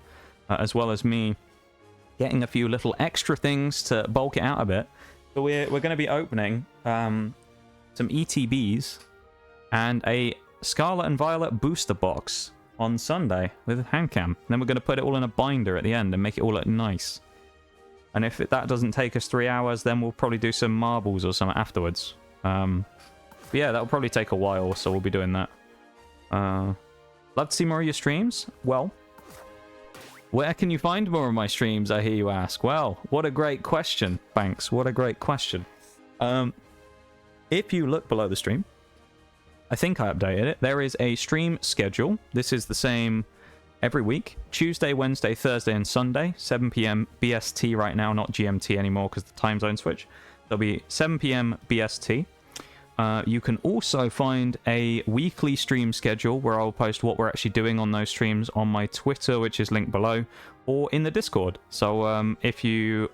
as well as me getting a few little extra things to bulk it out a bit. So we're going to be opening some ETBs and a Scarlet and Violet booster box on Sunday with Handcam. Then we're going to put it all in a binder at the end and make it all look nice. And if that doesn't take us 3 hours, then we'll probably do some marbles or something afterwards. But yeah, that'll probably take a while, so we'll be doing that. Love to see more of your streams? Well, where can you find more of my streams, I hear you ask? Well, what a great question, Banks. What a great question. If you look below the stream, I think I updated it. There is a stream schedule. This is the same every week. Tuesday, Wednesday, Thursday, and Sunday, 7 p.m. BST right now, not GMT anymore because the time zone switch. There'll be 7 p.m. BST. You can also find a weekly stream schedule where I'll post what we're actually doing on those streams on my Twitter, which is linked below, or in the Discord. So if you...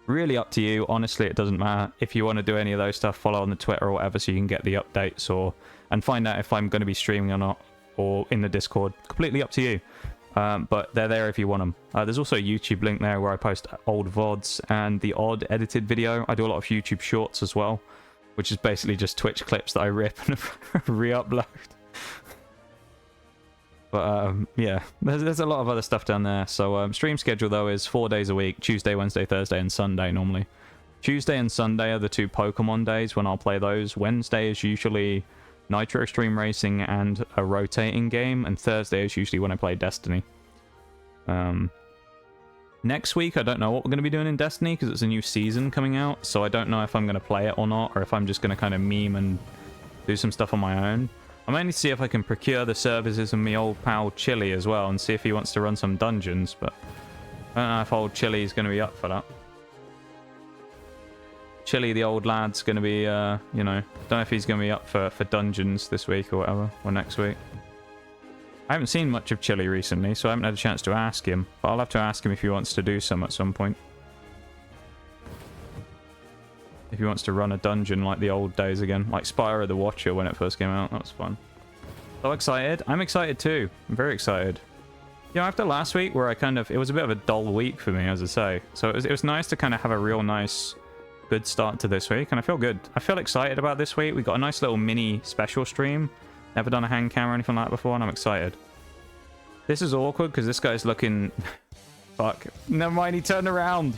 Really up to you. Honestly, it doesn't matter. If you want to do any of those stuff, follow on the Twitter or whatever so you can get the updates and find out if I'm going to be streaming or not, or in the Discord. Completely up to you. But they're there if you want them. There's also a YouTube link there where I post old VODs and the odd edited video. I do a lot of YouTube shorts as well, which is basically just Twitch clips that I rip and re-upload. But yeah, there's a lot of other stuff down there. So stream schedule, though, is 4 days a week. Tuesday, Wednesday, Thursday, and Sunday normally. Tuesday and Sunday are the 2 Pokemon days when I'll play those. Wednesday is usually Nitro Extreme Racing and a rotating game. And Thursday is usually when I play Destiny. Next week, I don't know what we're going to be doing in Destiny because it's a new season coming out. So I don't know if I'm going to play it or not, or if I'm just going to kind of meme and do some stuff on my own. I might need to see if I can procure the services of my old pal Chili as well and see if he wants to run some dungeons, but I don't know if old Chili is going to be up for that. Chili, the old lad's going to be, you know, don't know if he's going to be up for dungeons this week or whatever, or next week. I haven't seen much of Chili recently, so I haven't had a chance to ask him, but I'll have to ask him if he wants to do some at some point. If he wants to run a dungeon like the old days again. Like Spyro the Watcher when it first came out. That was fun. So excited. I'm excited too. I'm very excited. You know, after last week where it was a bit of a dull week for me, as I say. So it was nice to kind of have a real nice, good start to this week. And I feel good. I feel excited about this week. We got a nice little mini special stream. Never done a hand cam or anything like that before, and I'm excited. This is awkward because this guy's looking... Fuck. Never mind, he turned around.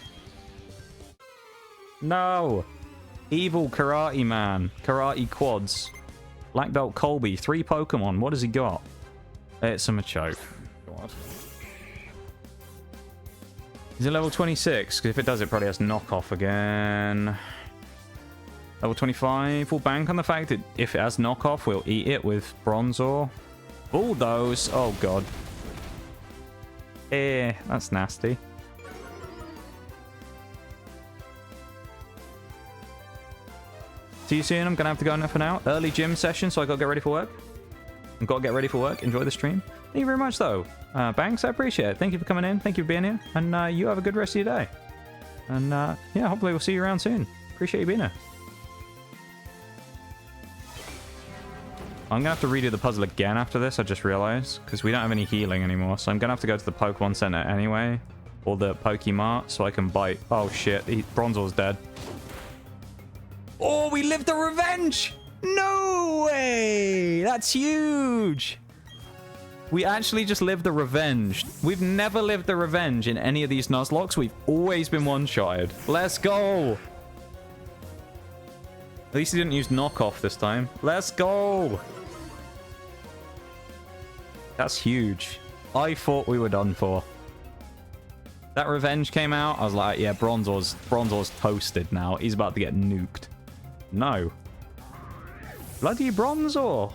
No. Evil Karate Man. Karate Quads. Black Belt Colby. 3 Pokemon. What has he got? It's a Machoke. God. Is it level 26? Because if it does, it probably has knockoff again. Level 25. We'll bank on the fact that if it has knockoff, we'll eat it with Bronzor. Bulldoze. Oh, God. That's nasty. See you soon. I'm going to have to go now for now. Early gym session, so I got to get ready for work. I've got to get ready for work. Enjoy the stream. Thank you very much, though. Banks, I appreciate it. Thank you for coming in. Thank you for being here. And you have a good rest of your day. And yeah, hopefully we'll see you around soon. Appreciate you being here. I'm going to have to redo the puzzle again after this, I just realized. Because we don't have any healing anymore. So I'm going to have to go to the Pokemon Center anyway. Or the Pokemart, so I can bite. Oh, shit. Bronzor's dead. Oh, we lived the revenge! No way! That's huge! We actually just lived the revenge. We've never lived the revenge in any of these Nuzlocke. We've always been one-shotted. Let's go! At least he didn't use knockoff this time. Let's go! That's huge. I thought we were done for. That revenge came out. I was like, yeah, Bronzor's toasted now. He's about to get nuked. No. Bloody Bronzor.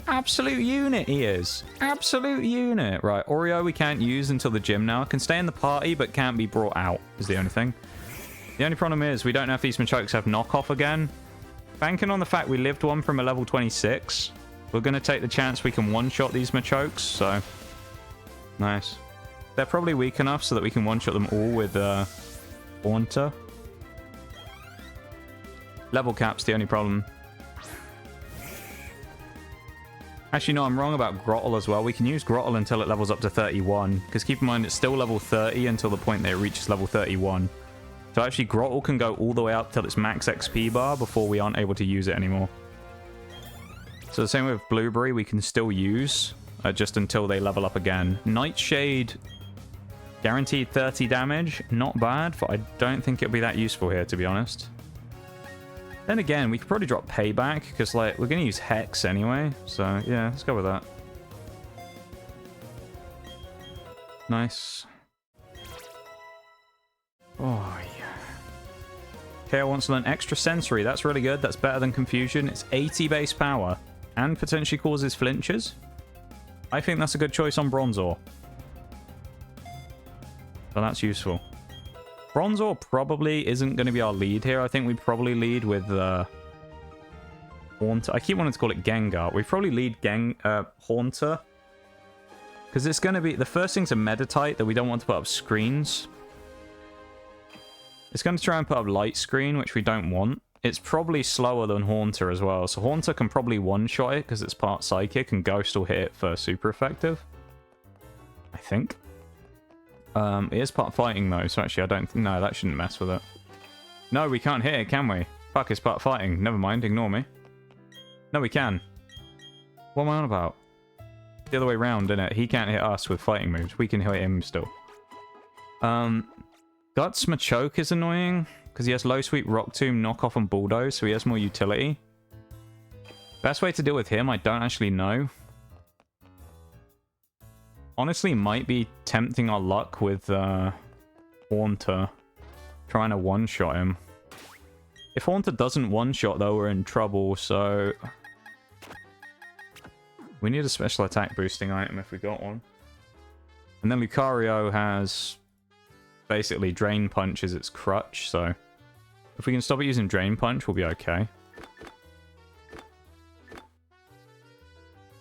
Absolute unit he is. Absolute unit. Right, Oreo we can't use until the gym now. Can stay in the party, but can't be brought out, is the only thing. The only problem is we don't know if these Machokes have knockoff again. Banking on the fact we lived one from a level 26, we're going to take the chance we can one-shot these Machokes, so... Nice. They're probably weak enough so that we can one-shot them all with Haunter. Level cap's the only problem. Actually, no, I'm wrong about Grottle as well. We can use Grottle until it levels up to 31. Because keep in mind, it's still level 30 until the point that it reaches level 31. So actually, Grottle can go all the way up till its max XP bar before we aren't able to use it anymore. So the same with Blueberry, we can still use just until they level up again. Nightshade, guaranteed 30 damage. Not bad, but I don't think it'll be that useful here, to be honest. Then again, we could probably drop Payback, because like we're going to use Hex anyway. So yeah, let's go with that. Nice. Oh, yeah. Kale wants to learn Extra Sensory. That's really good. That's better than Confusion. It's 80 base power and potentially causes flinches. I think that's a good choice on Bronzor. So that's useful. Bronzor probably isn't going to be our lead here. I think we'd probably lead with Haunter. I keep wanting to call it Gengar. We probably lead Haunter. Because it's going to be... The first thing's a Meditite that we don't want to put up screens. It's going to try and put up Light Screen, which we don't want. It's probably slower than Haunter as well. So Haunter can probably one-shot it because it's part Psychic, and Ghost will hit it for super effective. I think. It is part fighting though, so actually I don't... No, that shouldn't mess with it. No, we can't hit it, can we? Fuck, it's part fighting. Never mind, ignore me. No, we can. What am I on about? The other way round, isn't it? He can't hit us with fighting moves. We can hit him still. Guts Machoke is annoying, because he has Low Sweep, Rock Tomb, Knock Off, and Bulldoze, so he has more utility. Best way to deal with him, I don't actually know. Honestly, might be tempting our luck with Haunter. Trying to one-shot him. If Haunter doesn't one-shot, though, we're in trouble, so... We need a special attack boosting item if we got one. And then Lucario has... basically Drain Punch as its crutch, so... If we can stop it using Drain Punch, we'll be okay.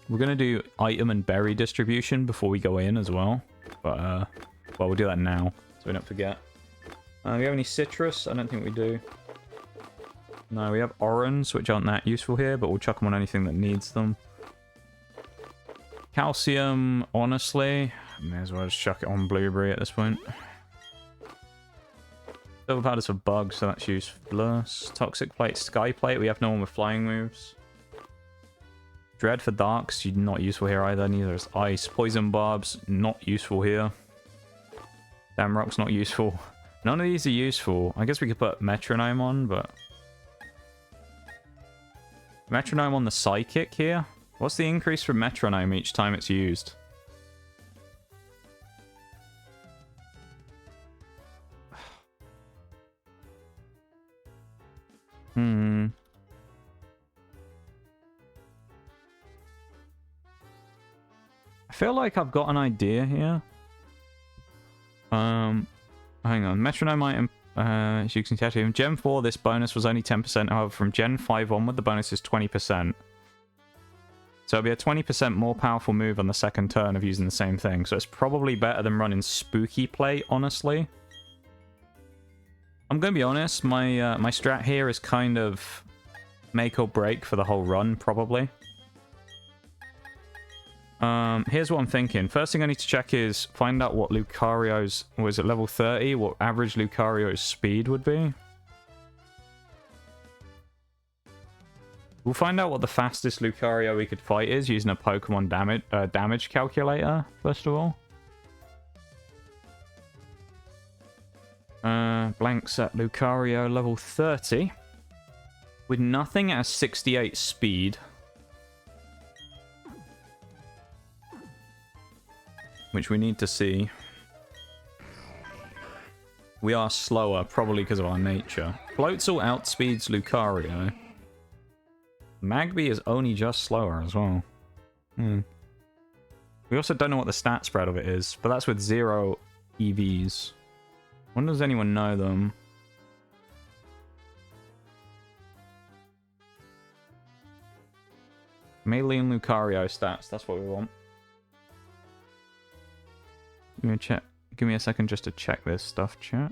We're going to do item and berry distribution before we go in as well. But, well, we'll do that now, so we don't forget. Do we have any citrus? I don't think we do. No, we have orange, which aren't that useful here, but we'll chuck them on anything that needs them. Calcium, honestly, may as well just chuck it on Blueberry at this point. Silver powder's for bugs, so that's useless. Toxic Plate, Sky Plate, we have no one with flying moves. Dread for darks, not useful here either. Neither is ice. Poison barbs, not useful here. Damrock's not useful. None of these are useful. I guess we could put Metronome on, but... Metronome on the Psychic here? What's the increase for Metronome each time it's used? I feel like I've got an idea here. Hang on. Metronome item, as you can tell him. Gen 4, this bonus was only 10%. However, from Gen 5 onward, the bonus is 20%. So it'll be a 20% more powerful move on the second turn of using the same thing. So it's probably better than running Spooky Plate, honestly. I'm going to be honest. My my strat here is kind of make or break for the whole run, probably. Here's what I'm thinking. First thing I need to check is find out what Lucario's... Was it level 30? What average Lucario's speed would be. We'll find out what the fastest Lucario we could fight is using a Pokemon damage calculator, first of all. Blank set Lucario level 30. With nothing at 68 speed. Which we need to see. We are slower, probably because of our nature. Floatzel outspeeds Lucario. Magby is only just slower as well. We also don't know what the stat spread of it is, but that's with 0 EVs. When does anyone know them? Melee and Lucario stats, that's what we want. Give me a second just to check this stuff, chat.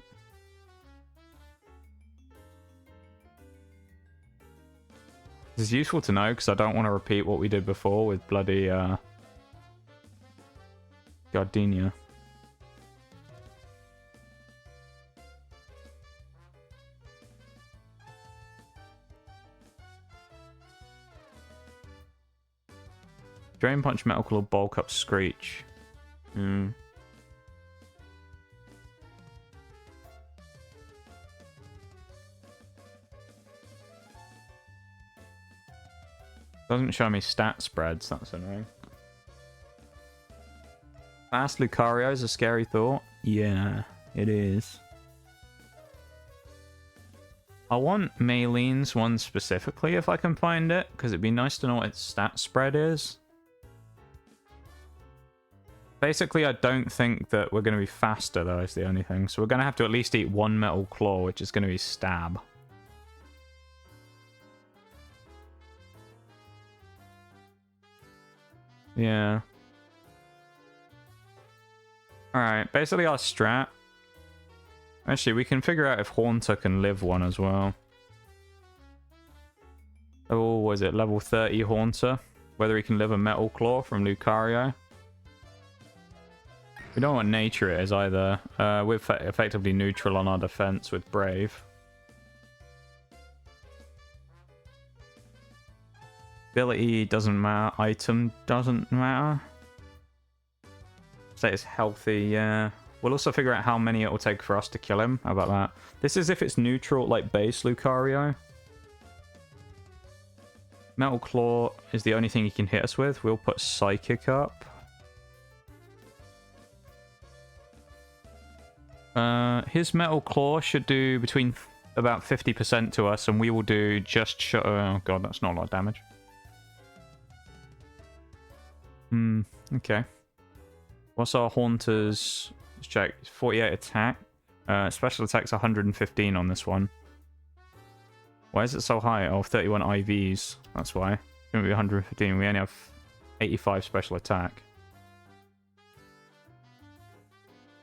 This is useful to know because I don't want to repeat what we did before with bloody Gardenia. Drain Punch, Metal Claw, Bulk Up, Screech. Doesn't show me stat spreads, that's annoying. Fast Lucario is a scary thought. Yeah, it is. I want Maylene's one specifically if I can find it, because it'd be nice to know what its stat spread is. Basically, I don't think that we're going to be faster, though, is the only thing. So we're going to have to at least eat one Metal Claw, which is going to be Stab. Yeah. Alright, basically our strat. Actually, we can figure out if Haunter can live one as well. Oh, was it level 30 Haunter? Whether he can live a Metal Claw from Lucario. We don't know what nature it is either. We're effectively neutral on our defense with Brave. Ability doesn't matter. Item doesn't matter. Say it's healthy, yeah. We'll also figure out how many it will take for us to kill him. How about that? This is if it's neutral, like base Lucario. Metal Claw is the only thing he can hit us with. We'll put Psychic up. His Metal Claw should do between about 50% to us, and we will do just... Oh god, that's not a lot of damage. Okay. What's our Haunter's? Let's check. 48 attack. Special attack's 115 on this one. Why is it so high? Oh, 31 IVs. That's why. It's going to be 115. We only have 85 special attack.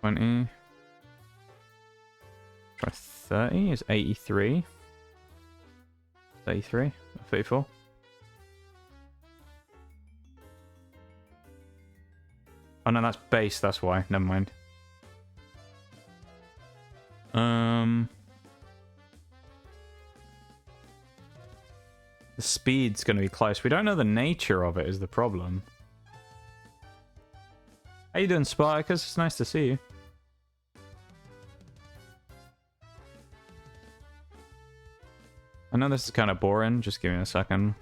20. Try 30 is 83. 33. 34. Oh no, that's base, that's why. Never mind. The speed's going to be close. We don't know the nature of it is the problem. How you doing, Spartacus? It's nice to see you. I know this is kind of boring. Just give me a second.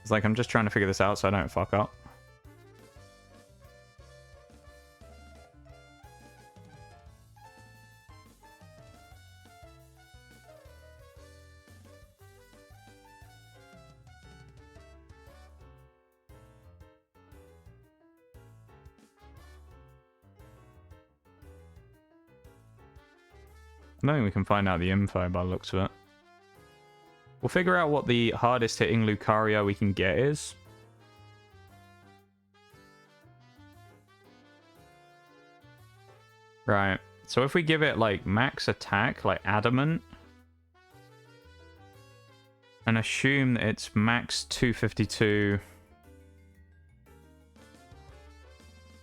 It's like I'm just trying to figure this out so I don't fuck up. I don't think we can find out the info by the looks of it. We'll figure out what the hardest hitting Lucario we can get is. Right. So if we give it like max attack, like Adamant, and assume that it's max 252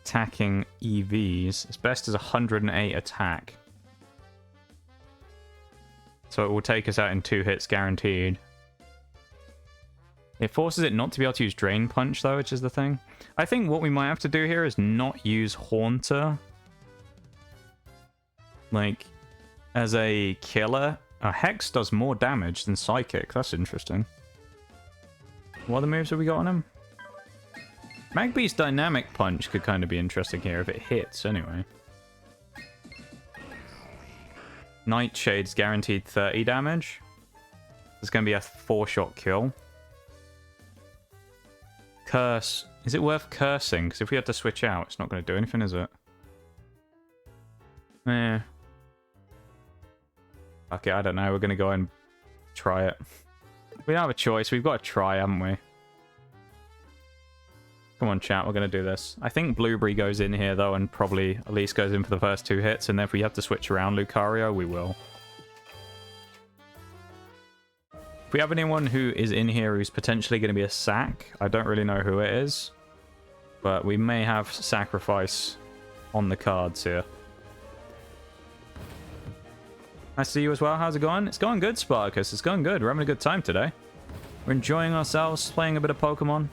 attacking EVs, its best is 108 attack. So it will take us out in 2 hits guaranteed. It forces it not to be able to use Drain Punch though, which is the thing. I think what we might have to do here is not use Haunter. Like, as a killer. Hex does more damage than Psychic. That's interesting. What other moves have we got on him? Magby's Dynamic Punch could kind of be interesting here if it hits anyway. Nightshade's guaranteed 30 damage. It's going to be a 4-shot kill. Curse. Is it worth cursing? Because if we had to switch out, it's not going to do anything, is it? Eh. Okay, I don't know. We're going to go and try it. We don't have a choice. We've got to try, haven't we? Come on, chat. We're going to do this. I think Blueberry goes in here, though, and probably at least goes in for the first 2 hits. And then if we have to switch around Lucario, we will. If we have anyone who is in here who's potentially going to be a sack, I don't really know who it is. But we may have Sacrifice on the cards here. Nice to see you as well. How's it going? It's going good, Spartacus. It's going good. We're having a good time today. We're enjoying ourselves, playing a bit of Pokemon.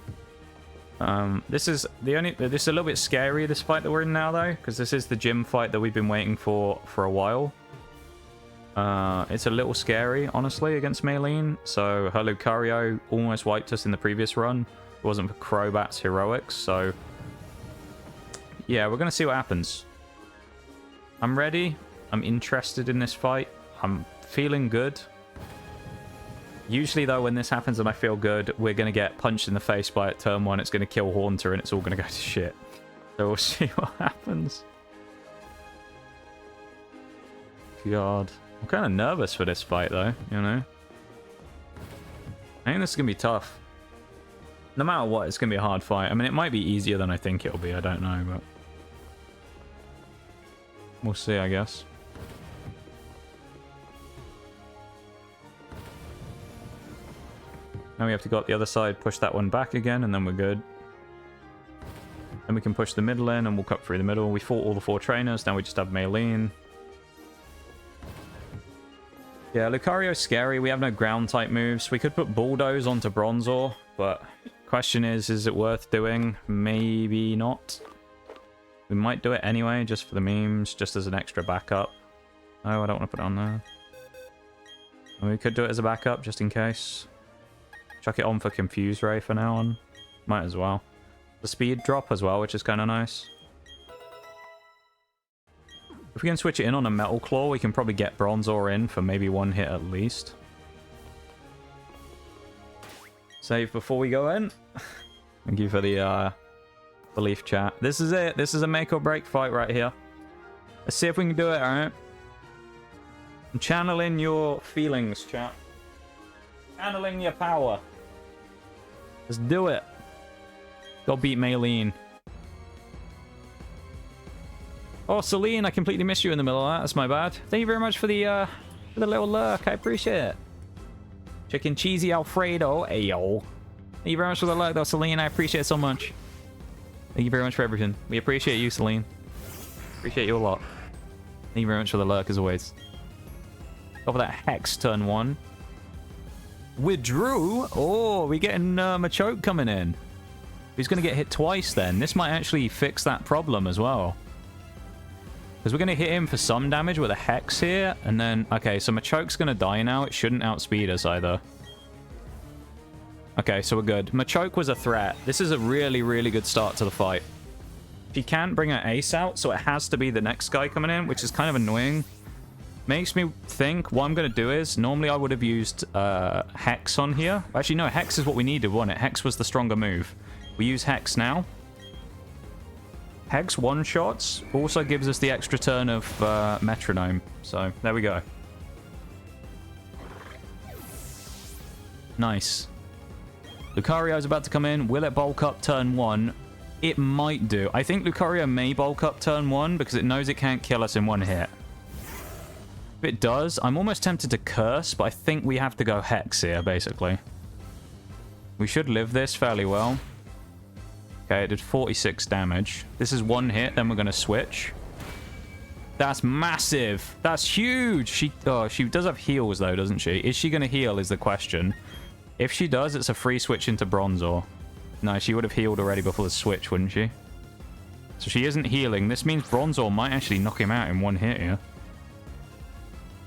This is a little bit scary, this fight that we're in now, though, because this is the gym fight that we've been waiting for a while. It's a little scary, honestly, against Maylene. So her Lucario almost wiped us in the previous run. It wasn't for Crobat's heroics, so yeah, we're gonna see what happens. I'm ready. I'm interested in this fight. I'm feeling good. Usually, though, when this happens and I feel good, we're going to get punched in the face by it turn 1. It's going to kill Haunter, and it's all going to go to shit. So we'll see what happens. God. I'm kind of nervous for this fight, though, you know? I think this is going to be tough. No matter what, it's going to be a hard fight. I mean, it might be easier than I think it'll be. I don't know, but... we'll see, I guess. Now we have to go up the other side, push that one back again, and then we're good. Then we can push the middle in, and we'll cut through the middle. We fought all the 4 trainers, now we just have Maylene. Yeah, Lucario's scary. We have no ground-type moves. We could put Bulldoze onto Bronzor, but question is it worth doing? Maybe not. We might do it anyway, just for the memes, just as an extra backup. Oh, I don't want to put it on there. We could do it as a backup, just in case. Chuck it on for Confuse Ray for now on. Might as well. The speed drop as well, which is kind of nice. If we can switch it in on a Metal Claw, we can probably get Bronzor in for maybe 1 hit at least. Save before we go in. Thank you for the belief chat. This is it. This is a make or break fight right here. Let's see if we can do it, alright? I'm channeling your feelings, chat. Channeling your power. Let's do it. Go beat Maylene. Oh, Celine, I completely missed you in the middle of that. That's my bad. Thank you very much for the little lurk. I appreciate it. Chicken cheesy Alfredo. Ayo. Thank you very much for the lurk, though, Celine. I appreciate it so much. Thank you very much for everything. We appreciate you, Celine. Appreciate you a lot. Thank you very much for the lurk, as always. Go for that Hex turn 1. Withdrew. Oh, we're getting Machoke coming in. He's going to get hit twice then. This might actually fix that problem as well. Because we're going to hit him for some damage with a Hex here. And then, okay, so Machoke's going to die now. It shouldn't outspeed us either. Okay, so we're good. Machoke was a threat. This is a really, really good start to the fight. She can't bring her ace out, so it has to be the next guy coming in, which is kind of annoying. Makes me think what I'm going to do is, normally I would have used Hex on here. Actually, no, Hex is what we needed, wasn't it? Hex was the stronger move. We use Hex now. Hex one-shots also gives us the extra turn of Metronome. So, there we go. Nice. Lucario's about to come in. Will it bulk up turn 1? It might do. I think Lucario may bulk up turn 1 because it knows it can't kill us in 1 hit. If it does, I'm almost tempted to curse, but I think we have to go Hex here, basically. We should live this fairly well. Okay, it did 46 damage. This is 1 hit, then we're going to switch. That's massive. That's huge. She does have heals, though, doesn't she? Is she going to heal is the question. If she does, it's a free switch into Bronzor. No, she would have healed already before the switch, wouldn't she? So she isn't healing. This means Bronzor might actually knock him out in 1 hit here.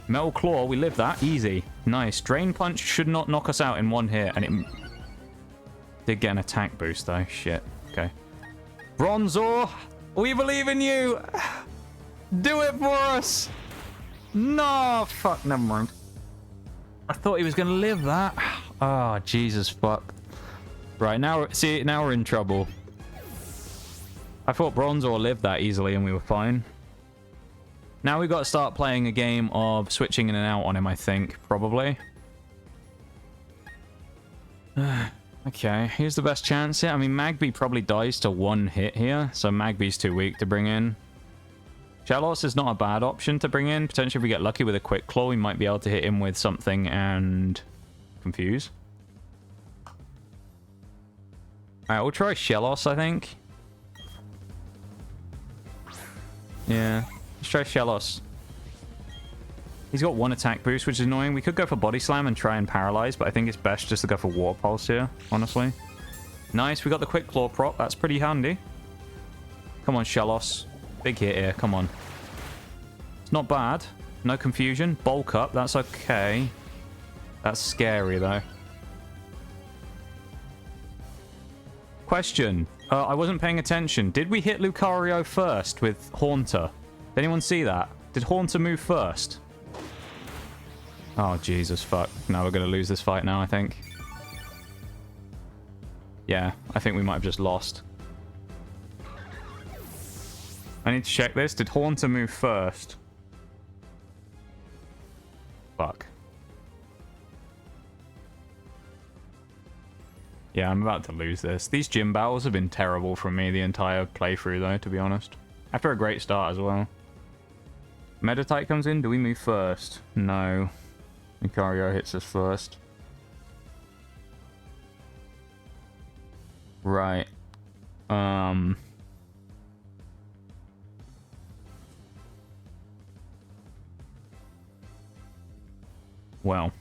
Metal Claw, we live that. Easy. Nice. Drain Punch should not knock us out in 1 hit, and it did get an attack boost, though. Shit. Okay. Bronzor, we believe in you. Do it for us. No, fuck, never mind. I thought he was going to live that. Oh, Jesus, fuck. Right, now, see, now we're in trouble. I thought Bronzor lived that easily and we were fine. Now we've got to start playing a game of switching in and out on him, I think, probably. Okay, here's the best chance here. I mean, Magby probably dies to 1 hit here, so Magby's too weak to bring in. Shellos is not a bad option to bring in. Potentially, if we get lucky with a Quick Claw, we might be able to hit him with something and confuse. Alright, we'll try Shellos, I think. Yeah, let's try Shellos. He's got 1 attack boost, which is annoying. We could go for Body Slam and try and Paralyze, but I think it's best just to go for War Pulse here, honestly. Nice, we got the Quick Claw prop. That's pretty handy. Come on, Shellos. Big hit here, come on. It's not bad. No confusion. Bulk up, that's okay. That's scary, though. Question. I wasn't paying attention. Did we hit Lucario first with Haunter? Did anyone see that? Did Haunter move first? Oh, Jesus, fuck. Now we're going to lose this fight now, I think. Yeah, I think we might have just lost. I need to check this. Did Haunter move first? Fuck. Yeah, I'm about to lose this. These gym battles have been terrible from me the entire playthrough, though, to be honest. After a great start as well. Meditite comes in. Do we move first? No. Lucario hits us first. Right. Well.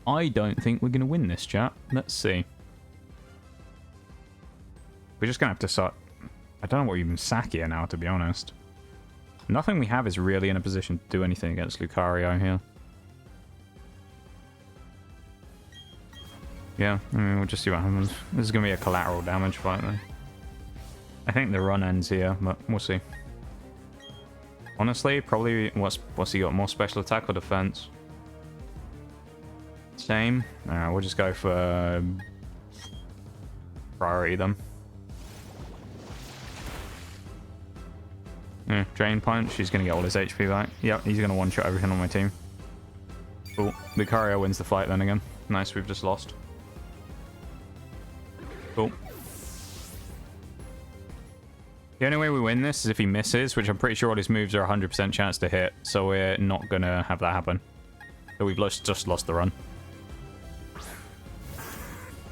I don't think we're going to win this, chat. Let's see. We're just going to have to start... I don't know what even sack here now, to be honest. Nothing we have is really in a position to do anything against Lucario here. Yeah, I mean, we'll just see what happens. This is going to be a collateral damage fight, though. I think the run ends here, but we'll see. Honestly, probably... What's he got? More special attack or defense? Same. We'll just go for... priority them. Yeah, Drain Punch. He's going to get all his HP back. Yep, he's going to one-shot everything on my team. Cool. Lucario wins the fight then again. Nice, we've just lost. Cool. The only way we win this is if he misses, which I'm pretty sure all his moves are 100% chance to hit, so we're not going to have that happen. So we've just lost the run.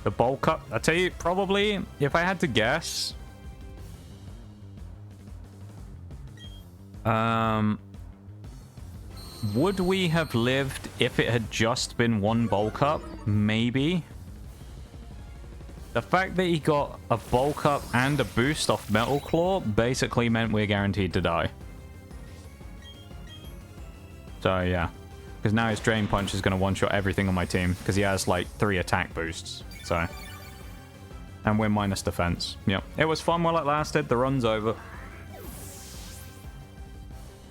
The bulk up, I tell you, probably, if I had to guess... would we have lived if it had just been one bulk up? Maybe. The fact that he got a bulk up and a boost off Metal Claw basically meant we're guaranteed to die. So, yeah. Because now his Drain Punch is going to one-shot everything on my team. Because he has, like, 3 attack boosts. So. And we're minus defense. Yep. It was fun while it lasted. The run's over.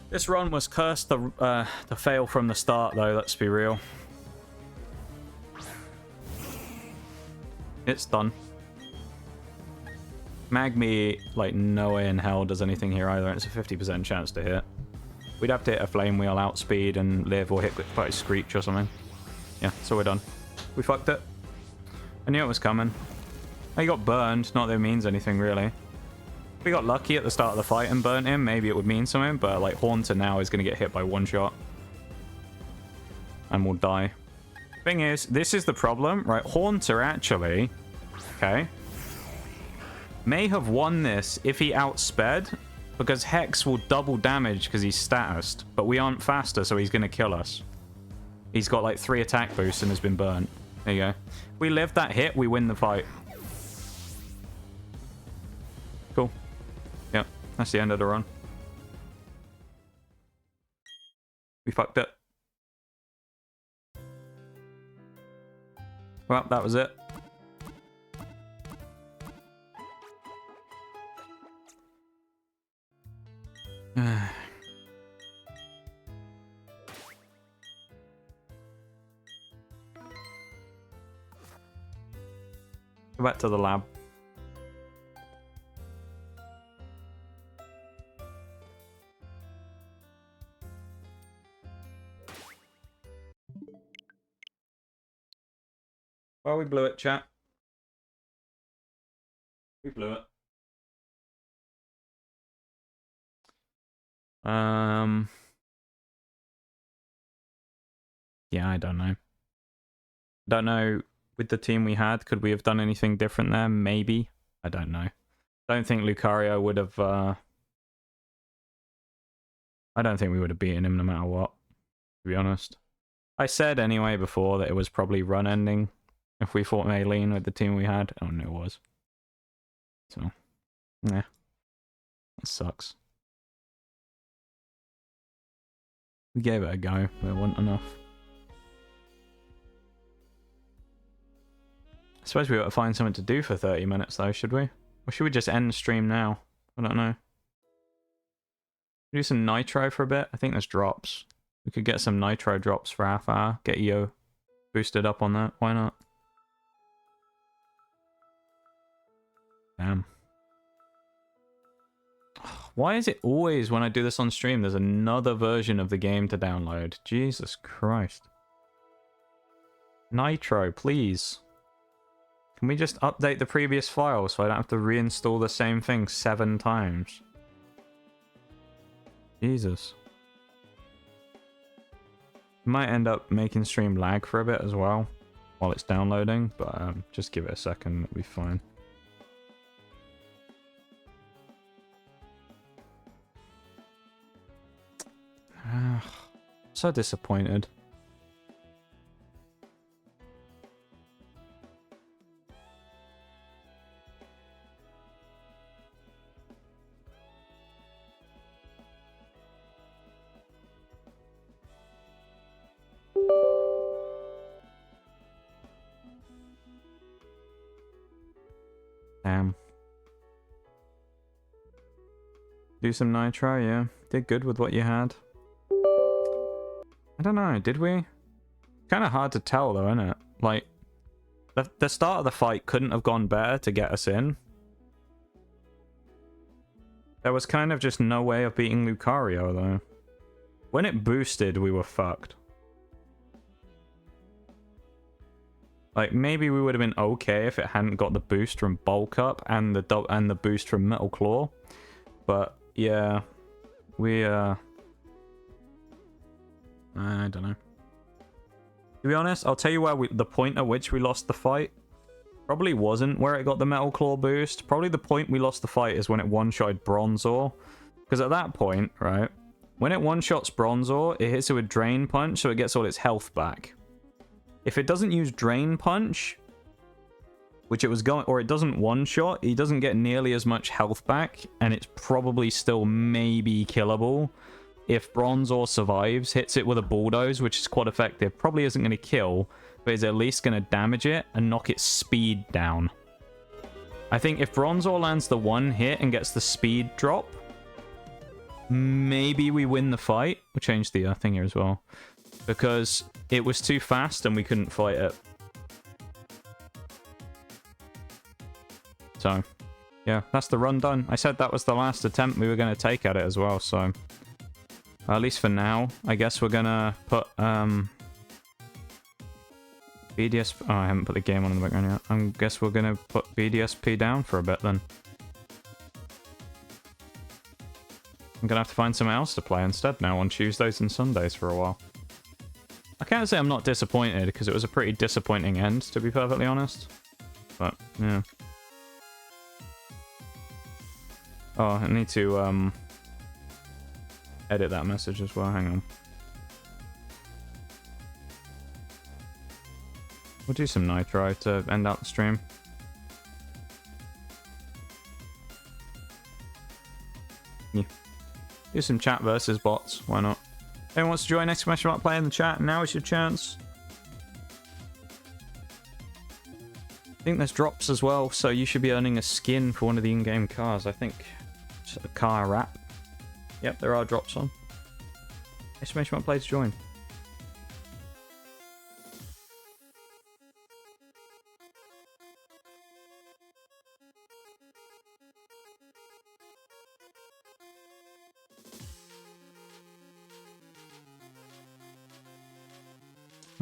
This run was cursed to fail from the start, though. Let's be real. It's done. Magmi, like, no way in hell does anything here either. It's a 50% chance to hit. We'd have to hit a Flame Wheel, outspeed, and live, or hit by a Screech or something. Yeah, so we're done. We fucked it. I knew it was coming. He got burned. Not that it means anything, really. If we got lucky at the start of the fight and burnt him, maybe it would mean something, but, like, Haunter now is going to get hit by one shot. And we'll die. Thing is, this is the problem, right? Haunter, actually, okay, may have won this if he outsped, because Hex will double damage because he's statused, but we aren't faster, so he's going to kill us. He's got like 3 attack boosts and has been burnt. There you go. If we live that hit, we win the fight. Cool. Yep, that's the end of the run. We fucked it. Well, that was it. Go back to the lab. Well, we blew it, chat. We blew it. Yeah, I don't know. Don't know, with the team we had, could we have done anything different there? Maybe. I don't know. Don't think Lucario would have, I don't think we would have beaten him no matter what, to be honest. I said anyway before that it was probably run ending if we fought Maylene with the team we had. Oh, no, it was. So, yeah. That sucks. We gave it a go, but it wasn't enough. I suppose we ought to find something to do for 30 minutes, though, should we? Or should we just end the stream now? I don't know. Do some Nitro for a bit? I think there's drops. We could get some nitro drops for half hour. Get EO boosted up on that. Why not? Damn. Why is it always when I do this on stream, there's another version of the game to download? Jesus Christ. Nitro, please. Can we just update the previous file so I don't have to reinstall the same thing 7 times? Jesus. Might end up making stream lag for a bit as well while it's downloading, but just give it a second, it'll be fine. So disappointed. Damn. Do some nitro, yeah. Did good with what you had. I don't know, did we? Kind of hard to tell though, isn't it? Like, the start of the fight couldn't have gone better to get us in. There was kind of just no way of beating Lucario though. When it boosted, we were fucked. Like, maybe we would have been okay if it hadn't got the boost from Bulk Up and the boost from Metal Claw. But, yeah. We, I don't know. To be honest, I'll tell you where the point at which we lost the fight probably wasn't where it got the Metal Claw boost. Probably the point we lost the fight is when it one-shotted Bronzor. Because at that point, right, when it one-shots Bronzor, it hits it with Drain Punch, so it gets all its health back. If it doesn't use Drain Punch, which it was going, or it doesn't one-shot, he doesn't get nearly as much health back, and it's probably still maybe killable. If Bronzor survives, hits it with a Bulldoze, which is quite effective, probably isn't going to kill, but is at least going to damage it and knock its speed down. I think if Bronzor lands the one hit and gets the speed drop, maybe we win the fight. We'll change the thing here as well. Because it was too fast and we couldn't fight it. So, yeah, that's the run done. I said that was the last attempt we were going to take at it as well, so... at least for now, I guess we're going to put, BDS... oh, I haven't put the game on in the background yet. I guess we're going to put BDSP down for a bit then. I'm going to have to find something else to play instead now on Tuesdays and Sundays for a while. I can't say I'm not disappointed, because it was a pretty disappointing end, to be perfectly honest. But, yeah. Oh, I need to, edit that message as well, hang on. We'll do some Nitro to end out the stream. Yeah. Do some chat versus bots, why not? Anyone wants to join exclamation mark play in the chat, now is your chance. I think there's drops as well, so you should be earning a skin for one of the in-game cars, I think. Just a car wrap. Yep, there are drops on. Exclamation mark play to join.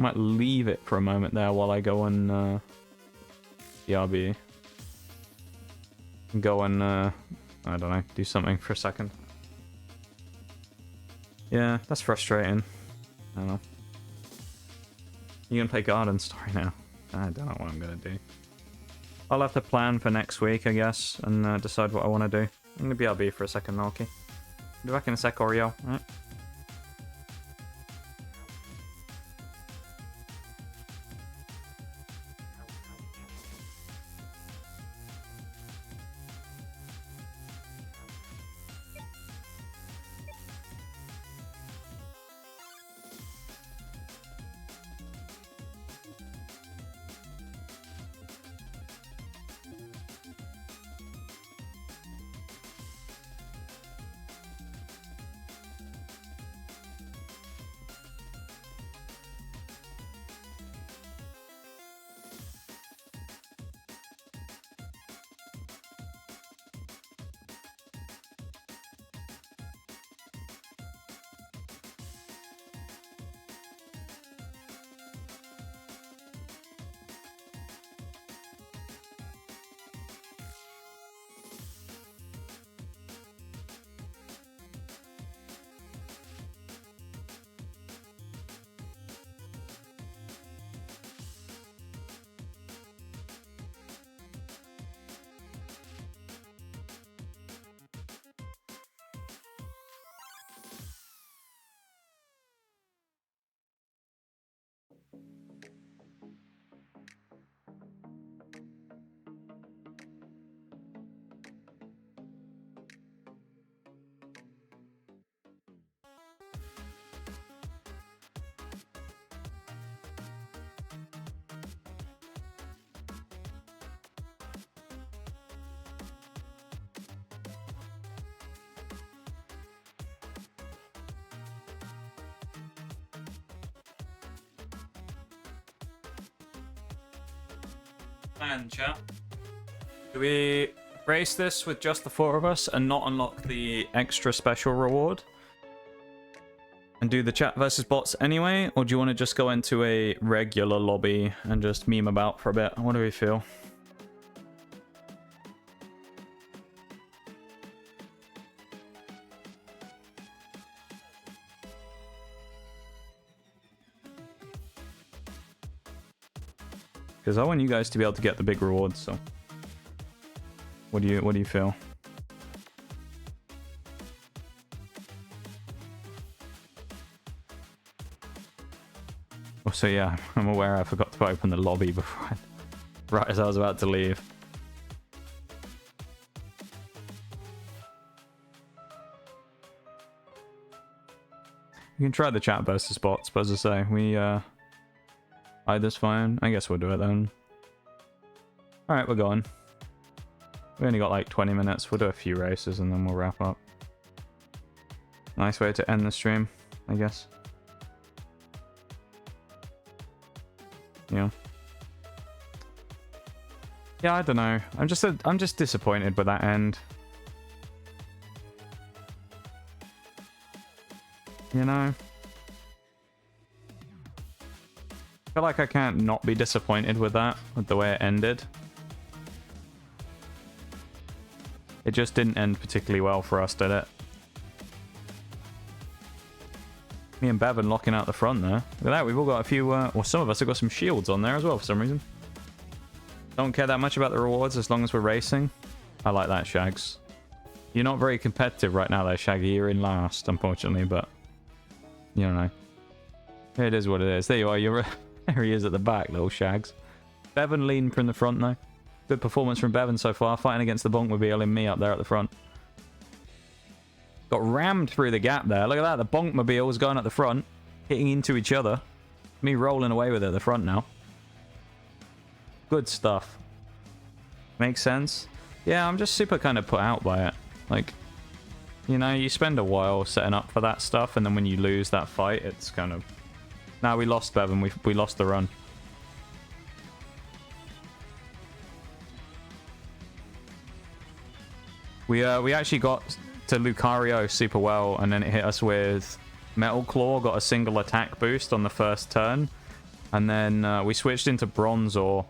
Might leave it for a moment there while I go on BRB. Go and I don't know, do something for a second. Yeah, that's frustrating. I don't know. You gonna play Garden Story now? I don't know what I'm gonna do. I'll have to plan for next week, I guess, and decide what I want to do. I'm gonna BRB for a second, Nalki. Be back in a sec, Oreo. Alright. plan, chat? Do we race this with just the 4 of us and not unlock the extra special reward? And do the chat versus bots anyway? Or do you want to just go into a regular lobby and just meme about for a bit? What do we feel? Because I want you guys to be able to get the big rewards, so what do you feel? Also, yeah, I'm aware I forgot to open the lobby before right as I was about to leave. You can try the chat versus bots, but as I say, we either's fine. I guess we'll do it then. Alright, we're going. We only got like 20 minutes. We'll do a few races and then we'll wrap up. Nice way to end the stream, I guess. Yeah. Yeah, I don't know. I'm just disappointed with that end. You know? I feel like I can't not be disappointed with that, with the way it ended. It just didn't end particularly well for us, did it? Me and Bevan locking out the front there. Look at that, we've all got a few, well, some of us have got some shields on there as well for some reason. Don't care that much about the rewards as long as we're racing. I like that, Shags. You're not very competitive right now though, Shaggy. You're in last, unfortunately, but you don't know. It is what it is. There you are. You're there he is at the back, little Shags. Bevan leading from the front though. Good performance from Bevan so far, fighting against the Bonkmobile and me up there at the front. Got rammed through the gap there. Look at that. The Bonkmobile was going at the front, hitting into each other. Me rolling away with it at the front now. Good stuff. Makes sense. Yeah, I'm just super kind of put out by it. Like, you know, you spend a while setting up for that stuff, and then when you lose that fight, it's kind of... Nah, we lost Bevan. We lost the run. We actually got to Lucario super well, and then it hit us with Metal Claw, got a single attack boost on the first turn, and then we switched into Bronzor,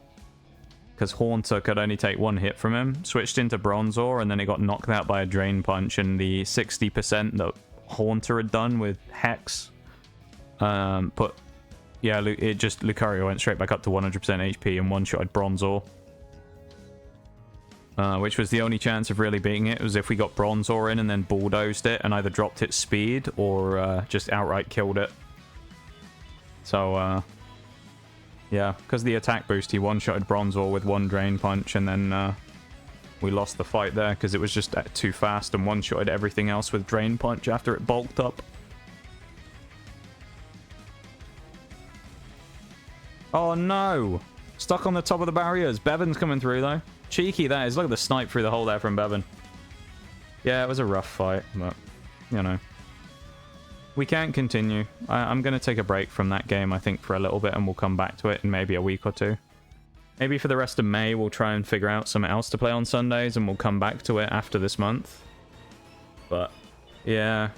because Haunter could only take one hit from him. Switched into Bronzor, and then it got knocked out by a Drain Punch, and the 60% that Haunter had done with Hex, yeah, Lucario went straight back up to 100% HP and one-shotted Bronzor. Which was the only chance of really beating it, was if we got Bronzor in and then bulldozed it and either dropped its speed or just outright killed it. So, yeah, because the attack boost, he one-shotted Bronzor with one Drain Punch, and then we lost the fight there because it was just too fast and one-shotted everything else with Drain Punch after it bulked up. Oh no! Stuck on the top of the barriers. Bevan's coming through though. Cheeky that is. Look at the snipe through the hole there from Bevan. Yeah, it was a rough fight, but, you know. We can't continue. I'm going to take a break from that game, I think, for a little bit, and we'll come back to it in maybe a week or two. Maybe for the rest of May, we'll try and figure out something else to play on Sundays, and we'll come back to it after this month. But, yeah.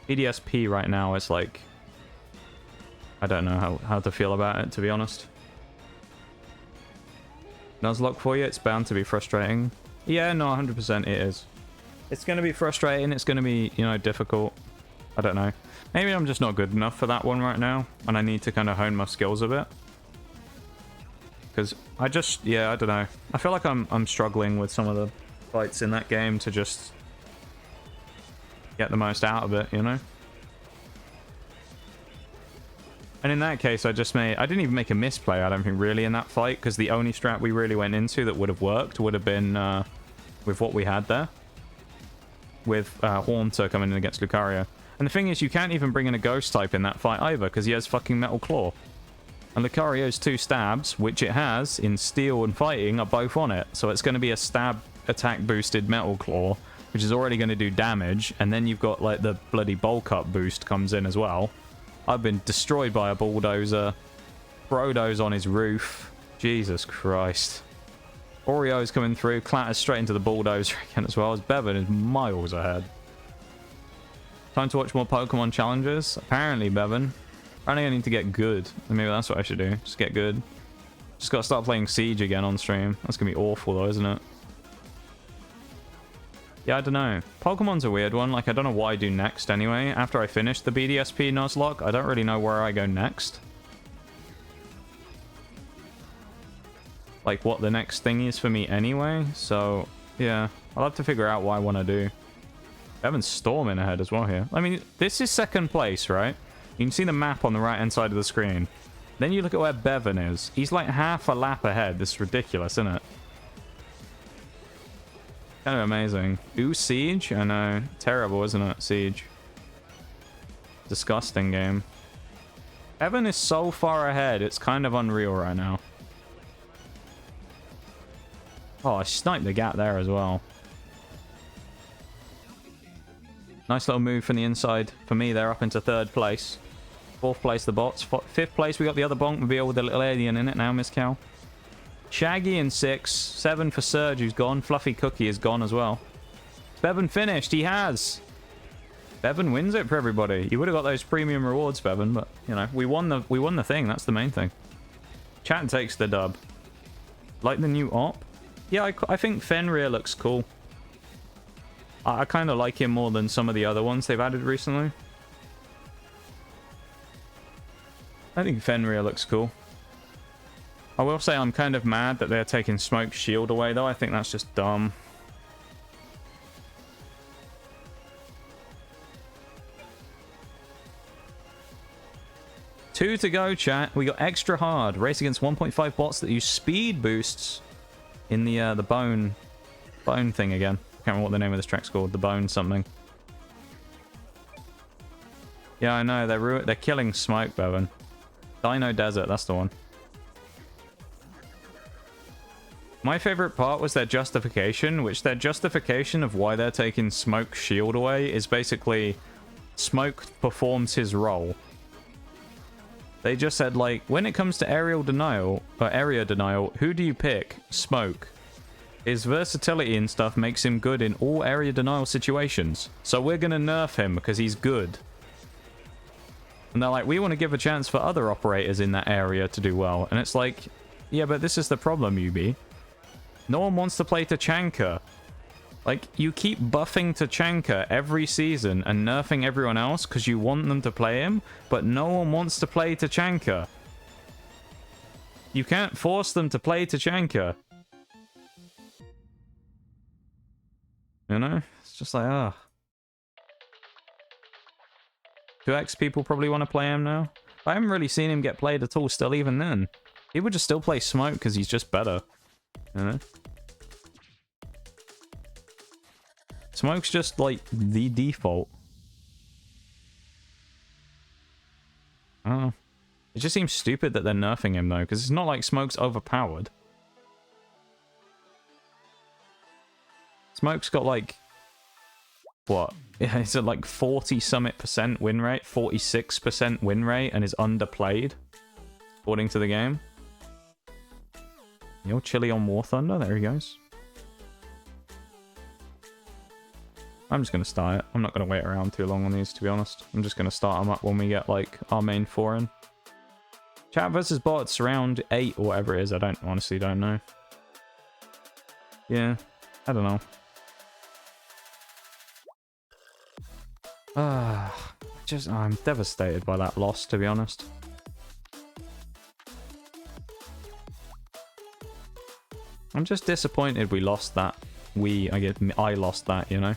EDSP right now is like... I don't know how to feel about it, to be honest. Nuzlocke for you, it's bound to be frustrating. Yeah, no, 100% it is. It's going to be frustrating, it's going to be, you know, difficult. I don't know. Maybe I'm just not good enough for that one right now, and I need to kind of hone my skills a bit. Because I just, yeah, I don't know. I feel like I'm struggling with some of the fights in that game to just get the most out of it, you know? And in that case, I didn't even make a misplay, I don't think, really, in that fight, because the only strat we really went into that would have worked would have been with what we had there. With Haunter coming in against Lucario. And the thing is, you can't even bring in a Ghost type in that fight either, because he has fucking Metal Claw. And Lucario's 2 stabs, which it has in Steel and Fighting, are both on it. So it's going to be a stab attack boosted Metal Claw, which is already going to do damage. And then you've got, like, the bloody bulk up boost comes in as well. I've been destroyed by a bulldozer. Frodo's on his roof. Jesus Christ. Oreo's coming through. Clatters straight into the bulldozer again as well. As Bevan is miles ahead. Time to watch more Pokemon challenges. Apparently, Bevan. Apparently I need to get good. Maybe that's what I should do. Just get good. Just gotta start playing Siege again on stream. That's gonna be awful though, isn't it? Yeah, I don't know. Pokemon's a weird one. Like, I don't know what I do next anyway. After I finish the BDSP Nuzlocke, I don't really know where I go next. Like, what the next thing is for me anyway. So, yeah. I'll have to figure out what I want to do. Bevan's storming ahead as well here. I mean, this is second place, right? You can see the map on the right-hand side of the screen. Then you look at where Bevan is. He's like half a lap ahead. This is ridiculous, isn't it? Kind of amazing. Ooh, Siege? I know. Terrible, isn't it? Siege. Disgusting game. Bevan is so far ahead. It's kind of unreal right now. Oh, I sniped the gap there as well. Nice little move from the inside. For me, they're up into third place. Fourth place, the bots. Fifth place, we got the other bonk reveal with the little alien in it now, Miss Cow. Shaggy in 6. 7 for Surge, who's gone. Fluffy Cookie is gone as well. Bevan finished. He has. Bevan wins it for everybody. You would have got those premium rewards, Bevan, but, you know, we won the thing. That's the main thing. Chat takes the dub. Like the new op? Yeah, I think Fenrir looks cool. I kind of like him more than some of the other ones they've added recently. I think Fenrir looks cool. I will say I'm kind of mad that they're taking Smoke's shield away, though. I think that's just dumb. Two to go, chat. We got extra hard. Race against 1.5 bots that use speed boosts in the bone thing again. I can't remember what the name of this track's called. The bone something. Yeah, I know. They're killing Smoke, Bevan. Dino Desert, that's the one. My favorite part was their justification, which their justification of why they're taking Smoke's shield away is basically Smoke performs his role. They just said, like, when it comes to area denial, who do you pick? Smoke. His versatility and stuff makes him good in all area denial situations. So we're gonna nerf him because he's good. And they're like, we want to give a chance for other operators in that area to do well. And it's like, yeah, but this is the problem, Yubi. No one wants to play Tachanka. Like, you keep buffing Tachanka every season and nerfing everyone else because you want them to play him, but no one wants to play Tachanka. You can't force them to play Tachanka. You know? It's just like, ah. 2x people probably want to play him now. I haven't really seen him get played at all still, even then. He would just still play Smoke because he's just better. You know? Smoke's just, like, the default. I don't know. It just seems stupid that they're nerfing him, though, because it's not like Smoke's overpowered. Smoke's got, like... What? It's at, like, 40-summit% win rate, 46% win rate, and is underplayed, according to the game. You're chilly on War Thunder? There he goes. I'm just going to start it. I'm not going to wait around too long on these, to be honest. I'm just going to start them up when we get, like, our main 4 in. Chat versus bots, round 8 or whatever it is. I honestly don't know. Yeah, I don't know. I'm devastated by that loss, to be honest. I'm just disappointed we lost that. I lost that, you know?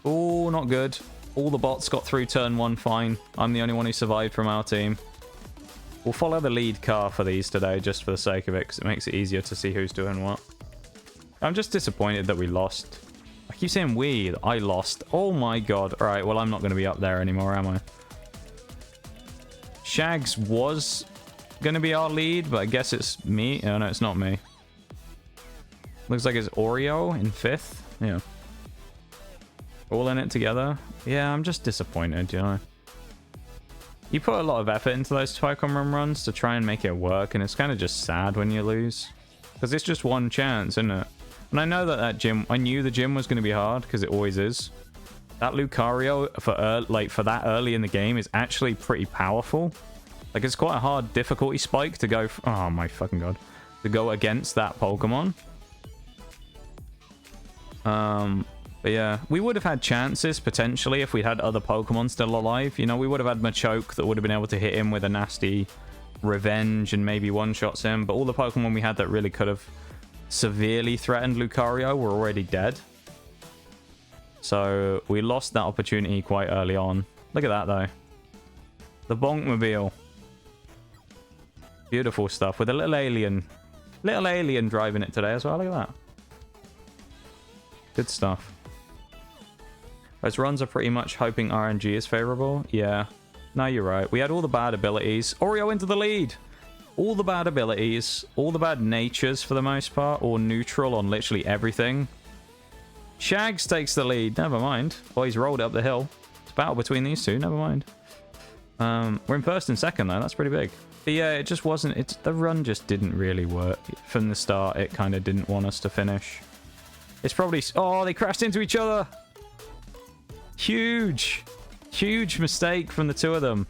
Oh, not good. All the bots got through turn 1 fine. I'm the only one who survived from our team. We'll follow the lead car for these today, just for the sake of it, because it makes it easier to see who's doing what. I'm just disappointed that we lost. I keep saying we, I lost. Oh my god. Alright, well, I'm not going to be up there anymore, am I? Shags was going to be our lead, but I guess it's me. Oh, no, it's not me. Looks like it's Oreo in 5th. Yeah. All in it together. Yeah, I'm just disappointed, you know. You put a lot of effort into those Pokemon runs to try and make it work, and it's kind of just sad when you lose. Because it's just one chance, isn't it? And I know that gym... I knew the gym was going to be hard, because it always is. That Lucario, for that early in the game, is actually pretty powerful. Like, it's quite a hard difficulty spike to go... Oh, my fucking god. To go against that Pokemon. But yeah, we would have had chances, potentially, if we had other Pokemon still alive. You know, we would have had Machoke that would have been able to hit him with a nasty Revenge and maybe one-shots him. But all the Pokemon we had that really could have severely threatened Lucario were already dead. So we lost that opportunity quite early on. Look at that, though. The Bonkmobile. Beautiful stuff with a little alien. Little alien driving it today as well. Look at that. Good stuff. Those runs are pretty much hoping RNG is favorable. Yeah. No, you're right. We had all the bad abilities. Oreo into the lead. All the bad abilities. All the bad natures for the most part. Or neutral on literally everything. Shags takes the lead. Never mind. Well, he's rolled up the hill. It's a battle between these two. Never mind. We're in first and second, though. That's pretty big. But yeah, it just wasn't... the run just didn't really work. From the start, it kind of didn't want us to finish. It's probably... Oh, they crashed into each other. Huge. Huge mistake from the two of them.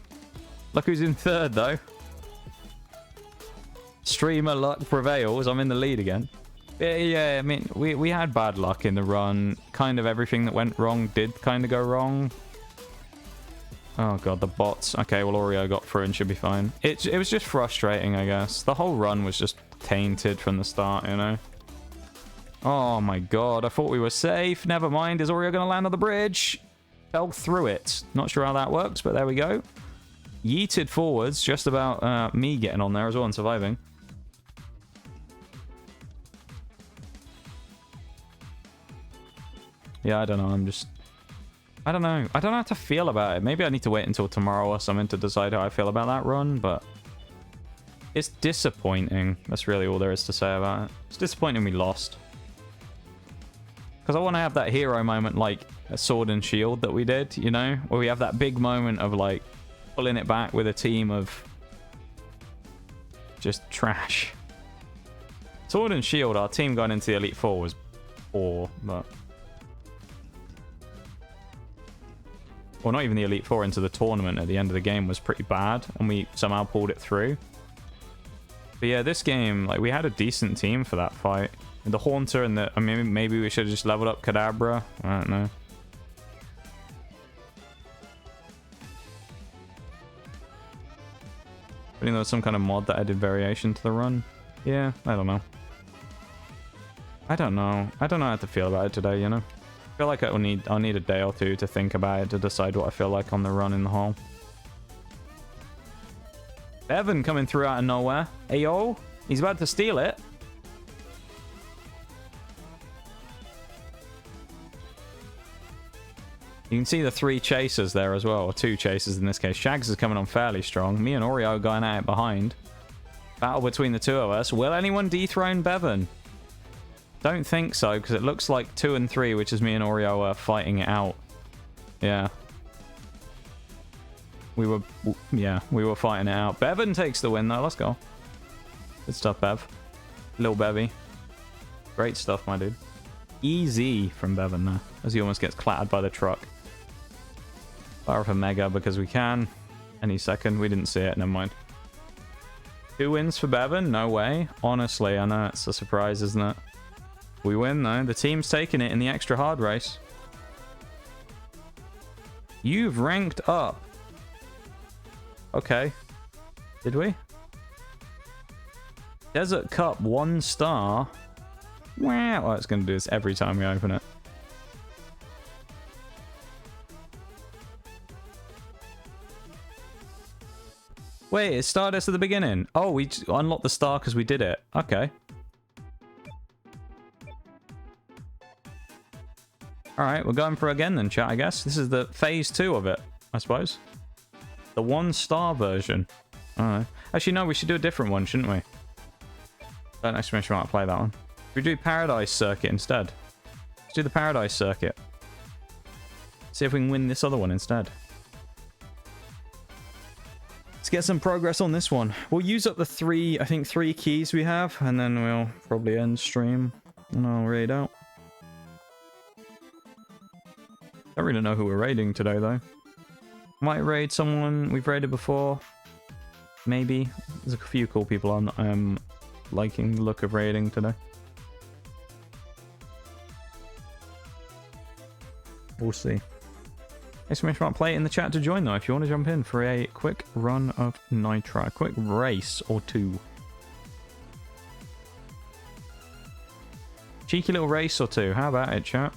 Look who's in third, though. Streamer luck prevails. I'm in the lead again. Yeah, I mean, we had bad luck in the run. Kind of everything that went wrong did kind of go wrong. Oh, God, the bots. Okay, well, Oreo got through and should be fine. It was just frustrating, I guess. The whole run was just tainted from the start, you know? Oh, my God. I thought we were safe. Never mind. Is Oreo going to land on the bridge? Fell through it. Not sure how that works, but there we go. Yeeted forwards. Just about me getting on there as well and surviving. Yeah, I don't know. I don't know. I don't know how to feel about it. Maybe I need to wait until tomorrow or something to decide how I feel about that run, but... It's disappointing. That's really all there is to say about it. It's disappointing we lost. Because I want to have that hero moment like a Sword and Shield that we did, you know? Where we have that big moment of like pulling it back with a team of just trash. Sword and Shield, our team going into the Elite Four was poor, but... Well, not even the Elite Four, into the tournament at the end of the game was pretty bad, and we somehow pulled it through. But yeah, this game, like, we had a decent team for that fight. The Haunter and the... I mean, maybe we should have just leveled up Kadabra. I don't know. I think there was some kind of mod that added variation to the run. Yeah, I don't know. I don't know how to feel about it today, you know? I feel like I'll need a day or two to think about it to decide what I feel like on the run in the hole. Bevan coming through out of nowhere. Ayo, he's about to steal it. You can see the 3 chasers there as well, or 2 chasers in this case. Shags is coming on fairly strong. Me and Oreo going at it behind. Battle between the two of us. Will anyone dethrone Bevan? Don't think so, because it looks like 2 and 3, which is me and Oreo are fighting it out. Yeah. We were fighting it out. Bevan takes the win, though. Let's go. Good stuff, Bev. Lil Bevy. Great stuff, my dude. Easy from Bevan, though, as he almost gets clattered by the truck. Fire for Mega, because we can. Any second. We didn't see it. Never mind. 2 wins for Bevan? No way. Honestly, I know it's a surprise, isn't it? We win, though. The team's taking it in the extra hard race. You've ranked up. Okay. Did we? Desert Cup 1 star. Wow. Well, it's going to do this every time we open it. Wait, it started us at the beginning. Oh, we unlocked the star because we did it. Okay. Alright, we're going for it again then, chat, I guess. This is the phase 2 of it, I suppose. The 1 star version. Alright. Actually, no, we should do a different one, shouldn't we? Don't actually make sure I want to play that one. We do Paradise Circuit instead. Let's do the Paradise Circuit. See if we can win this other one instead. get some progress on this one. We'll use up the three keys we have, and then we'll probably end stream, and I'll raid out. Don't really know who we're raiding today, though. Might raid someone we've raided before. Maybe. There's a few cool people I'm liking the look of raiding today. We'll see. Exclamation mark play in the chat to join, though, if you want to jump in for a quick run of Nitro. A quick race or two. Cheeky little race or two. How about it, chat?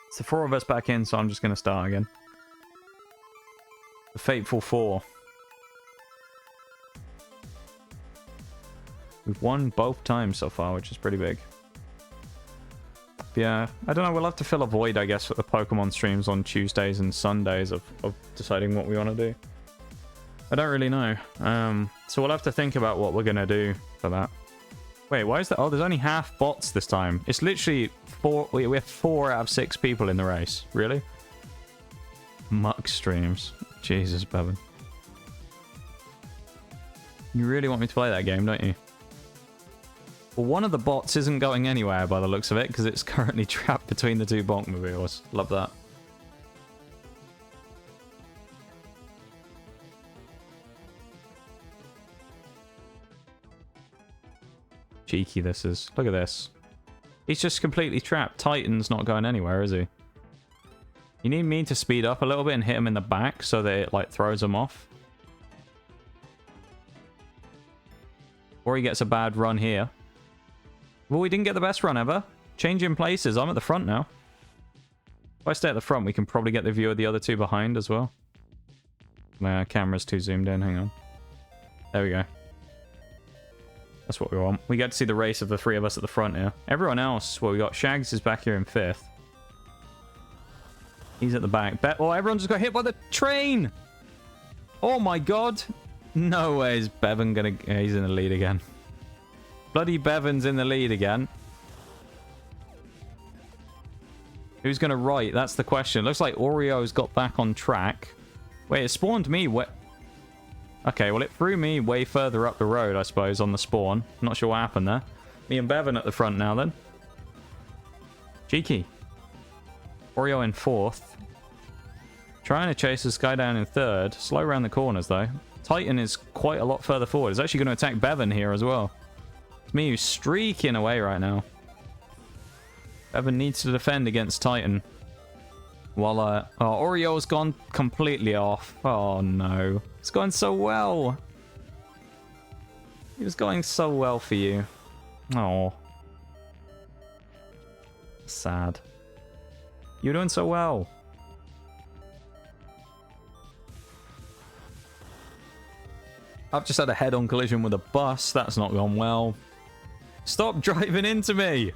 It's the four of us back in, so I'm just going to start again. The Fateful Four. We've won both times so far, which is pretty big. Yeah, I don't know, we'll have to fill a void, I guess, with the Pokemon streams on Tuesdays and Sundays of deciding what we want to do. I don't really know. So we'll have to think about what we're going to do for that. Wait, why is that? Oh, there's only half bots this time. It's literally we have 4 out of 6 people in the race. Really? Muck streams. Jesus, Bevan. You really want me to play that game, don't you? Well, one of the bots isn't going anywhere by the looks of it, because it's currently trapped between the 2 Bonkmobiles. Love that. Cheeky this is. Look at this. He's just completely trapped. Titan's not going anywhere, is he? You need me to speed up a little bit and hit him in the back so that it, like, throws him off. Or he gets a bad run here. Well, we didn't get the best run ever. Changing places. I'm at the front now. If I stay at the front, we can probably get the view of the other 2 behind as well. My camera's too zoomed in. Hang on. There we go. That's what we want. We get to see the race of the 3 of us at the front here. Everyone else, well, we got Shags is back here in 5th. He's at the back. Oh, everyone just got hit by the train! Oh my god! No way is Bevan gonna... Yeah, he's in the lead again. Bloody Bevan's in the lead again. Who's gonna right? That's the question. Looks like Oreo's got back on track. Wait, it spawned me where... Okay, well, it threw me way further up the road, I suppose, on the spawn. Not sure what happened there. Me and Bevan at the front now, then. Cheeky. Oreo in 4th. Trying to chase this guy down in 3rd. Slow around the corners, though. Titan is quite a lot further forward. It's actually going to attack Bevan here as well. It's me who's streaking away right now. Bevan needs to defend against Titan. While, oh, Oreo's gone completely off. Oh, no. It's going so well. It was going so well for you. Oh. Sad. You're doing so well. I've just had a head-on collision with a bus. That's not gone well. Stop driving into me!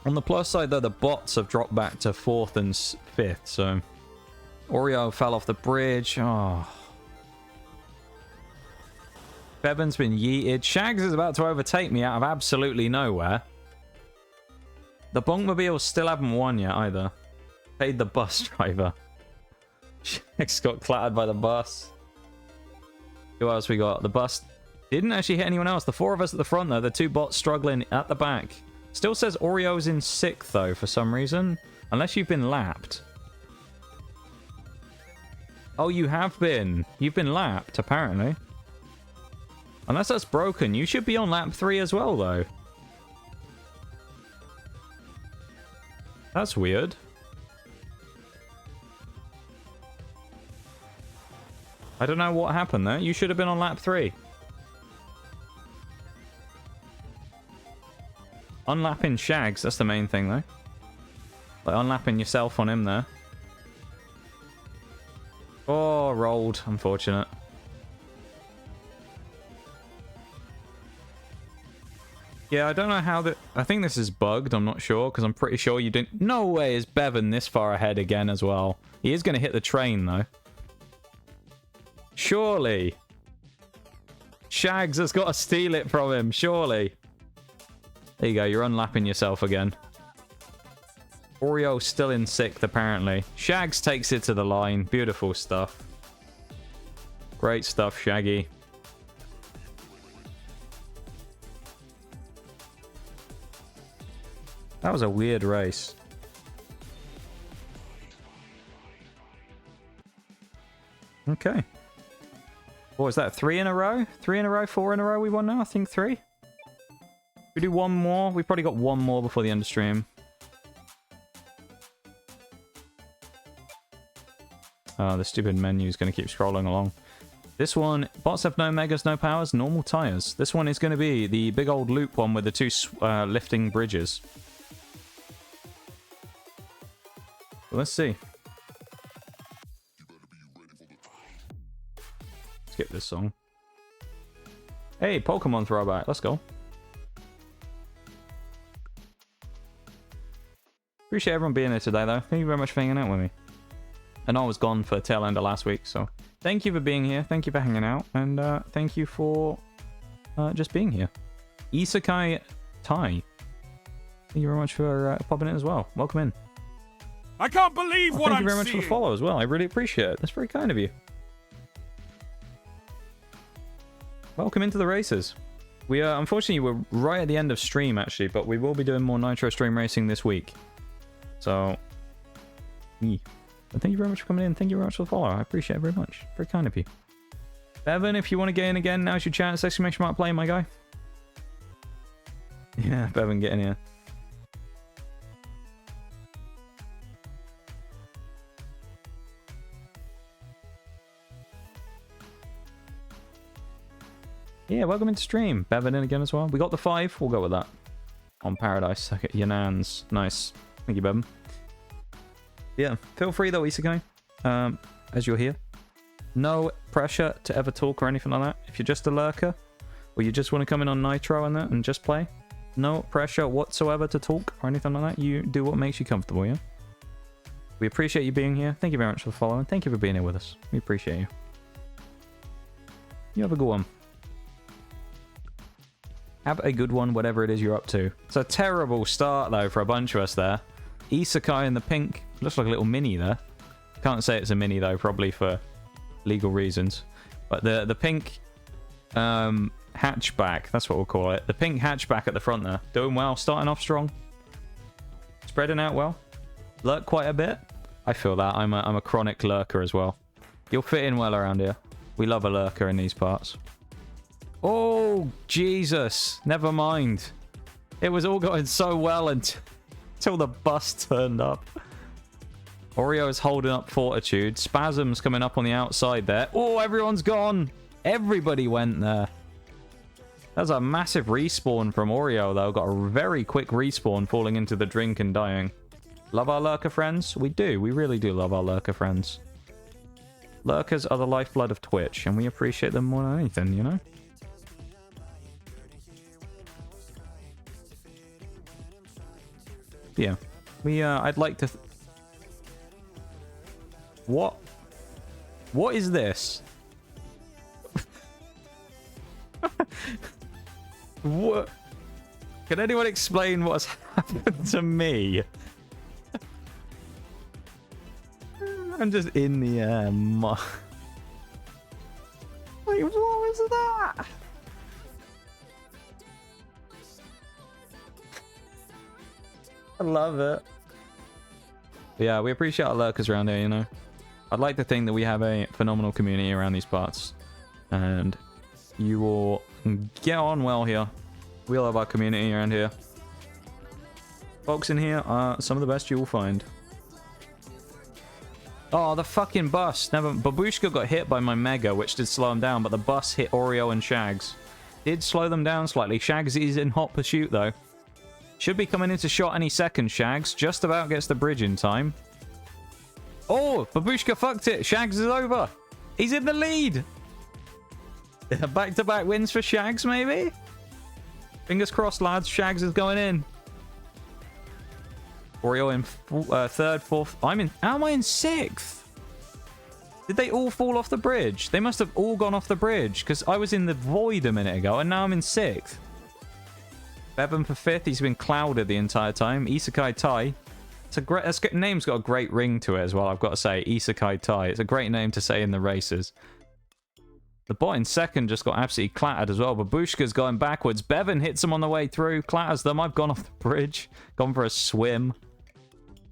On the plus side, though, the bots have dropped back to 4th and 5th, so... Oreo fell off the bridge. Oh. Bevan's been yeeted. Shags is about to overtake me out of absolutely nowhere. The Bonkmobiles still haven't won yet, either. Paid the bus driver. Shags got clattered by the bus. Who else we got? The bus didn't actually hit anyone else. The 4 of us at the front, though. The 2 bots struggling at the back. Still says Oreo's in 6th, though, for some reason. Unless you've been lapped. Oh, you have been. You've been lapped, apparently. Unless that's broken. You should be on lap 3 as well, though. That's weird. I don't know what happened there. You should have been on lap 3. Unlapping Shags, that's the main thing, though. Like unlapping yourself on him there. Oh, rolled. Unfortunate. Yeah, I don't know how that... I think this is bugged. I'm not sure, because I'm pretty sure you didn't... No way is Bevan this far ahead again as well. He is going to hit the train, though. Surely. Shags has got to steal it from him. Surely. There you go. You're unlapping yourself again. Oreo still in 6th, apparently. Shags takes it to the line. Beautiful stuff. Great stuff, Shaggy. That was a weird race. Okay. What was that? 3 in a row? 3 in a row? 4 in a row we won now? I think 3. We do one more. We've probably got one more before the end of stream. Oh, the stupid menu is going to keep scrolling along. This one, bots have no megas, no powers, normal tires. This one is going to be the big old loop one with the 2 lifting bridges. Let's see. Skip this song. Hey, Pokemon throwback. Let's go. Appreciate everyone being here today, though. Thank you very much for hanging out with me. I know I was gone for the tail end of last week, so thank you for being here. Thank you for hanging out. And thank you for just being here. Isekai Tai. Thank you very much for popping in as well. Welcome in. I can't believe what I'm seeing. Thank you very much for the follow as well. I really appreciate it. That's very kind of you. Welcome into the races. We are, unfortunately, we're right at the end of stream, actually, but we will be doing more Nitro Stream Racing this week. So, but thank you very much for coming in. Thank you very much for the follow. I appreciate it very much. Very kind of you. Bevan, if you want to get in again, now's your chance. Exclamation mark play, my guy. Yeah, Bevan, get in here. Yeah, welcome into stream. Bevan in again as well. We got the 5. We'll go with that. On Paradise. Okay, Yanans. Nice. Thank you, Bevan. Yeah, feel free though, Isekai, as you're here. No pressure to ever talk or anything like that. If you're just a lurker, or you just want to come in on Nitro and that and just play, no pressure whatsoever to talk or anything like that. You do what makes you comfortable, yeah? We appreciate you being here. Thank you very much for following. Thank you for being here with us. We appreciate you. You have a good one. Have a good one, whatever it is you're up to. It's a terrible start, though, for a bunch of us there. Isekai in the pink. Looks like a little mini there. Can't say it's a mini, though, probably for legal reasons. But the pink hatchback, that's what we'll call it. The pink hatchback at the front there. Doing well, starting off strong. Spreading out well. Lurk quite a bit. I feel that. I'm a chronic lurker as well. You'll fit in well around here. We love a lurker in these parts. Oh, Jesus. Never mind. It was all going so well until the bus turned up. Oreo is holding up Fortitude. Spasm's coming up on the outside there. Oh, everyone's gone. Everybody went there. That's a massive respawn from Oreo, though. Got a very quick respawn, falling into the drink and dying. Love our lurker friends? We do. We really do love our lurker friends. Lurkers are the lifeblood of Twitch, and we appreciate them more than anything, you know? Yeah. I'd like to... What? What is this? What? Can anyone explain what's happened to me? I'm just in the air. Wait, what was that? I love it. But yeah, we appreciate our lurkers around here, you know. I'd like to think that we have a phenomenal community around these parts. And you will get on well here. We love our community around here. Folks in here are some of the best you will find. Oh, the fucking bus. Never. Babushka got hit by my Mega, which did slow him down, but the bus hit Oreo and Shags. Did slow them down slightly. Shags is in hot pursuit, though. Should be coming into shot any second, Shags. Just about gets the bridge in time. Oh, Babushka fucked it. Shags is over. He's in the lead. Back-to-back wins for Shags, maybe? Fingers crossed, lads. Shags is going in. Oreo in third, fourth. How am I in sixth? Did they all fall off the bridge? They must have all gone off the bridge because I was in the void a minute ago and now I'm in sixth. Bevan for fifth. He's been clouded the entire time. Isekai Tai. It's a great. Name's got a great ring to it as well. I've got to say, Isekai Tai. It's a great name to say in the races. The bot in second just got absolutely clattered as well. Babushka's going backwards. Bevan hits them on the way through. Clatters them. I've gone off the bridge. Gone for a swim.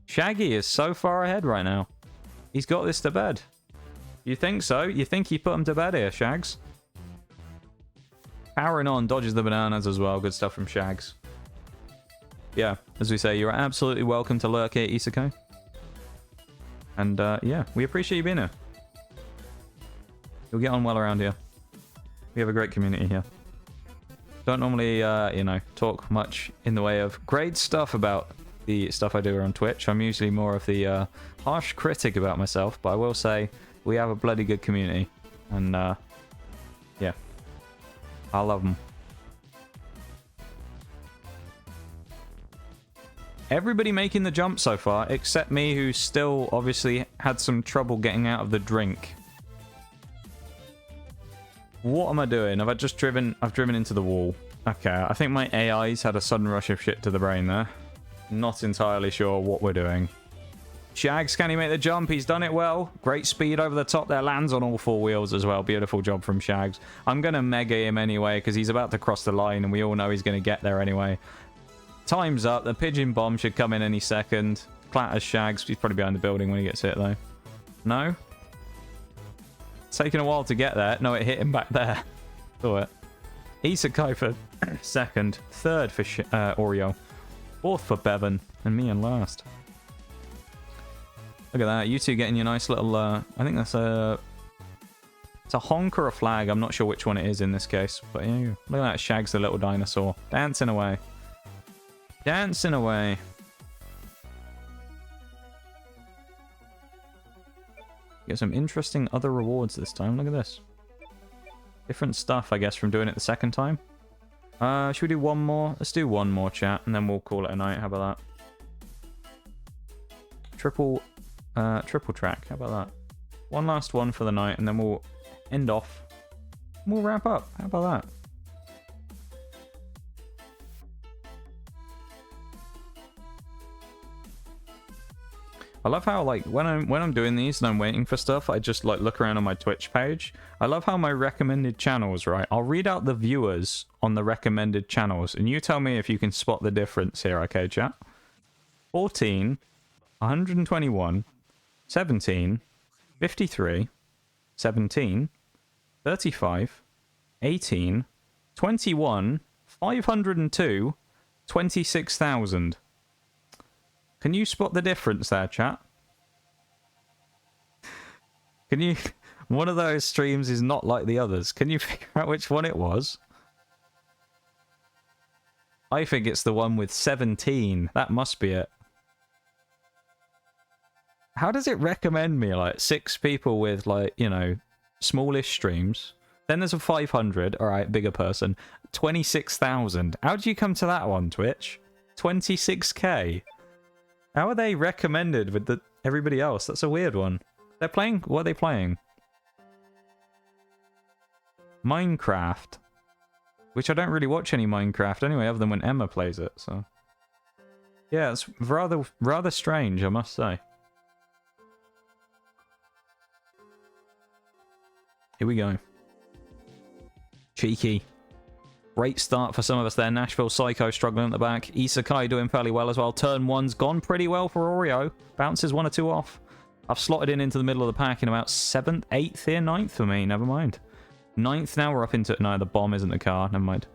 Shaggy is so far ahead right now. He's got this to bed. You think so? You think he put him to bed here, Shags? Powering on, dodges the bananas as well. Good stuff from Shags. Yeah, as we say, you're absolutely welcome to lurk here, Isekai. And yeah, we appreciate you being here. You'll get on well around here. We have a great community here. Don't normally, you know, talk much in the way of great stuff about the stuff I do on Twitch. I'm usually more of the harsh critic about myself, but I will say we have a bloody good community. And yeah, I love them. Everybody making the jump so far, except me, who still obviously had some trouble getting out of the drink. What am I doing? I've driven into the wall. Okay, I think my AI's had a sudden rush of shit to the brain there. Not entirely sure what we're doing. Shags, can he make the jump? He's done it well. Great speed over the top there. Lands on all four wheels as well. Beautiful job from Shags. I'm going to mega him anyway because he's about to cross the line and we all know he's going to get there anyway. Time's up. The pigeon bomb should come in any second. Clatters Shags. He's probably behind the building when he gets hit though. No? It's taking a while to get there. No, it hit him back there. Saw it. Isekai for second. Third for Oreo. Fourth for Bevan. And me in last. Look at that. You two getting your nice little... I think that's a... It's a honk or a flag. I'm not sure which one it is in this case. But yeah, look at that. Shags the little dinosaur. Dancing away. Dancing away. Get some interesting other rewards this time. Look at this. Different stuff, I guess, from doing it the second time. Should we do one more? Let's do one more, chat, and then we'll call it a night. How about that? Triple track. How about that? One last one for the night, and then we'll end off. We'll wrap up. How about that? I love how, like, when I'm doing these and I'm waiting for stuff, I just, like, look around on my Twitch page. I love how my recommended channels, right? I'll read out the viewers on the recommended channels, and you tell me if you can spot the difference here, okay, chat? 14, 121, 17, 53, 17, 35, 18, 21, 502, 26,000. Can you spot the difference there, chat? Can you... One of those streams is not like the others. Can you figure out which one it was? I think it's the one with 17. That must be it. How does it recommend me, like, 6 people with, like, you know, smallish streams? Then there's a 500. Alright, bigger person. 26,000. How did you come to that one, Twitch? 26k. How are they recommended with everybody else? That's a weird one. They're playing... What are they playing? Minecraft. Which I don't really watch any Minecraft anyway, other than when Emma plays it, so... Yeah, it's rather strange, I must say. Here we go. Cheeky. Great start for some of us there. Nashville Psycho struggling at the back. Isekai doing fairly well as well. Turn 1's gone pretty well for Oreo. Bounces 1 or 2 off. I've slotted into the middle of the pack in about 7th, 8th here. 9th for me. Never mind. 9th now. We're up into... No, the bomb isn't the car. Never mind.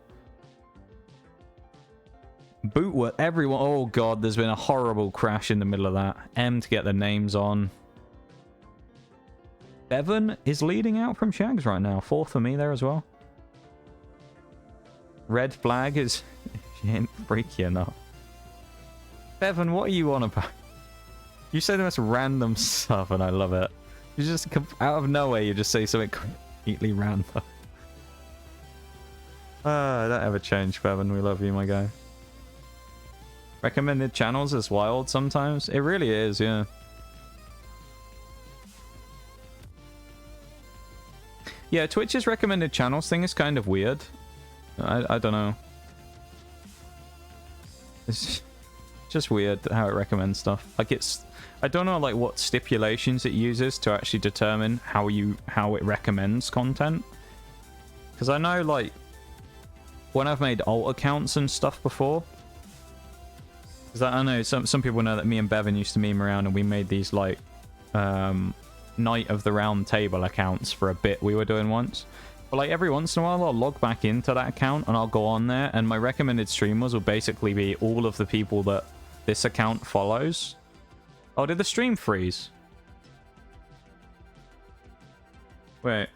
Bootworth. Everyone... Oh, God. There's been a horrible crash in the middle of that. M to get the names on. Bevan is leading out from Shags right now. 4th for me there as well. Red flag is... She ain't freaky enough. Bevan, what are you on about? You say the most random stuff and I love it. You just, out of nowhere, you just say something completely random. Don't ever change, Bevan. We love you, my guy. Recommended channels is wild sometimes. It really is, yeah. Yeah, Twitch's recommended channels thing is kind of weird. I don't know. It's just weird how it recommends stuff. Like I don't know like what stipulations it uses to actually determine how it recommends content. Because I know like when I've made alt accounts and stuff before. Because I know some people know that me and Bevan used to meme around and we made these like Night of the Round Table accounts for a bit we were doing once. But like every once in a while I'll log back into that account and I'll go on there and my recommended streamers will basically be all of the people that this account follows. Oh, did the stream freeze? Wait.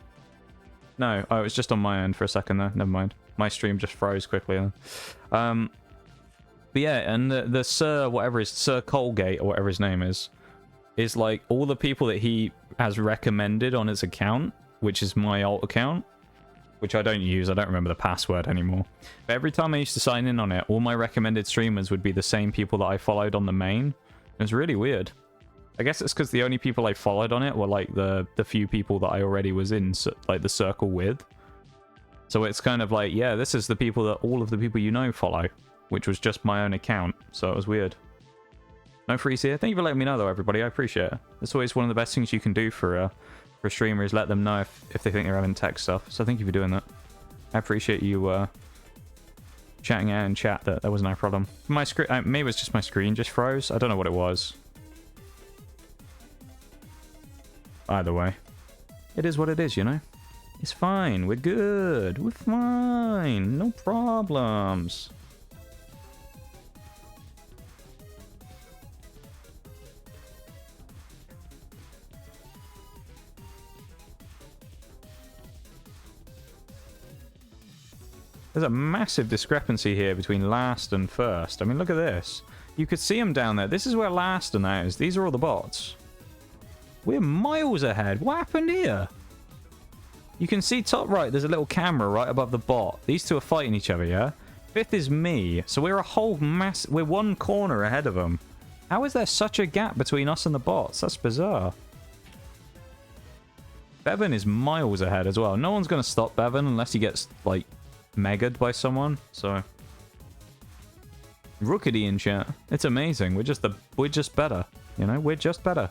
No, oh, it was just on my end for a second there. Never mind. My stream just froze quickly then. But yeah, and the Sir, whatever his, Sir Colgate or whatever his name is like all the people that he has recommended on his account, which is my alt account, which I don't use. I don't remember the password anymore. But every time I used to sign in on it, all my recommended streamers would be the same people that I followed on the main. It was really weird. I guess it's because the only people I followed on it were like the few people that I already was in like the circle with. So it's kind of like, yeah, this is the people that all of the people you know follow, which was just my own account. So it was weird. No freeze here. Thank you for letting me know though, everybody. I appreciate it. It's always one of the best things you can do for a streamer is let them know if they think they're having tech stuff. So thank you for doing that. I appreciate you chatting out in chat. That was no problem. My screen, maybe it was just my screen just froze. I don't know what it was. Either way, it is what it is, you know. It's fine. We're good. We're fine. No problems. There's a massive discrepancy here between last and first. I mean, look at this. You could see them down there. This is where last and that is. These are all the bots. We're miles ahead. What happened here? You can see top right, there's a little camera right above the bot. These two are fighting each other, yeah? Fifth is me. So we're a whole mass... We're one corner ahead of them. How is there such a gap between us and the bots? That's bizarre. Bevan is miles ahead as well. No one's going to stop Bevan unless he gets, like, megaed by someone. So... Rookity in chat. It's amazing. We're just better. You know? We're just better.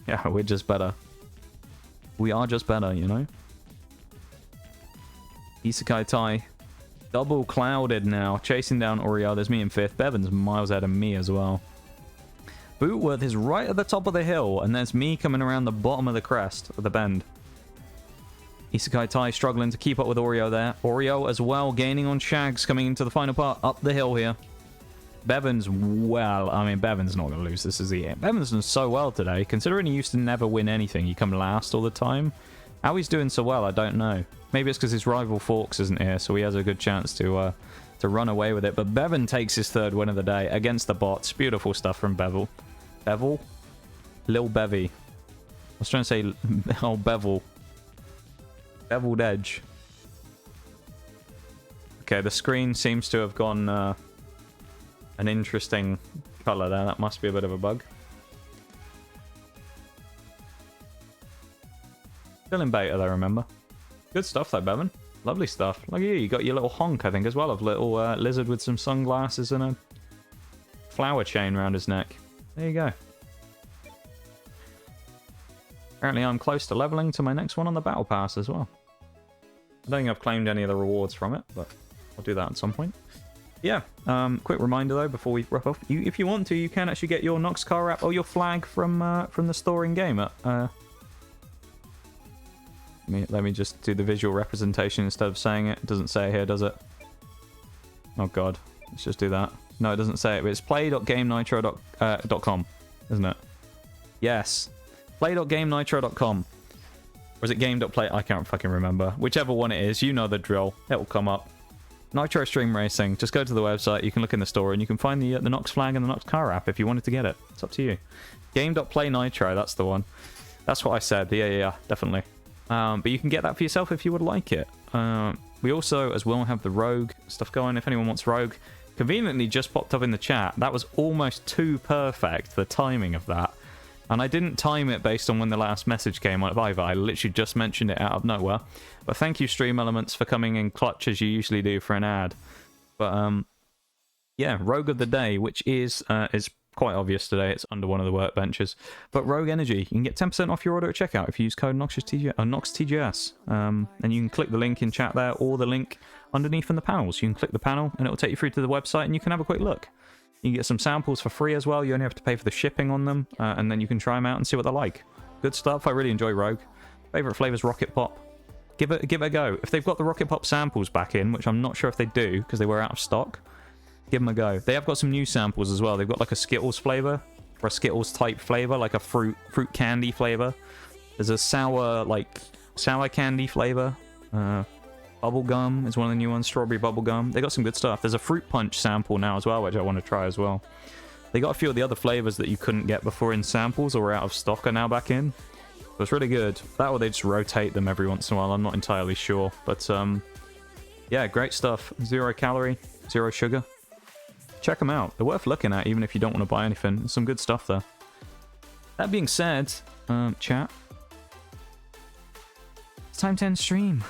Yeah, we're just better. We are just better, you know? Isekai Tai. Double clouded now. Chasing down Oriel. There's me in fifth. Bevan's miles ahead of me as well. Bootworth is right at the top of the hill. And there's me coming around the bottom of the crest of the bend. Isekai Tai struggling to keep up with Oreo there. Oreo as well gaining on Shags coming into the final part. Up the hill here. Bevan's, well, I mean, Bevan's not going to lose. This is the end. Bevan's done so well today. Considering he used to never win anything, he come last all the time. How he's doing so well, I don't know. Maybe it's because his rival Forks isn't here, so he has a good chance to run away with it. But Bevan takes his third win of the day against the bots. Beautiful stuff from Bevel. Bevel? Lil Bevy. I was trying to say, oh, Bevel. Beveled Edge. Okay, the screen seems to have gone... an interesting color there. That must be a bit of a bug. Still in beta though, remember. Good stuff though, Bevan. Lovely stuff. Look at you. You got your little honk, I think, as well, of little lizard with some sunglasses and a flower chain around his neck. There you go. Apparently I'm close to leveling to my next one on the battle pass as well. I don't think I've claimed any of the rewards from it, but I'll do that at some point. Yeah, quick reminder though before we wrap up. If you want to, you can actually get your Nox car wrap or your flag from the store in game. Let me just do the visual representation instead of saying it. It doesn't say it here, does it? Oh god, let's just do that. No, it doesn't say it, but it's play.gamenitro.com, isn't it? Yes, play.gamenitro.com. Or is it game.play? I can't fucking remember. Whichever one it is, you know the drill. It will come up. Nitro Stream Racing. Just go to the website. You can look in the store and you can find the Nox flag and the Nox car app if you wanted to get it. It's up to you. Game.play-nitro. That's the one. That's what I said. Yeah, definitely. But you can get that for yourself if you would like it. We also, as well, have the Rogue stuff going. If anyone wants Rogue, conveniently just popped up in the chat. That was almost too perfect, the timing of that. And I didn't time it based on when the last message came on either. I literally just mentioned it out of nowhere. But thank you, Stream Elements, for coming in clutch as you usually do for an ad. But yeah, Rogue of the Day, which is quite obvious today. It's under one of the workbenches. But Rogue Energy, you can get 10% off your order at checkout if you use code NOXTGS. And you can click the link in chat there, or the link underneath in the panels. You can click the panel and it will take you through to the website and you can have a quick look. You can get some samples for free as well. You only have to pay for the shipping on them, and then you can try them out and see what they're like. Good stuff. I really enjoy Rogue. Favorite flavors: Rocket Pop. Give it a go. If they've got the Rocket Pop samples back in, which I'm not sure if they do because they were out of stock, give them a go. They have got some new samples as well. They've got like a Skittles flavor, or a Skittles type flavor, like a fruit candy flavor. There's a sour candy flavor. Bubblegum is one of the new ones. Strawberry bubblegum. They got some good stuff. There's a fruit punch sample now as well, which I want to try as well. They got a few of the other flavors that you couldn't get before in samples or were out of stock are now back in. So it's really good. That or they just rotate them every once in a while. I'm not entirely sure. But yeah, great stuff. 0 calorie, 0 sugar. Check them out. They're worth looking at even if you don't want to buy anything. There's some good stuff there. That being said, chat. It's time to end stream.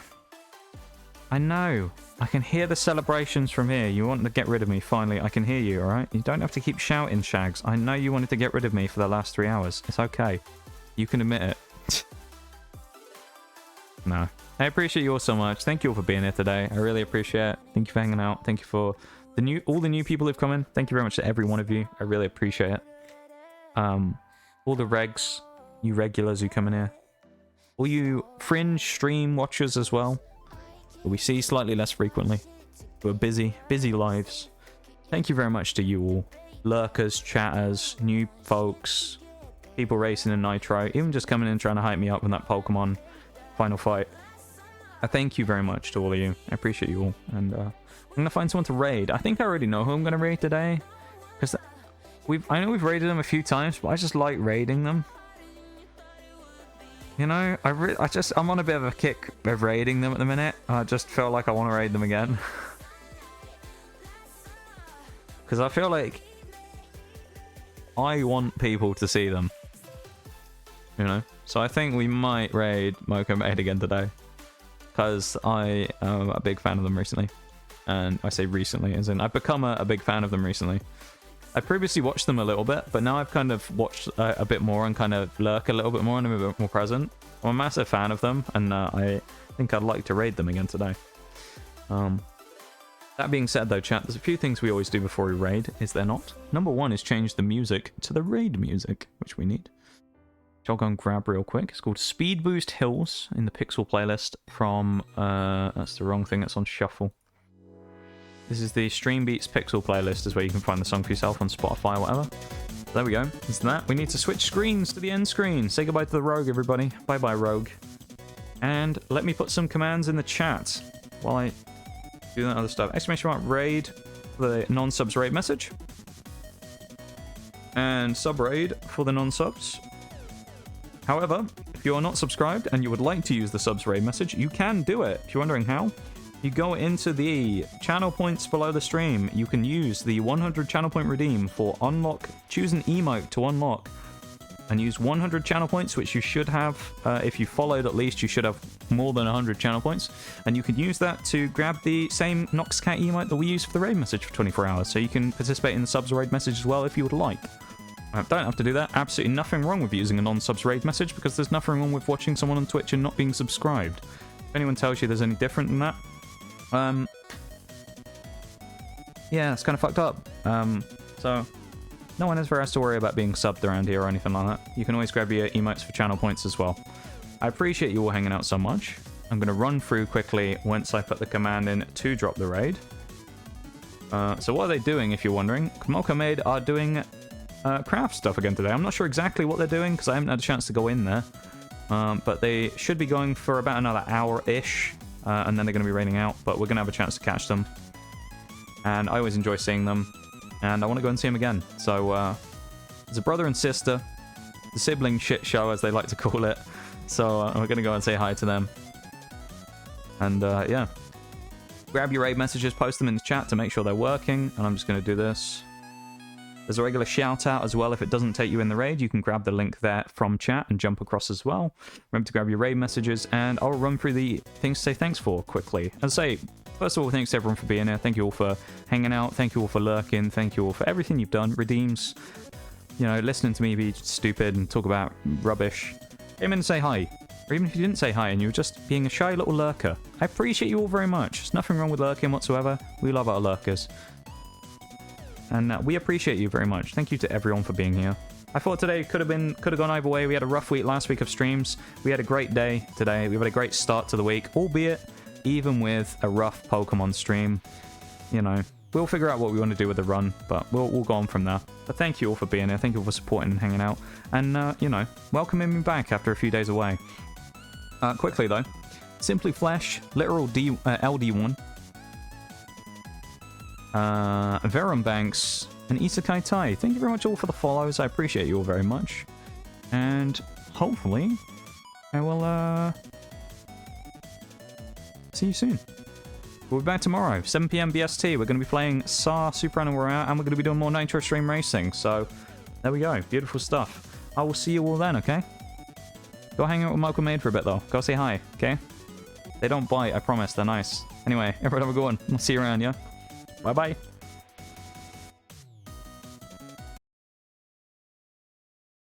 I know. I can hear the celebrations from here. You want to get rid of me, finally. I can hear you, alright? You don't have to keep shouting, Shags. I know you wanted to get rid of me for the last 3 hours. It's okay. You can admit it. No. I appreciate you all so much. Thank you all for being here today. I really appreciate it. Thank you for hanging out. Thank you for all the new people who've come in. Thank you very much to every one of you. I really appreciate it. All the regs, you regulars who come in here. All you fringe stream watchers as well. But we see slightly less frequently. We're busy lives. Thank you very much to you all. Lurkers, chatters, new folks, people racing in Nitro, even just coming in trying to hype me up in that Pokemon final fight. I thank you very much to all of you. I appreciate you all. And I'm going to find someone to raid. I think I already know who I'm going to raid today. Because I know we've raided them a few times, but I just like raiding them. You know, I'm on a bit of a kick of raiding them at the minute. I just feel like I want to raid them again. Because I feel like I want people to see them. You know? So I think we might raid Mocha-Maid again today. Because I am a big fan of them recently. And I say recently, as in I've become a big fan of them recently. I previously watched them a little bit, but now I've kind of watched a bit more and kind of lurk a little bit more and I'm a bit more present. I'm a massive fan of them, and I think I'd like to raid them again today. That being said though, chat, there's a few things we always do before we raid, is there not? Number one is change the music to the raid music, which we need. Which I'll go and grab real quick. It's called Speed Boost Hills in the Pixel playlist from, that's the wrong thing, that's on Shuffle. This is the Stream Beats Pixel playlist, is where you can find the song for yourself on Spotify or whatever. There we go. It's that. We need to switch screens to the end screen. Say goodbye to the Rogue, everybody. Bye-bye, Rogue. And let me put some commands in the chat while I do that other stuff. Exclamation mark raid for the non-subs raid message. And sub raid for the non-subs. However, if you are not subscribed and you would like to use the subs raid message, you can do it. If you're wondering how, you go into the channel points below the stream. You can use the 100 channel point redeem for unlock. Choose an emote to unlock and use 100 channel points, which you should have. If you followed at least, you should have more than 100 channel points. And you can use that to grab the same Noxcat emote that we use for the raid message for 24 hours. So you can participate in the subs raid message as well if you would like. Don't have to do that. Absolutely nothing wrong with using a non-subs raid message, because there's nothing wrong with watching someone on Twitch and not being subscribed. If anyone tells you there's any different than that, yeah, it's kind of fucked up. So no one ever has to worry about being subbed around here or anything like that. You can always grab your emotes for channel points as well. I appreciate you all hanging out so much. I'm going to run through quickly once I put the command in to drop the raid. So what are they doing, if you're wondering? Mocha-Maid are doing craft stuff again today. I'm not sure exactly what they're doing because I haven't had a chance to go in there. But they should be going for about another hour-ish. And then they're going to be raining out, but we're going to have a chance to catch them. and I always enjoy seeing them, and I want to go and see them again. So, it's a brother and sister, the sibling shit show, as they like to call it. So, we're going to go and say hi to them. And, yeah. Grab your raid messages, post them in the chat to make sure they're working, and I'm just going to do this. There's a regular shout out as well. If it doesn't take you in the raid, you can grab the link there from chat and jump across as well. Remember to grab your raid messages, and I'll run through the things to say thanks for quickly. As I say, first of all, thanks to everyone for being here. Thank you all for hanging out. Thank you all for lurking. Thank you all for everything you've done. Redeems, you know, listening to me be stupid and talk about rubbish. Came in and say hi. Or even if you didn't say hi and you were just being a shy little lurker. I appreciate you all very much. There's nothing wrong with lurking whatsoever. We love our lurkers. And we appreciate you very much. Thank you to everyone for being here. I thought today could have gone either way. We had a rough week last week of streams. We had a great day today. We've had a great start to the week, albeit even with a rough Pokemon stream. You know, we'll figure out what we want to do with the run, but we'll go on from there. But thank you all for being here. Thank you all for supporting and hanging out. And, you know, welcoming me back after a few days away. Quickly, though. Simply Flesh, Literal LD1. Verum Banks, and Isekai Tai. Thank you very much all for the follows. I appreciate you all very much. And hopefully, I will, see you soon. We'll be back tomorrow, 7 PM BST. We're going to be playing SAR Super Animal Warrior, and we're going to be doing more Nitro Stream Racing. So, there we go. Beautiful stuff. I will see you all then, okay? Go hang out with Malcolm Maid for a bit, though. Go say hi, okay? They don't bite, I promise. They're nice. Anyway, everyone have a good one. I'll see you around, yeah? Bye-bye.